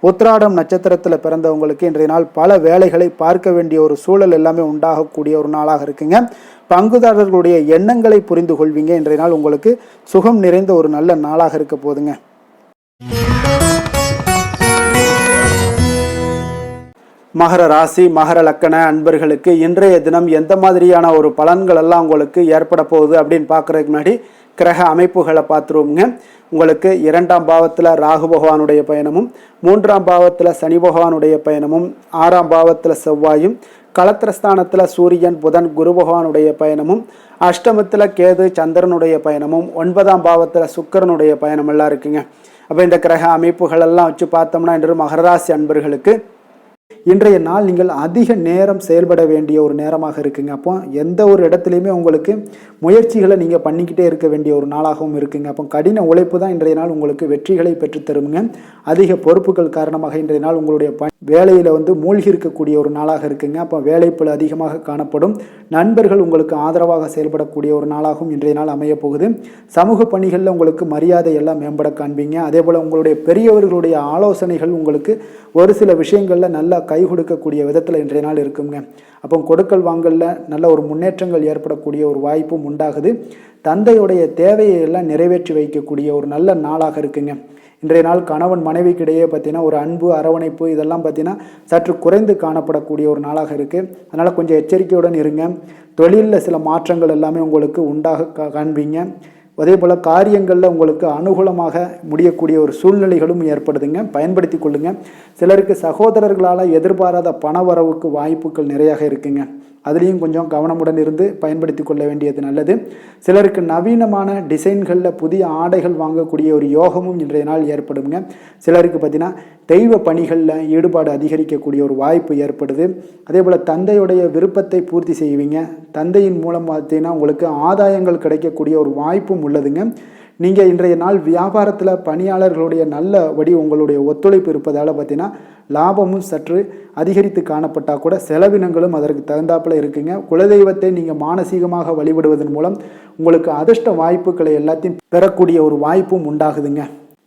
உத்திராடம் நட்சத்திரத்தில் பிறந்தவங்களுக்கு இன்றைய நாள் பல வேலைகளை பார்க்க வேண்டிய ஒரு சூழல் எல்லாமே உண்டாகக்கூடிய ஒரு நாளாக இருக்குங்க. பங்குதாரர்களுடைய எண்ணங்களை புரிந்து கொள்வீங்க. இன்றைய நாள் உங்களுக்கு சுகம் நிறைந்த ஒரு நல்ல நாளாக இருக்க போதுங்க. மகர ராசி, மகர லக்கண அன்பர்களுக்கு இன்றைய தினம் எந்த மாதிரியான ஒரு பலன்கள் எல்லாம் உங்களுக்கு ஏற்பட போகுது அப்படின்னு பார்க்கறதுக்கு முன்னாடி கிரக அமைப்புகளை பார்த்துருவோங்க. உங்களுக்கு 2ஆம் பாவத்தில் ராகு பகவானுடைய பயணமும், 3ஆம் பாவத்தில் சனி பகவானுடைய பயணமும், 6ஆம் பாவத்தில் செவ்வாயும், களத்திரஸ்தானத்தில் சூரியன், புதன், குரு பகவானுடைய பயணமும், அஷ்டமத்தில் கேது, சந்திரனுடைய பயணமும், 9ஆம் பாவத்தில் சுக்கிரனுடைய பயணம் எல்லாம் இருக்குங்க. அப்போ இந்த கிரக அமைப்புகள் எல்லாம் வச்சு பார்த்தோம்னா இன்று மகராசி அன்பர்களுக்கு இன்றைய நாள் நீங்கள் அதிக நேரம் செயல்பட வேண்டிய ஒரு நேரமாக இருக்குங்க. அப்போ எந்த ஒரு இடத்துலையுமே உங்களுக்கு முயற்சிகளை நீங்கள் பண்ணிக்கிட்டே இருக்க வேண்டிய ஒரு நாளாகவும் இருக்குங்க. அப்போ கடின உழைப்பு தான் இன்றைய நாள் உங்களுக்கு வெற்றிகளை பெற்றுத்தருங்க. அதிக பொறுப்புகள் காரணமாக இன்றைய நாள் உங்களுடைய வேலையில் மூழ்கி இருக்கக்கூடிய ஒரு நாளாக இருக்குங்க. அப்போ வேலைப்பளு அதிகமாக காணப்படும். நண்பர்கள் உங்களுக்கு ஆதரவாக செயல்படக்கூடிய ஒரு நாளாகவும் இன்றைய நாள் அமைய போகுது. சமூக பணிகளில் உங்களுக்கு மரியாதை எல்லாம் மேம்பட காண்பீங்க. அதே போல் உங்களுடைய பெரியவர்களுடைய ஆலோசனைகள் உங்களுக்கு ஒரு சில விஷயங்களில் நல்லா கை கொடுக்கக்கூடிய விதத்தில் இன்றைய நாள் இருக்குங்க. அப்போ கொடுக்கல் வாங்கலில் நல்ல ஒரு முன்னேற்றங்கள் ஏற்படக்கூடிய ஒரு வாய்ப்பும் உண்டாகுது. தந்தையுடைய தேவையை எல்லாம் நிறைவேற்றி வைக்கக்கூடிய ஒரு நல்ல நாளாக இருக்குங்க. இன்றைய நாள் கணவன் மனைவிக்கு இடையே பார்த்தீங்கன்னா ஒரு அன்பு, அரவணைப்பு இதெல்லாம் பார்த்தீங்கன்னா சற்று குறைந்து காணப்படக்கூடிய ஒரு நாளாக இருக்குது. அதனால் கொஞ்சம் எச்சரிக்கையுடன் இருங்க. தொழிலில் சில மாற்றங்கள் எல்லாமே உங்களுக்கு உண்டாக காண்பீங்க. அதே போல் காரியங்களில் உங்களுக்கு அனுகூலமாக முடியக்கூடிய ஒரு சூழ்நிலைகளும் ஏற்படுதுங்க. பயன்படுத்தி கொள்ளுங்க. சிலருக்கு சகோதரர்களால் எதிர்பாராத பண வரவுக்கு வாய்ப்புகள் நிறையாக இருக்குங்க. அதுலேயும் கொஞ்சம் கவனமுடன் இருந்து பயன்படுத்தி கொள்ள வேண்டியது நல்லது. சிலருக்கு நவீனமான டிசைன்களில் புதிய ஆடைகள் வாங்கக்கூடிய ஒரு யோகமும் இன்றைய நாள் ஏற்படுங்க. சிலருக்கு பார்த்தீங்கன்னா தெய்வ பணிகளில் ஈடுபாடு அதிகரிக்கக்கூடிய ஒரு வாய்ப்பு ஏற்படுது. அதே போல் தந்தையுடைய விருப்பத்தை பூர்த்தி செய்வீங்க. தந்தையின் மூலம் பார்த்தீங்கன்னா உங்களுக்கு ஆதாயங்கள் கிடைக்கக்கூடிய ஒரு வாய்ப்பும் உள்ளதுங்க. நீங்கள் இன்றைய நாள் வியாபாரத்தில் பணியாளர்களுடைய நல்லபடி உங்களுடைய ஒத்துழைப்பு இருப்பதால் பார்த்தீங்கன்னா லாபமும் சற்று அதிகரித்து காணப்பட்டால் கூட செலவினங்களும் அதற்கு தகுந்தாப்பில் இருக்குங்க. குலதெய்வத்தை நீங்கள் மானசீகமாக வழிபடுவதன் மூலம் உங்களுக்கு அதிர்ஷ்ட வாய்ப்புகளை எல்லாத்தையும் பெறக்கூடிய ஒரு வாய்ப்பும் உண்டாகுதுங்க.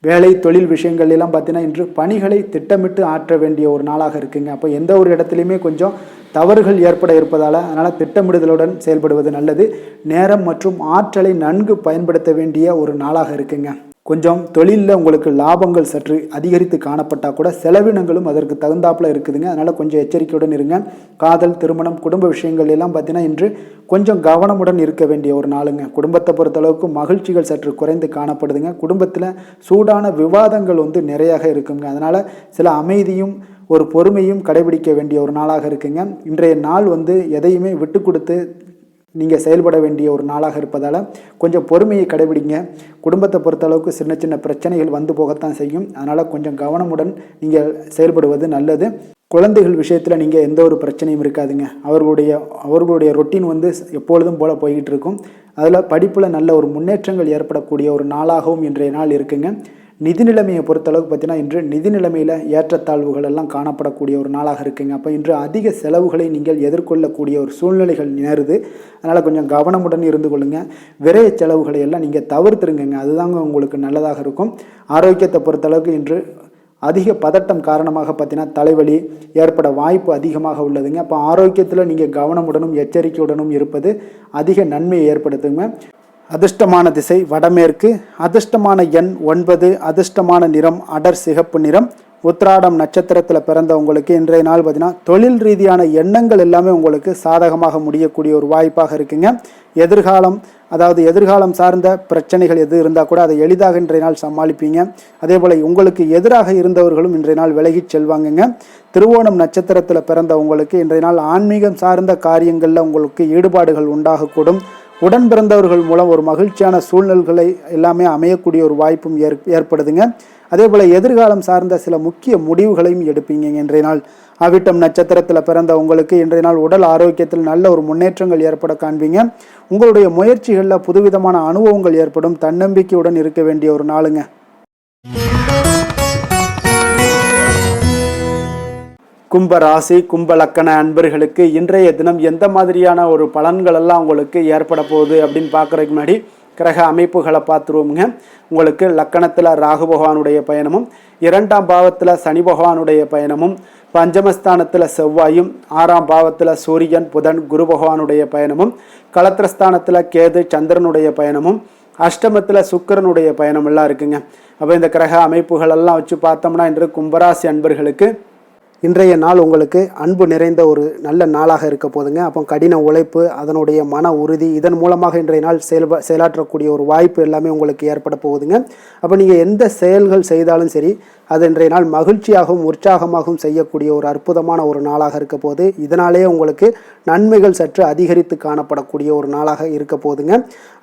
வேலை தொழில் விஷயங்கள் எல்லாம் பார்த்தீங்கன்னா இன்று பணிகளை திட்டமிட்டு ஆற்ற வேண்டிய ஒரு நாளாக இருக்குங்க. அப்போ எந்த ஒரு இடத்துலையுமே கொஞ்சம் தவறுகள் ஏற்பட இருப்பதால் அதனால் திட்டமிடுதலுடன் செயல்படுவது நல்லது. நேரம் மற்றும் ஆற்றலை நன்கு பயன்படுத்த வேண்டிய ஒரு நாளாக இருக்குங்க. கொஞ்சம் தொழிலில் உங்களுக்கு லாபங்கள் சற்று அதிகரித்து காணப்பட்டால் கூட செலவினங்களும் அதற்கு தகுந்தாப்புல இருக்குதுங்க. அதனால் கொஞ்சம் எச்சரிக்கையுடன் இருங்க. காதல், திருமணம், குடும்ப விஷயங்கள் எல்லாம் பார்த்தீங்கன்னா இன்று கொஞ்சம் கவனமுடன் இருக்க வேண்டிய ஒரு நாளுங்க. குடும்பத்தை பொறுத்தளவுக்கு மகிழ்ச்சிகள் சற்று குறைந்து காணப்படுதுங்க. குடும்பத்தில் சூடான விவாதங்கள் நிறையாக இருக்குங்க. அதனால் சில அமைதியும் ஒரு பொறுமையும் கடைபிடிக்க வேண்டிய ஒரு நாளாக இருக்குங்க. இன்றைய நாள் எதையுமே விட்டு கொடுத்து நீங்கள் செயல்பட வேண்டிய ஒரு நாளாக இருப்பதால் கொஞ்சம் பொறுமையை கடைபிடிங்க. குடும்பத்தை பொறுத்தளவுக்கு சின்ன சின்ன பிரச்சனைகள் போகத்தான் செய்யும். அதனால் கொஞ்சம் கவனமுடன் நீங்கள் செயல்படுவது நல்லது. குழந்தைகள் விஷயத்தில் நீங்கள் எந்த ஒரு பிரச்சனையும் இருக்காதுங்க. அவர்களுடைய ரொட்டீன் எப்பொழுதும் போல் போய்கிட்டு இருக்கும். அதில் படிப்பில் நல்ல ஒரு முன்னேற்றங்கள் ஏற்படக்கூடிய ஒரு நாளாகவும் இன்றைய நாள் இருக்குங்க. நிதி நிலைமையை பொறுத்தளவுக்கு பார்த்தீங்கன்னா இன்று நிதி நிலைமையில் ஏற்றத்தாழ்வுகள் எல்லாம் காணப்படக்கூடிய ஒரு நாளாக இருக்குங்க. அப்போ இன்று அதிக செலவுகளை நீங்கள் எதிர்கொள்ளக்கூடிய ஒரு சூழ்நிலைகள் நேருது. அதனால் கொஞ்சம் கவனமுடன் இருந்து கொள்ளுங்கள். விரைய செலவுகளை எல்லாம் நீங்கள் தவிர்த்துருங்க. அதுதாங்க உங்களுக்கு நல்லதாக இருக்கும். ஆரோக்கியத்தை பொறுத்தளவுக்கு இன்று அதிக பதட்டம் காரணமாக பார்த்தீங்கன்னா தலைவலி ஏற்பட வாய்ப்பு அதிகமாக உள்ளதுங்க. அப்போ ஆரோக்கியத்தில் நீங்கள் கவனமுடனும் எச்சரிக்கையுடனும் இருப்பது அதிக நன்மையை ஏற்படுத்துங்க. அதிர்ஷ்டமான திசை வடமேற்கு, அதிர்ஷ்டமான எண் 9, அதிர்ஷ்டமான நிறம் அடர் சிகப்பு நிறம். உத்திராடம் நட்சத்திரத்தில் பிறந்த உங்களுக்கு இன்றைய நாள் பார்த்தீங்கன்னா தொழில் ரீதியான எண்ணங்கள் எல்லாமே உங்களுக்கு சாதகமாக முடியக்கூடிய ஒரு வாய்ப்பாக இருக்குங்க. எதிர்காலம் சார்ந்த பிரச்சனைகள் எது இருந்தால் கூட அதை எளிதாக இன்றைய நாள் சமாளிப்பீங்க. அதே போல் உங்களுக்கு எதிராக இருந்தவர்களும் இன்றைய நாள் விலகிச் செல்வாங்கங்க. திருவோணம் நட்சத்திரத்தில் பிறந்த உங்களுக்கு இன்றைய நாள் ஆன்மீகம் சார்ந்த காரியங்களில் உங்களுக்கு ஈடுபாடுகள் உண்டாகக்கூடும். உடன் பிறந்தவர்கள் மூலம் ஒரு மகிழ்ச்சியான சூழ்நிலைகளை எல்லாமே அமையக்கூடிய ஒரு வாய்ப்பும் ஏற்படுதுங்க. அதே போல் எதிர்காலம் சார்ந்த சில முக்கிய முடிவுகளையும் எடுப்பீங்க இன்றைய நாள். அவிட்டம் நட்சத்திரத்தில் பிறந்த உங்களுக்கு இன்றைய நாள் உடல் ஆரோக்கியத்தில் நல்ல ஒரு முன்னேற்றங்கள் ஏற்பட காண்பீங்க. உங்களுடைய முயற்சிகளில் புதுவிதமான அனுபவங்கள் ஏற்படும். தன்னம்பிக்கையுடன் இருக்க வேண்டிய ஒரு நாளுங்க. கும்ப ராசி, கும்ப லக்கண அன்பர்களுக்கு இன்றைய தினம் எந்த மாதிரியான ஒரு பலன்கள் எல்லாம் உங்களுக்கு ஏற்பட போகுது அப்படின்னு பார்க்குறதுக்கு முன்னாடி கிரக அமைப்புகளை பார்த்துருவோமுங்க. உங்களுக்கு லக்கணத்தில் ராகு பகவானுடைய பயணமும், 2ஆம் பாவத்தில் சனி பகவானுடைய பயணமும், பஞ்சமஸ்தானத்தில் செவ்வாயும், 6ஆம் பாவத்தில் சூரியன், புதன், குரு பகவானுடைய பயணமும், களத்திரஸ்தானத்தில் கேது, சந்திரனுடைய பயணமும், அஷ்டமத்தில் சுக்கிரனுடைய பயணம் எல்லாம் இருக்குங்க. அப்போ இந்த கிரக அமைப்புகள் எல்லாம் வச்சு பார்த்தோம்னா இன்று கும்பராசி அன்பர்களுக்கு இன்றைய நாள் உங்களுக்கு அன்பு நிறைந்த ஒரு நல்ல நாளாக இருக்க போதுங்க. அப்போ கடின உழைப்பு, அதனுடைய மன உறுதி, இதன் மூலமாக இன்றைய நாள் செயலாற்றக்கூடிய ஒரு வாய்ப்பு எல்லாமே உங்களுக்கு ஏற்பட போகுதுங்க. அப்போ நீங்கள் எந்த செயல்கள் செய்தாலும் சரி அது இன்றைய நாள் மகிழ்ச்சியாகவும் உற்சாகமாகவும் செய்யக்கூடிய ஒரு அற்புதமான ஒரு நாளாக இருக்க போது. இதனாலே உங்களுக்கு நன்மைகள் சற்று அதிகரித்து காணப்படக்கூடிய ஒரு நாளாக இருக்க போதுங்க.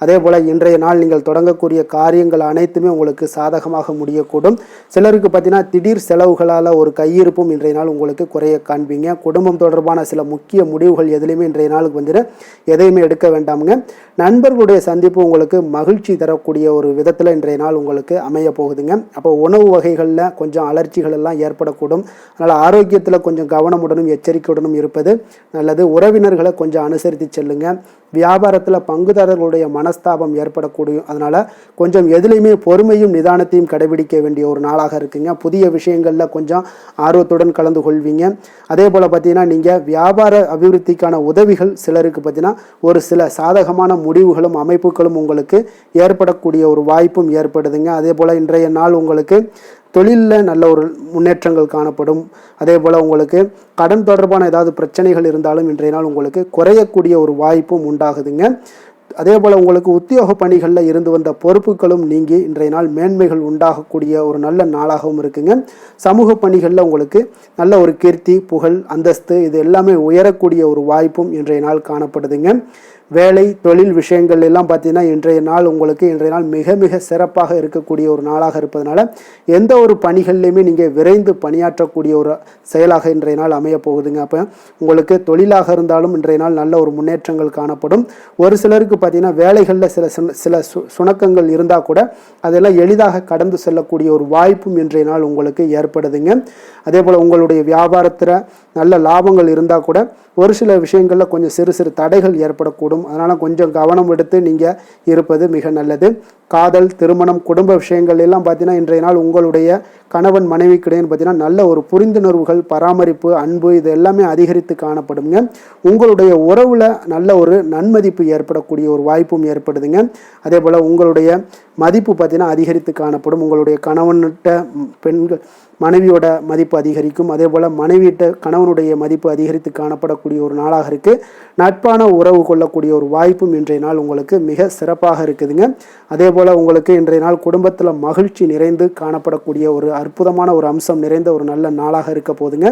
அதே போல் இன்றைய நாள் நீங்கள் தொடங்கக்கூடிய காரியங்கள் அனைத்துமே உங்களுக்கு சாதகமாக முடியக்கூடும். சிலருக்கு பார்த்தீங்கன்னா திடீர் செலவுகளால் ஒரு கையிருப்பும் இன்றைய நாள் உங்களுக்கு குறைய காண்பீங்க. குடும்பம் தொடர்பான சில முக்கிய முடிவுகள் எதுலையுமே இன்றைய நாளுக்கு எதையுமே எடுக்க வேண்டாமுங்க. நண்பர்களுடைய சந்திப்பு உங்களுக்கு மகிழ்ச்சி தரக்கூடிய ஒரு விதத்தில் இன்றைய நாள் உங்களுக்கு அமைய போகுதுங்க. அப்போ உணவு வகைகளில் கொஞ்சம் அலர்ச்சிகள் எல்லாம் ஏற்படக்கூடும். அதனால் ஆரோக்கியத்தில் கொஞ்சம் கவனமுடனும் எச்சரிக்கையுடனும் இருப்பது நல்லது. உறவினர்களை கொஞ்சம் அனுசரித்து செல்லுங்க. வியாபாரத்தில் பங்குதாரர்களுடைய மனஸ்தாபம் ஏற்படக்கூடிய, அதனால் கொஞ்சம் எதுலையுமே பொறுமையும் நிதானத்தையும் கடைபிடிக்க வேண்டிய ஒரு நாளாக இருக்குங்க. புதிய விஷயங்களில் கொஞ்சம் ஆர்வத்துடன் கலந்து கொள்வீங்க. அதே போல் பார்த்தீங்கன்னா நீங்கள் வியாபார அபிவிருத்திக்கான உதவிகள் சிலருக்கு பார்த்தீங்கன்னா ஒரு சில சாதகமான முடிவுகளும் அமைப்புகளும் உங்களுக்கு ஏற்படக்கூடிய ஒரு வாய்ப்பும் ஏற்படுதுங்க. அதே போல் இன்றைய நாள் உங்களுக்கு தொழிலில் நல்ல ஒரு முன்னேற்றங்கள் காணப்படும். அதே போல் உங்களுக்கு கடன் தொடர்பான ஏதாவது பிரச்சனைகள் இருந்தாலும் இன்றைய நாள் உங்களுக்கு குறையக்கூடிய ஒரு வாய்ப்பும் உண்டாகுதுங்க. அதே போல் உங்களுக்கு உத்தியோக பணிகளில் இருந்து வந்த பொறுப்புகளும் நீங்கி இன்றைய நாள் மேன்மைகள் உண்டாகக்கூடிய ஒரு நல்ல நாளாகவும் இருக்குங்க. சமூக பணிகளில் உங்களுக்கு நல்ல ஒரு கீர்த்தி, புகழ், அந்தஸ்து இது எல்லாமே உயரக்கூடிய ஒரு வாய்ப்பும் இன்றைய நாள் காணப்படுதுங்க. வேலை தொழில் விஷயங்கள் எல்லாம் பார்த்தீங்கன்னா இன்றைய நாள் மிக மிக சிறப்பாக இருக்கக்கூடிய ஒரு நாளாக இருப்பதனால எந்த ஒரு பணிகள்லையுமே நீங்கள் விரைந்து பணியாற்றக்கூடிய ஒரு செயலாக இன்றைய நாள் அமைய போகுதுங்க. அப்போ உங்களுக்கு தொழிலாக இருந்தாலும் இன்றைய நாள் நல்ல ஒரு முன்னேற்றங்கள் காணப்படும். ஒரு சிலருக்கு பார்த்தீங்கன்னா வேலைகளில் சில சுணக்கங்கள் இருந்தால் கூட அதெல்லாம் எளிதாக கடந்து செல்லக்கூடிய ஒரு வாய்ப்பும் இன்றைய நாள் உங்களுக்கு ஏற்படுதுங்க. அதே போல் உங்களுடைய வியாபாரத்தில் நல்ல லாபங்கள் இருந்தால் கூட ஒரு சில விஷயங்களில் கொஞ்சம் சிறு சிறு தடைகள் ஏற்படக்கூடும். அதனால் கொஞ்சம் கவனம் எடுத்து நீங்கள் இருப்பது மிக நல்லது. காதல், திருமணம், குடும்ப விஷயங்கள் எல்லாம் பார்த்தீங்கன்னா இன்றைய நாள் உங்களுடைய கணவன் மனைவிக்கிடையேன்னு பார்த்தீங்கன்னா நல்ல ஒரு புரிந்துணர்வுகள், பராமரிப்பு, அன்பு இது எல்லாமே அதிகரித்து காணப்படுங்க. உங்களுடைய உறவில் நல்ல ஒரு நன்மதிப்பு ஏற்படக்கூடிய ஒரு வாய்ப்பும் ஏற்படுதுங்க. அதே போல் உங்களுடைய மதிப்பு பார்த்தீங்கன்னா அதிகரித்து காணப்படும். உங்களுடைய கணவன்கிட்ட பெண்கள் மனைவியோட மதிப்பு அதிகரிக்கும். அதே போல் மனைவியிட்ட கணவனுடைய மதிப்பு அதிகரித்து காணப்படக்கூடிய ஒரு நாளாக இருக்குது. நட்பான உறவு கொள்ளக்கூடிய ஒரு வாய்ப்பும் இன்றைய நாள் உங்களுக்கு மிக சிறப்பாக இருக்குதுங்க. அதே போல் உங்களுக்கு இன்றைய நாள் குடும்பத்தில் மகிழ்ச்சி நிறைந்து காணப்படக்கூடிய ஒரு அற்புதமான ஒரு அம்சம் நிறைந்த ஒரு நல்ல நாளாக இருக்க போதுங்க.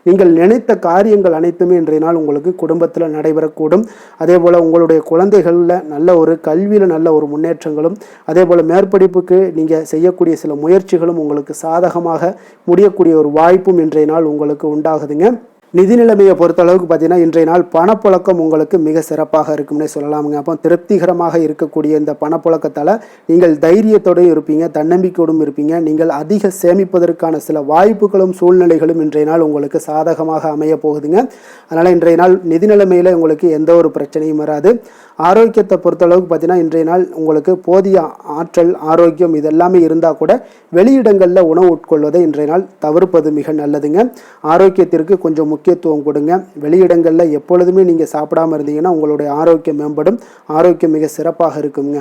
நீங்கள் நினைத்த காரியங்கள் அனைத்துமே இன்றைய நாள் உங்களுக்கு குடும்பத்தில் நடைபெறக்கூடும். அதே போல் உங்களுடைய குழந்தைகளில் நல்ல ஒரு கல்வியில் நல்ல ஒரு முன்னேற்றங்களும், அதே போல் மேற்படிப்புக்கு நீங்கள் செய்யக்கூடிய சில முயற்சிகளும் உங்களுக்கு சாதகமாக முடியக்கூடிய ஒரு வாய்ப்பும் இன்றைய நாள் உங்களுக்கு உண்டாகுதுங்க. நிதி நிலைமையை பொறுத்தளவுக்கு பார்த்தீங்கன்னா இன்றைய நாள் பணப்புழக்கம் உங்களுக்கு மிக சிறப்பாக இருக்கும்னே சொல்லலாமுங்க. அப்போ திருப்திகரமாக இருக்கக்கூடிய இந்த பணப்புழக்கத்தால் நீங்கள் தைரியத்தோடும் இருப்பீங்க, தன்னம்பிக்கையோடும் இருப்பீங்க. நீங்கள் அதிக சேமிப்பதற்கான சில வாய்ப்புகளும் சூழ்நிலைகளும் இன்றைய நாள் உங்களுக்கு சாதகமாக அமைய போகுதுங்க. அதனால் இன்றைய நாள் நிதி நிலைமையில் உங்களுக்கு எந்த ஒரு பிரச்சனையும் வராது. ஆரோக்கியத்தை பொறுத்தளவுக்கு பார்த்தீங்கன்னா இன்றைய நாள் உங்களுக்கு போதிய ஆற்றல், ஆரோக்கியம் இதெல்லாமே இருந்தால் கூட வெளியிடங்களில் உணவு உட்கொள்வதை இன்றைய நாள் தவிர்ப்பது மிக நல்லதுங்க. ஆரோக்கியத்திற்கு கொஞ்சம் முக்கியத்துவம் கொடுங்க. வெளியிடங்களில் எப்பொழுதுமே நீங்கள் சாப்பிடாமல் இருந்தீங்கன்னா உங்களுடைய ஆரோக்கியம் மேம்படும். ஆரோக்கியம் மிக சிறப்பாக இருக்குங்க.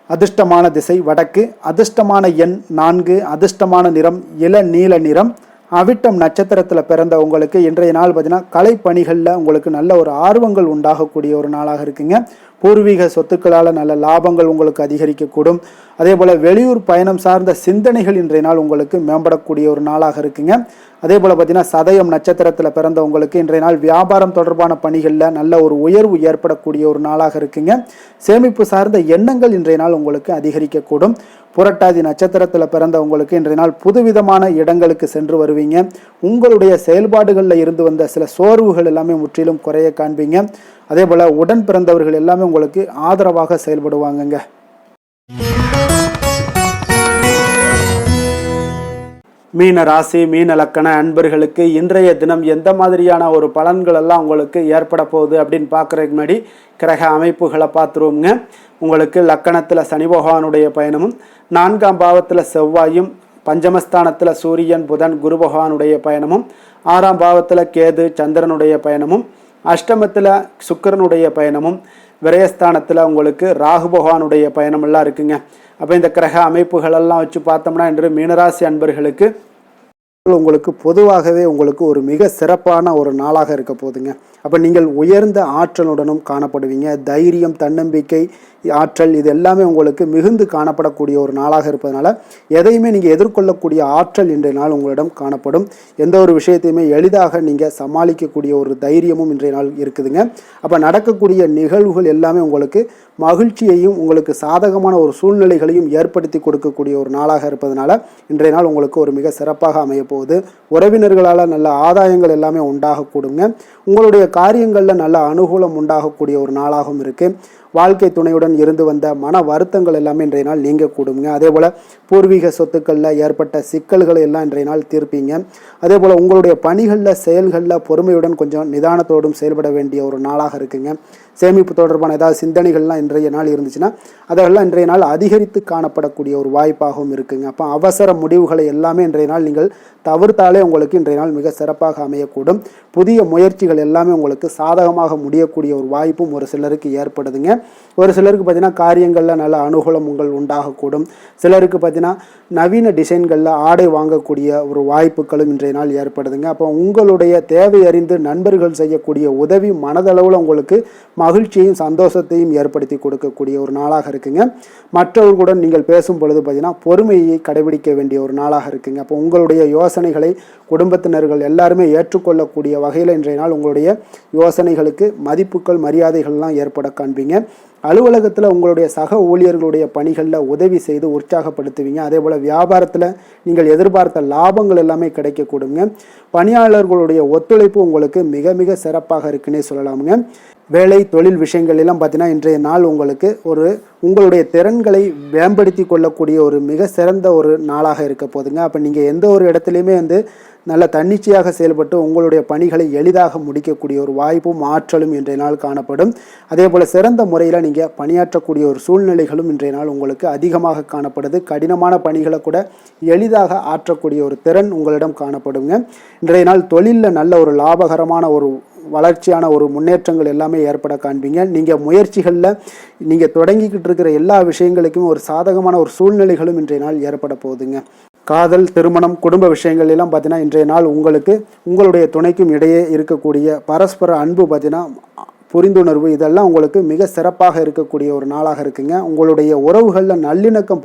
அதிர்ஷ்டமான திசை வடக்கு, அதிர்ஷ்டமான எண் 4, அதிர்ஷ்டமான நிறம் இளநீல நிறம். அவிட்டம் நட்சத்திரத்தில் பிறந்த உங்களுக்கு இன்றைய நாள் பார்த்தீங்கன்னா கலைப்பணிகளில் உங்களுக்கு நல்ல ஒரு ஆர்வங்கள் உண்டாகக்கூடிய ஒரு நாளாக இருக்குங்க. பூர்வீக சொத்துக்களால் நல்ல லாபங்கள் உங்களுக்கு அதிகரிக்கக்கூடும். அதே போல் வெளியூர் பயணம் சார்ந்த சிந்தனைகள் இன்றைய நாள் உங்களுக்கு மேம்படக்கூடிய ஒரு நாளாக இருக்குங்க. அதே போல் பார்த்தீங்கன்னா சதயம் நட்சத்திரத்தில் பிறந்த உங்களுக்கு இன்றைய நாள் வியாபாரம் தொடர்பான பணிகளில் நல்ல ஒரு உயர்வு ஏற்படக்கூடிய ஒரு நாளாக இருக்குங்க. சேமிப்பு சார்ந்த எண்ணங்கள் இன்றைய நாள் உங்களுக்கு அதிகரிக்கக்கூடும். புரட்டாதி நட்சத்திரத்தில் பிறந்த உங்களுக்கு இன்றைய நாள் புதுவிதமான இடங்களுக்கு சென்று வருவீங்க. உங்களுடைய செயல்பாடுகளில் இருந்து வந்த சில சோர்வுகள் எல்லாமே முற்றிலும் குறைய காண்பீங்க. அதே போல் உடன் பிறந்தவர்கள் எல்லாமே உங்களுக்கு ஆதரவாக செயல்படுவாங்கங்க. மீன ராசி, மீன லக்கண அன்பர்களுக்கு இன்றைய தினம் எந்த மாதிரியான ஒரு பலன்கள் எல்லாம் உங்களுக்கு ஏற்பட போகுது அப்படின்னு பார்க்குறதுக்கு முன்னாடி கிரக அமைப்புகளை பார்த்துருவோங்க. உங்களுக்கு லக்கணத்தில் சனி பகவானுடைய பயணமும், 4ஆம் பாவத்தில் செவ்வாயும், பஞ்சமஸ்தானத்தில் சூரியன், புதன், குரு பகவானுடைய பயணமும், 6ஆம் பாவத்தில் கேது, சந்திரனுடைய பயணமும், அஷ்டமத்தில் சுக்கிரனுடைய பயணமும், விரயஸ்தானத்தில் உங்களுக்கு ராகு பகவானுடைய பயணமெல்லாம் இருக்குங்க. அப்போ இந்த கிரக அமைப்புகளெல்லாம் வச்சு பார்த்தோம்னா இன்று மீனராசி அன்பர்களுக்கு உங்களுக்கு பொதுவாகவே உங்களுக்கு ஒரு மிக சிறப்பான ஒரு நாளாக இருக்க போதுங்க. அப்போ நீங்கள் உயர்ந்த ஆற்றலுடனும் காணப்படுவீங்க. தைரியம், தன்னம்பிக்கை, ஆற்றல் இது எல்லாமே உங்களுக்கு மிகுந்து காணப்படக்கூடிய ஒரு நாளாக இருப்பதனால எதையுமே நீங்கள் எதிர்கொள்ளக்கூடிய ஆற்றல் இன்றைய நாள் உங்களிடம் காணப்படும். எந்த ஒரு விஷயத்தையுமே எளிதாக நீங்கள் சமாளிக்கக்கூடிய ஒரு தைரியமும் இன்றைய நாள் இருக்குதுங்க. அப்போ நடக்கக்கூடிய நிகழ்வுகள் எல்லாமே உங்களுக்கு மகிழ்ச்சியையும் உங்களுக்கு சாதகமான ஒரு சூழ்நிலைகளையும் ஏற்படுத்தி கொடுக்கக்கூடிய ஒரு நாளாக இருப்பதனால இன்றைய நாள் உங்களுக்கு ஒரு மிக சிறப்பாக அமைய போகுது. உறவினர்களால் நல்ல ஆதாயங்கள் எல்லாமே உண்டாகக்கூடுங்க. உங்களுடைய காரியங்களில் நல்ல அனுகூலம் உண்டாகக்கூடிய ஒரு நாளாகவும் இருக்குது. வாழ்க்கை துணையுடன் இருந்து வந்த மன வருத்தங்கள் எல்லாமே இன்றைய நாள் நீங்கக்கூடுங்க. அதே போல் பூர்வீக சொத்துக்களில் ஏற்பட்ட சிக்கல்களை எல்லாம் இன்றைய நாள் தீர்ப்பீங்க. அதே போல் உங்களுடைய பணிகளில், செயல்களில் பொறுமையுடன் கொஞ்சம் நிதானத்தோடும் செயல்பட வேண்டிய ஒரு நாளாக இருக்குங்க. சேமிப்பு தொடர்பான ஏதாவது சிந்தனைகள்லாம் இன்றைய நாள் இருந்துச்சுன்னா அதெல்லாம் இன்றைய நாள் அதிகரித்து காணப்படக்கூடிய ஒரு வாய்ப்பாகவும் இருக்குங்க. அப்போ அவசர முடிவுகளை எல்லாமே இன்றைய நாள் நீங்கள் தவிர்த்தாலே உங்களுக்கு இன்றைய நாள் மிக சிறப்பாக அமையக்கூடும். புதிய முயற்சிகள் எல்லாமே உங்களுக்கு சாதகமாக முடியக்கூடிய ஒரு வாய்ப்பும் ஒரு சிலருக்கு ஏற்படுதுங்க. ஒரு சிலருக்கு பார்த்தீங்கன்னா காரியங்களில் நல்ல அனுகூலம் உண்டாகக்கூடும். சிலருக்கு பார்த்தீங்கன்னா நவீன டிசைன்களில் ஆடை வாங்கக்கூடிய ஒரு வாய்ப்புகளும் இன்றைய நாள் ஏற்படுதுங்க. அப்போ உங்களுடைய தேவை அறிந்து நண்பர்கள் செய்யக்கூடிய உதவி மனதளவில் உங்களுக்கு மகிழ்ச்சியையும் சந்தோஷத்தையும் ஏற்படுத்தி கொடுக்கக்கூடிய ஒரு நாளாக இருக்குங்க. மற்றவர்களுடன் நீங்கள் பேசும் பொழுது பார்த்தீங்கன்னா பொறுமையை கடைபிடிக்க வேண்டிய ஒரு நாளாக இருக்குங்க. அப்போ உங்களுடைய யோசனைகளை குடும்பத்தினர்கள் எல்லாருமே ஏற்றுக்கொள்ளக்கூடிய வகையில் இன்றைய நாள் உங்களுடைய யோசனைகளுக்கு மதிப்புகள், மரியாதைகள்லாம் ஏற்பட காண்பீங்க. அலுவலகத்தில் உங்களுடைய சக ஊழியர்களுடைய பணிகளில் உதவி செய்து உற்சாகப்படுத்துவீங்க. அதே போல் வியாபாரத்தில் நீங்கள் எதிர்பார்த்த லாபங்கள் எல்லாமே கிடைக்கக்கூடுங்க. பணியாளர்களுடைய ஒத்துழைப்பு உங்களுக்கு மிக மிக சிறப்பாக இருக்குன்னே சொல்லலாமுங்க. வேலை தொழில் விஷயங்கள் எல்லாம் பார்த்தீங்கன்னா இன்றைய நாள் உங்களுக்கு உங்களுடைய திறன்களை மேம்படுத்தி கொள்ளக்கூடிய ஒரு மிக சிறந்த ஒரு நாளாக இருக்க போதுங்க. அப்போ நீங்கள் எந்த ஒரு இடத்துலையுமே நல்ல தன்னிச்சையாக செயல்பட்டு உங்களுடைய பணிகளை எளிதாக முடிக்கக்கூடிய ஒரு வாய்ப்பும் ஆற்றலும் இன்றைய நாள் காணப்படும். அதே போல் சிறந்த முறையில் நீங்கள் பணியாற்றக்கூடிய ஒரு சூழ்நிலைகளும் இன்றைய நாள் உங்களுக்கு அதிகமாக காணப்படுது. கடினமான பணிகளை கூட எளிதாக ஆற்றக்கூடிய ஒரு திறன் உங்களிடம் காணப்படுங்க. இன்றைய நாள் தொழிலில் நல்ல ஒரு லாபகரமான ஒரு வளர்ச்சியான ஒரு முன்னேற்றங்கள் எல்லாமே ஏற்பட காண்பீங்க. நீங்கள் முயற்சிகளில் நீங்கள் தொடங்கிக்கிட்டு இருக்கிற எல்லா விஷயங்களுக்கும் ஒரு சாதகமான ஒரு சூழ்நிலைகளும் இன்றைய நாள் ஏற்பட போகுதுங்க. காதல், திருமணம், குடும்ப விஷயங்கள் எல்லாம் பார்த்தீங்கன்னா இன்றைய நாள் உங்களுடைய துணைக்கும் இடையே இருக்கக்கூடிய பரஸ்பர அன்பு பார்த்தீங்கன்னா புரிந்துணர்வு இதெல்லாம் உங்களுக்கு மிக சிறப்பாக இருக்கக்கூடிய ஒரு நாளாக இருக்குங்க. உங்களுடைய உறவுகளில் நல்லிணக்கம்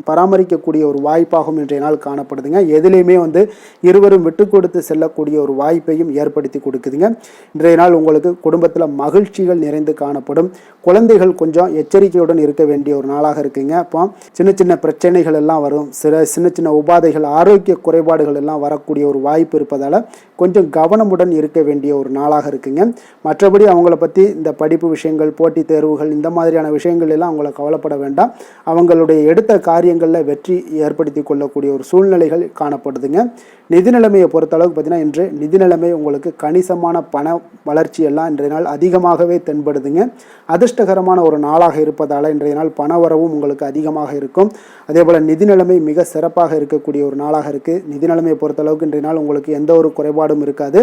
பராமரிக்கக்கூடிய ஒரு வாய்ப்பாகவும் இன்றைய நாள் காணப்படுதுங்க. எதுலேயுமே இருவரும் விட்டு கொடுத்து செல்லக்கூடிய ஒரு வாய்ப்பையும் ஏற்படுத்தி கொடுக்குதுங்க. இன்றைய நாள் உங்களுக்கு குடும்பத்தில் மகிழ்ச்சிகள் நிறைந்து காணப்படும். குழந்தைகள் கொஞ்சம் எச்சரிக்கையுடன் இருக்க வேண்டிய ஒரு நாளாக இருக்குங்க. அப்போ சின்ன சின்ன பிரச்சனைகள் எல்லாம் வரும், சின்ன சின்ன உபாதைகள், ஆரோக்கிய குறைபாடுகள் எல்லாம் வரக்கூடிய ஒரு வாய்ப்பு இருப்பதால் கொஞ்சம் கவனமுடன் இருக்க வேண்டிய ஒரு நாளாக இருக்குங்க. மற்றபடி அவங்கள பற்றி இந்த படிப்பு விஷயங்கள், போட்டித் தேர்வுகள், இந்த மாதிரியான விஷயங்கள் எல்லாம் அவங்கள கவலைப்பட வேண்டாம். அவங்களுடைய எடுத்த காரியங்களில் வெற்றி ஏற்படுத்தி கொள்ளக்கூடிய ஒரு சூழ்நிலைகள் காணப்படுதுங்க. நிதி நிலைமையை பொறுத்தளவுக்கு பார்த்தீங்கன்னா இன்று நிதி நிலைமை உங்களுக்கு கணிசமான பண வளர்ச்சி எல்லாம் இன்றைய நாள் அதிகமாகவே தென்படுதுங்க. அதிர்ஷ்டகரமான ஒரு நாளாக இருப்பதால் இன்றைய நாள் பண வரவும் உங்களுக்கு அதிகமாக இருக்கும். அதே போல் நிதி நிலைமை மிக சிறப்பாக இருக்கக்கூடிய ஒரு நாளாக இருக்குது. நிதி நிலைமையை பொறுத்தளவுக்கு இன்றைய நாள் உங்களுக்கு எந்த ஒரு குறைபாடும் இருக்காது.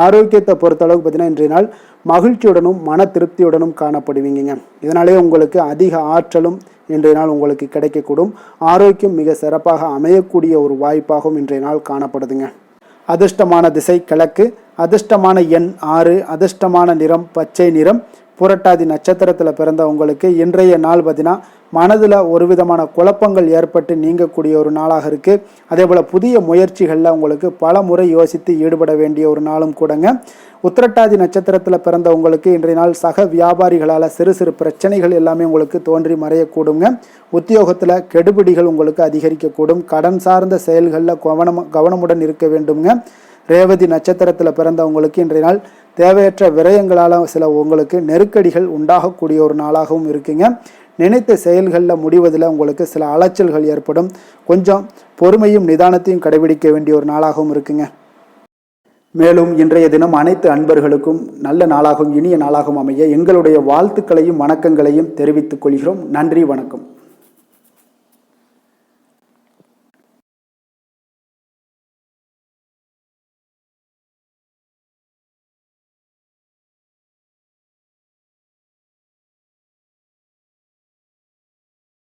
ஆரோக்கியத்தை பொறுத்தளவுக்கு பார்த்தீங்கன்னா இன்றைய நாள் மகிழ்ச்சியுடனும் மன திருப்தியுடனும் காணப்படுவீங்க. இதனாலே உங்களுக்கு அதிக ஆற்றலும் இன்றைய நாள் உங்களுக்கு கிடைக்கக்கூடும். ஆரோக்கியம் மிக சிறப்பாக அமையக்கூடிய ஒரு வாய்ப்பாகவும் இன்றைய நாள் காணப்படுதுங்க. அதிர்ஷ்டமான திசை கிழக்கு, அதிர்ஷ்டமான எண் 6, அதிர்ஷ்டமான நிறம் பச்சை நிறம். புரட்டாதி நட்சத்திரத்தில் பிறந்த உங்களுக்கு இன்றைய நாள் பார்த்தீங்கன்னா மனதில் ஒரு விதமான குழப்பங்கள் ஏற்பட்டு நீங்கக்கூடிய ஒரு நாளாக இருக்குது. அதே போல் புதிய முயற்சிகளில் உங்களுக்கு பல முறை யோசித்து ஈடுபட வேண்டிய ஒரு நாளும் கூடங்க. உத்திரட்டாதி நட்சத்திரத்தில் பிறந்த உங்களுக்கு இன்றைய நாள் சக வியாபாரிகளால் சிறு சிறு பிரச்சனைகள் எல்லாமே உங்களுக்கு தோன்றி மறையக்கூடுங்க. உத்தியோகத்தில் கெடுபிடிகள் உங்களுக்கு அதிகரிக்கக்கூடும். கடன் சார்ந்த செயல்களில் கவனமுடன் இருக்க வேண்டுங்க. ரேவதி நட்சத்திரத்தில் பிறந்தவங்களுக்கு இன்றைய நாள் தேவையற்ற விரயங்களால் சில உங்களுக்கு நெருக்கடிகள் உண்டாகக்கூடிய ஒரு நாளாகவும் இருக்குங்க. நினைத்த செயல்களில் முடிவதில் உங்களுக்கு சில அலைச்சல்கள் ஏற்படும். கொஞ்சம் பொறுமையும் நிதானத்தையும் கடைபிடிக்க வேண்டிய ஒரு நாளாகவும் இருக்குங்க. மேலும் இன்றைய தினம் அனைத்து அன்பர்களுக்கும் நல்ல நாளாகவும் இனிய நாளாகவும் அமைய எங்களுடைய வாழ்த்துக்களையும் வணக்கங்களையும் தெரிவித்துக் கொள்கிறோம். நன்றி, வணக்கம்.